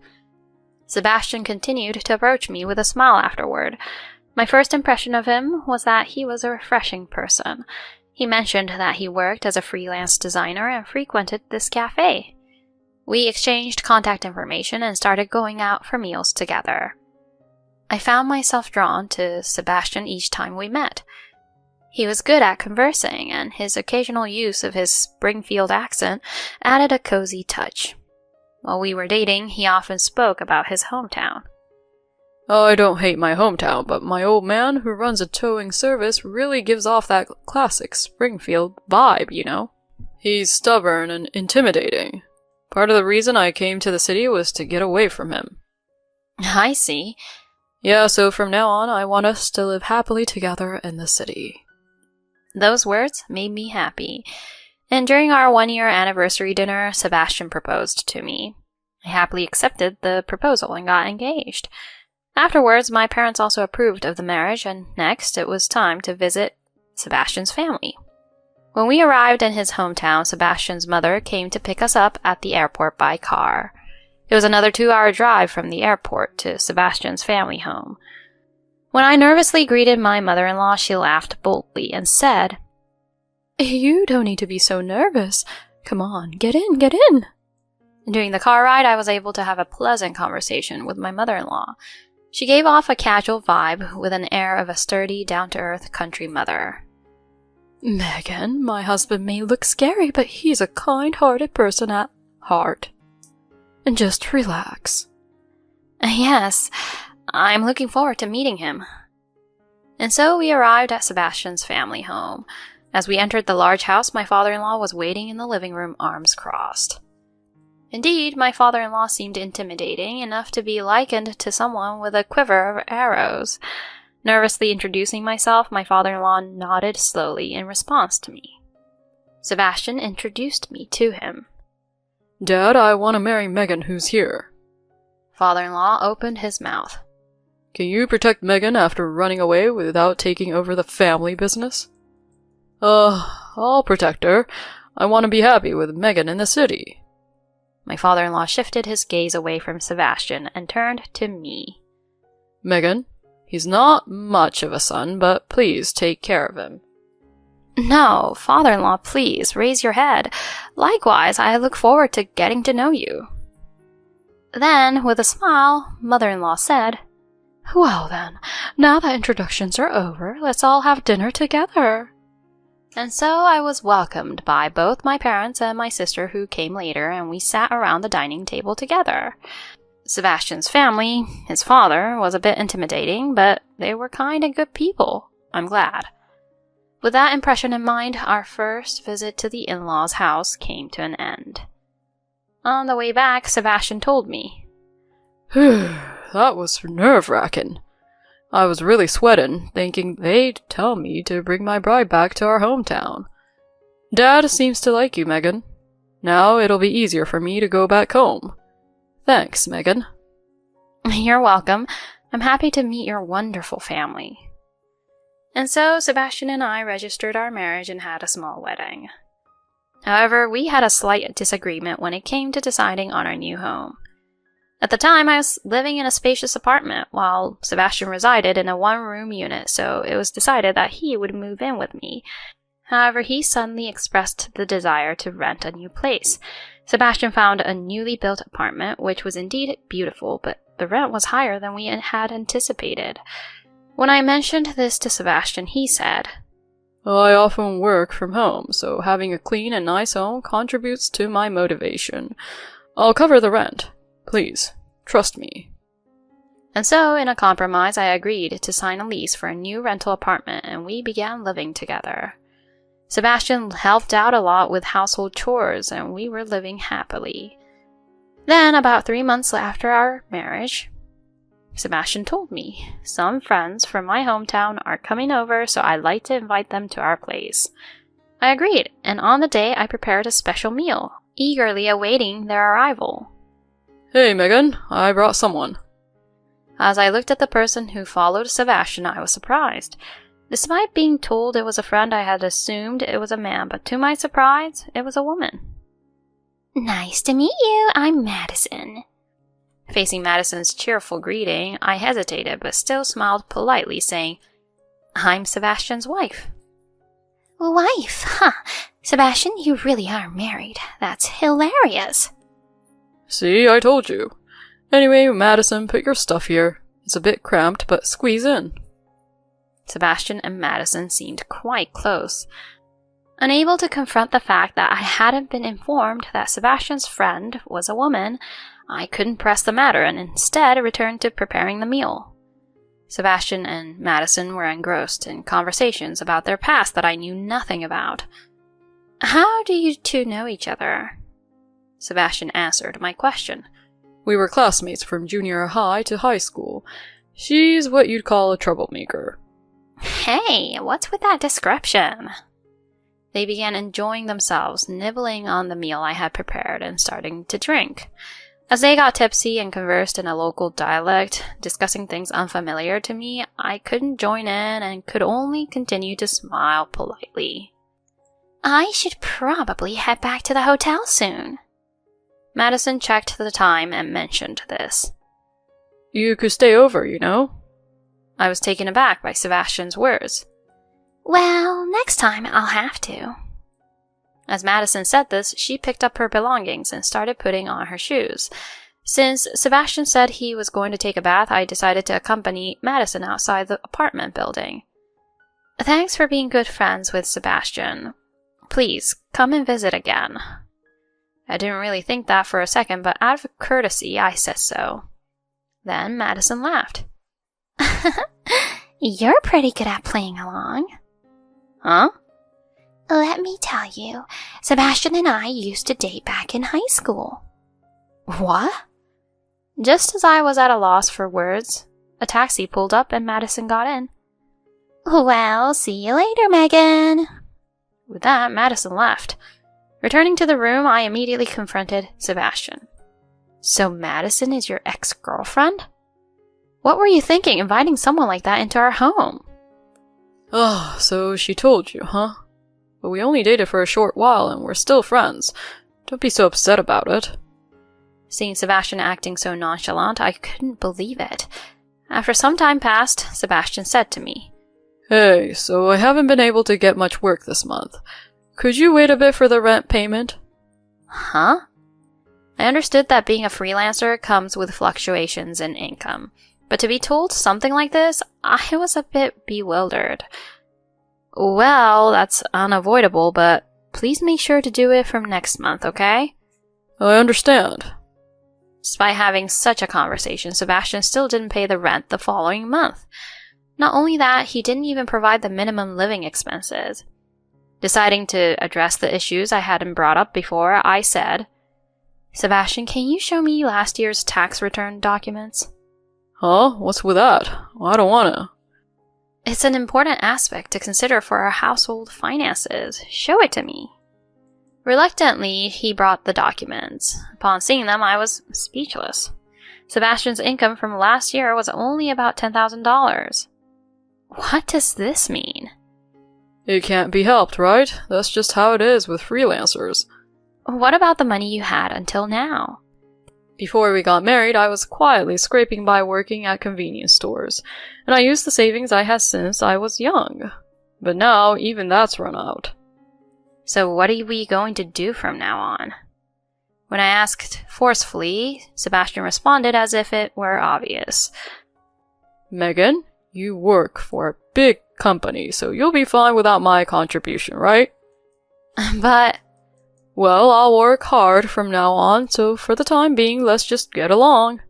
Sebastian continued to approach me with a smile afterward. My first impression of him was that he was a refreshing person. He mentioned that he worked as a freelance designer and frequented this cafe. We exchanged contact information and started going out for meals together. I found myself drawn to Sebastian each time we met. He was good at conversing, and his occasional use of his Springfield accent added a cozy touch. While we were dating, he often spoke about his hometown. I don't hate my hometown, but my old man who runs a towing service really gives off that classic Springfield vibe, you know? He's stubborn and intimidating. Part of the reason I came to the city was to get away from him. I see. Yeah, so from now on, I want us to live happily together in the city. Those words made me happy. And during our 1-year anniversary dinner, Sebastian proposed to me. I happily accepted the proposal and got engaged. Afterwards, my parents also approved of the marriage, and next it was time to visit Sebastian's family. When we arrived in his hometown, Sebastian's mother came to pick us up at the airport by car. It was another 2-hour drive from the airport to Sebastian's family home. When I nervously greeted my mother-in-law, she laughed boldly and said, "You don't need to be so nervous. Come on, get in, get in." During the car ride, I was able to have a pleasant conversation with my mother-in-law. She gave off a casual vibe with an air of a sturdy, down-to-earth country mother. "Megan, my husband may look scary, but he's a kind-hearted person at heart. And just relax." Yes, I'm looking forward to meeting him. And so we arrived at Sebastian's family home. As we entered the large house, my father-in-law was waiting in the living room, arms crossed. Indeed, my father-in-law seemed intimidating, enough to be likened to someone with a quiver of arrows. Nervously introducing myself, my father-in-law nodded slowly in response to me. Sebastian introduced me to him. "Dad, I want to marry Megan, who's here." Father-in-law opened his mouth. "Can you protect Megan after running away without taking over the family business?" I'll protect her. I want to be happy with Megan in the city." My father-in-law shifted his gaze away from Sebastian and turned to me. "Megan, he's not much of a son, but please take care of him." No, father-in-law, please, raise your head. Likewise, I look forward to getting to know you. Then, with a smile, mother-in-law said, "Well then, now that introductions are over, let's all have dinner together." And so I was welcomed by both my parents and my sister, who came later, and we sat around the dining table together. Sebastian's family, his father, was a bit intimidating, but they were kind and good people. I'm glad. With that impression in mind, our first visit to the in-laws' house came to an end. On the way back, Sebastian told me, "That was nerve-wracking. I was really sweating, thinking they'd tell me to bring my bride back to our hometown. Dad seems to like you, Megan. Now it'll be easier for me to go back home. Thanks, Megan." You're welcome. I'm happy to meet your wonderful family. And so Sebastian and I registered our marriage and had a small wedding. However, we had a slight disagreement when it came to deciding on our new home. At the time, I was living in a spacious apartment, while Sebastian resided in a one-room unit, so it was decided that he would move in with me. However, he suddenly expressed the desire to rent a new place. Sebastian found a newly built apartment, which was indeed beautiful, but the rent was higher than we had anticipated. When I mentioned this to Sebastian, he said, "I often work from home, so having a clean and nice home contributes to my motivation. I'll cover the rent. Please, trust me." And so, in a compromise, I agreed to sign a lease for a new rental apartment, and we began living together. Sebastian helped out a lot with household chores, and we were living happily. Then, about 3 months after our marriage, Sebastian told me, "Some friends from my hometown are coming over, so I'd like to invite them to our place." I agreed, and on the day I prepared a special meal, eagerly awaiting their arrival. "Hey, Megan, I brought someone." As I looked at the person who followed Sebastian, I was surprised. Despite being told it was a friend, I had assumed it was a man, but to my surprise, it was a woman. "Nice to meet you, I'm Madison." Facing Madison's cheerful greeting, I hesitated, but still smiled politely, saying, "I'm Sebastian's wife." "Wife? Huh. Sebastian, you really are married. That's hilarious." "See, I told you. Anyway, Madison, put your stuff here. It's a bit cramped, but squeeze in." Sebastian and Madison seemed quite close. Unable to confront the fact that I hadn't been informed that Sebastian's friend was a woman, I couldn't press the matter and instead returned to preparing the meal. Sebastian and Madison were engrossed in conversations about their past that I knew nothing about. "How do you two know each other?" Sebastian answered my question. "We were classmates from junior high to high school. She's what you'd call a troublemaker." "Hey, what's with that description?" They began enjoying themselves, nibbling on the meal I had prepared and starting to drink. As they got tipsy and conversed in a local dialect, discussing things unfamiliar to me, I couldn't join in and could only continue to smile politely. I should probably head back to the hotel soon. Madison checked the time and mentioned this. You could stay over, you know? I was taken aback by Sebastian's words. Well, next time I'll have to. As Madison said this, she picked up her belongings and started putting on her shoes. Since Sebastian said he was going to take a bath, I decided to accompany Madison outside the apartment building. Thanks for being good friends with Sebastian. Please, come and visit again. I didn't really think that for a second, but out of courtesy, I said so. Then Madison laughed. You're pretty good at playing along. Huh? Let me tell you, Sebastian and I used to date back in high school. What? Just as I was at a loss for words, a taxi pulled up and Madison got in. Well, see you later, Megan. With that, Madison left. Returning to the room, I immediately confronted Sebastian. So Madison is your ex-girlfriend? What were you thinking, inviting someone like that into our home? Oh, so she told you, huh? But we only dated for a short while and we're still friends. Don't be so upset about it. Seeing Sebastian acting so nonchalant, I couldn't believe it. After some time passed, Sebastian said to me, Hey, so I haven't been able to get much work this month. Could you wait a bit for the rent payment? Huh? I understood that being a freelancer comes with fluctuations in income, but to be told something like this, I was a bit bewildered. Well, that's unavoidable, but please make sure to do it from next month, okay? I understand. Despite having such a conversation, Sebastian still didn't pay the rent the following month. Not only that, he didn't even provide the minimum living expenses. Deciding to address the issues I hadn't brought up before, I said, Sebastian, can you show me last year's tax return documents? Huh? What's with that? I don't wanna. It's an important aspect to consider for our household finances. Show it to me. Reluctantly, he brought the documents. Upon seeing them, I was speechless. Sebastian's income from last year was only about $10,000. What does this mean? It can't be helped, right? That's just how it is with freelancers. What about the money you had until now? Before we got married, I was quietly scraping by working at convenience stores, and I used the savings I had since I was young. But now, even that's run out. So what are we going to do from now on? When I asked forcefully, Sebastian responded as if it were obvious. Megan, you work for a big company, so you'll be fine without my contribution, right? But... Well, I'll work hard from now on, so for the time being, let's just get along.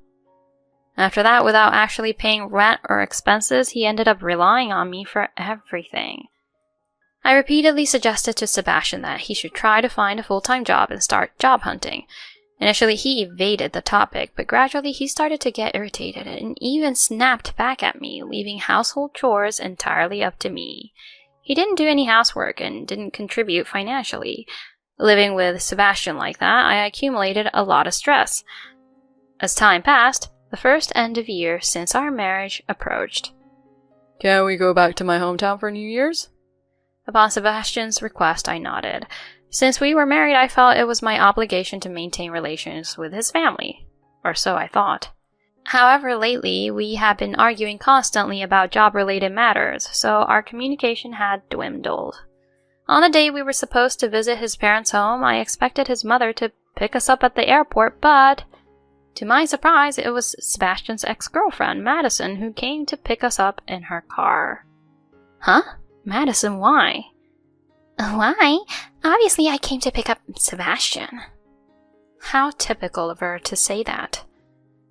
After that, without actually paying rent or expenses, he ended up relying on me for everything. I repeatedly suggested to Sebastian that he should try to find a full-time job and start job hunting. Initially, he evaded the topic, but gradually he started to get irritated and even snapped back at me, leaving household chores entirely up to me. He didn't do any housework and didn't contribute financially. Living with Sebastian like that, I accumulated a lot of stress. As time passed, the first end of year since our marriage approached. Can we go back to my hometown for New Year's? Upon Sebastian's request, I nodded. Since we were married, I felt it was my obligation to maintain relations with his family. Or so I thought. However, lately, we have been arguing constantly about job-related matters, so our communication had dwindled. On the day we were supposed to visit his parents' home, I expected his mother to pick us up at the airport, but to my surprise, it was Sebastian's ex-girlfriend, Madison, who came to pick us up in her car. Huh? Madison, why? Why? Obviously, I came to pick up Sebastian. How typical of her to say that.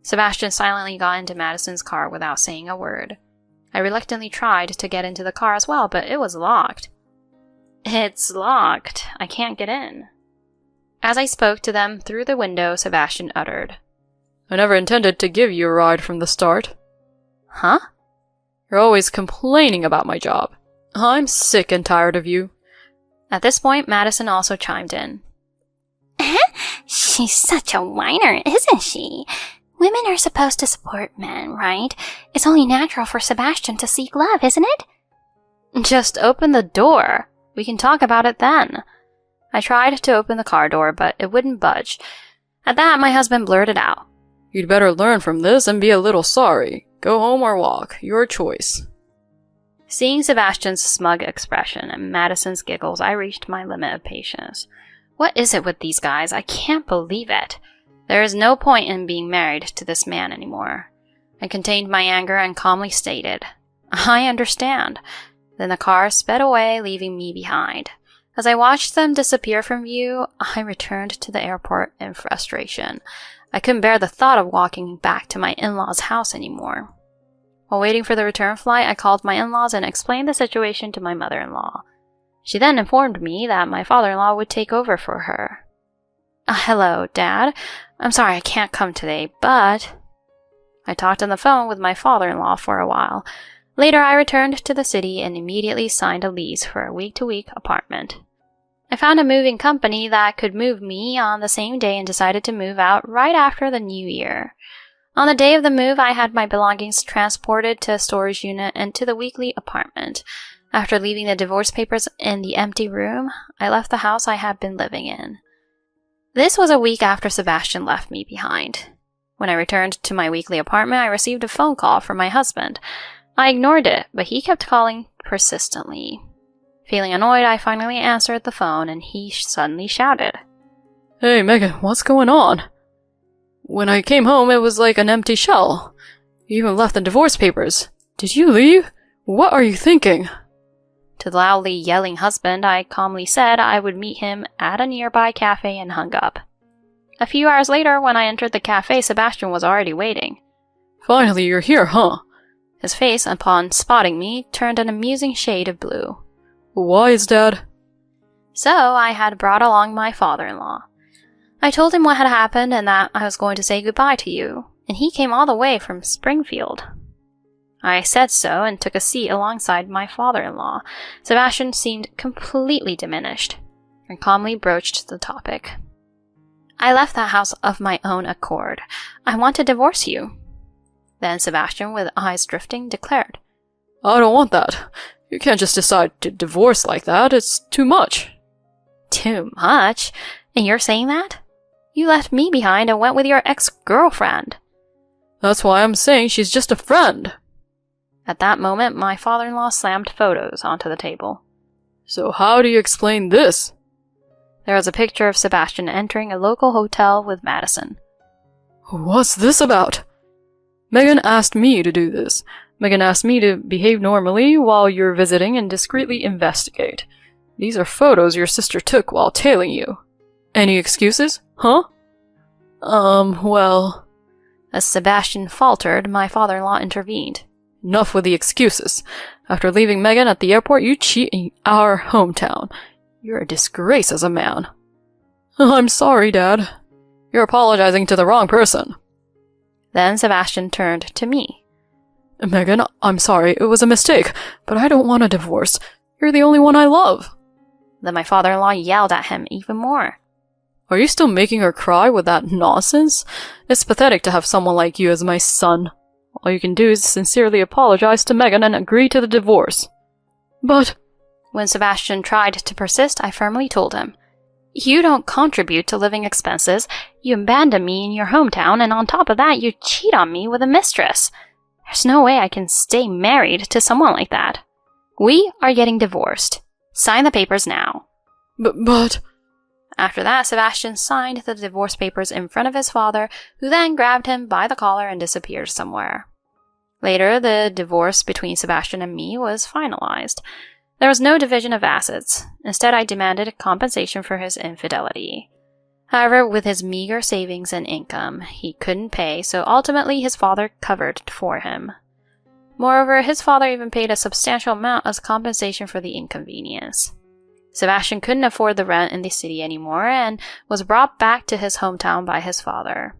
Sebastian silently got into Madison's car without saying a word. I reluctantly tried to get into the car as well, but it was locked. It's locked. I can't get in. As I spoke to them through the window, Sebastian uttered, I never intended to give you a ride from the start. Huh? You're always complaining about my job. I'm sick and tired of you. At this point, Madison also chimed in. She's such a whiner, isn't she? Women are supposed to support men, right? It's only natural for Sebastian to seek love, isn't it? Just open the door. We can talk about it then. I tried to open the car door, but it wouldn't budge. At that, my husband blurted out, You'd better learn from this and be a little sorry. Go home or walk. Your choice. Seeing Sebastian's smug expression and Madison's giggles, I reached my limit of patience. What is it with these guys? I can't believe it. There is no point in being married to this man anymore. I contained my anger and calmly stated, I understand. Then the car sped away, leaving me behind. As I watched them disappear from view, I returned to the airport in frustration. I couldn't bear the thought of walking back to my in-laws' house anymore. While waiting for the return flight, I called my in-laws and explained the situation to my mother-in-law. She then informed me that my father-in-law would take over for her. Hello, Dad. I'm sorry I can't come today, but... I talked on the phone with my father-in-law for a while. Later, I returned to the city and immediately signed a lease for a week-to-week apartment. I found a moving company that could move me on the same day and decided to move out right after the new year. On the day of the move, I had my belongings transported to a storage unit and to the weekly apartment. After leaving the divorce papers in the empty room, I left the house I had been living in. This was a week after Sebastian left me behind. When I returned to my weekly apartment, I received a phone call from my husband. I ignored it, but he kept calling persistently. Feeling annoyed, I finally answered the phone and he suddenly shouted, Hey, Megan, what's going on? When I came home, it was like an empty shell. You even left the divorce papers. Did you leave? What are you thinking? To the loudly yelling husband, I calmly said I would meet him at a nearby cafe and hung up. A few hours later, when I entered the cafe, Sebastian was already waiting. Finally, you're here, huh? His face, upon spotting me, turned an amusing shade of blue. Why is Dad? So, I had brought along my father-in-law. I told him what had happened and that I was going to say goodbye to you, and he came all the way from Springfield. I said so and took a seat alongside my father-in-law. Sebastian seemed completely diminished and calmly broached the topic. I left that house of my own accord. I want to divorce you. Then Sebastian, with eyes drifting, declared, I don't want that. You can't just decide to divorce like that. It's too much. Too much? And you're saying that? You left me behind and went with your ex-girlfriend. That's why I'm saying she's just a friend. At that moment, my father-in-law slammed photos onto the table. So how do you explain this? There was a picture of Sebastian entering a local hotel with Madison. What's this about? Megan asked me to do this. Megan asked me to behave normally while you're visiting and discreetly investigate. These are photos your sister took while tailing you. Any excuses? Huh? Well... As Sebastian faltered, my father-in-law intervened. Enough with the excuses. After leaving Megan at the airport, you cheat in our hometown. You're a disgrace as a man. I'm sorry, Dad. You're apologizing to the wrong person. Then Sebastian turned to me. Megan, I'm sorry, it was a mistake, but I don't want a divorce. You're the only one I love. Then my father-in-law yelled at him even more. Are you still making her cry with that nonsense? It's pathetic to have someone like you as my son. All you can do is sincerely apologize to Megan and agree to the divorce. But... When Sebastian tried to persist, I firmly told him, You don't contribute to living expenses, you abandon me in your hometown, and on top of that, you cheat on me with a mistress. There's no way I can stay married to someone like that. We are getting divorced. Sign the papers now. But... After that, Sebastian signed the divorce papers in front of his father, who then grabbed him by the collar and disappeared somewhere. Later, the divorce between Sebastian and me was finalized. There was no division of assets. Instead, I demanded compensation for his infidelity. However, with his meager savings and income, he couldn't pay, so ultimately his father covered for him. Moreover, his father even paid a substantial amount as compensation for the inconvenience. Sebastian couldn't afford the rent in the city anymore and was brought back to his hometown by his father.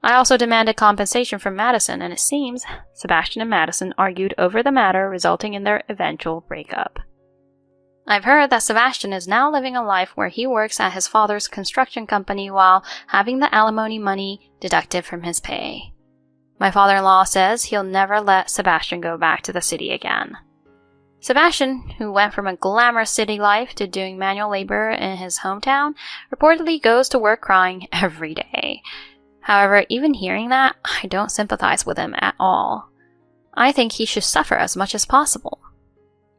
I also demanded compensation from Madison, and it seems Sebastian and Madison argued over the matter, resulting in their eventual breakup. I've heard that Sebastian is now living a life where he works at his father's construction company while having the alimony money deducted from his pay. My father-in-law says he'll never let Sebastian go back to the city again. Sebastian, who went from a glamorous city life to doing manual labor in his hometown, reportedly goes to work crying every day. However, even hearing that, I don't sympathize with him at all. I think he should suffer as much as possible.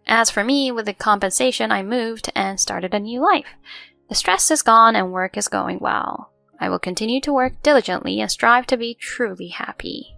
As for me, with the compensation, I moved and started a new life. The stress is gone and work is going well. I will continue to work diligently and strive to be truly happy.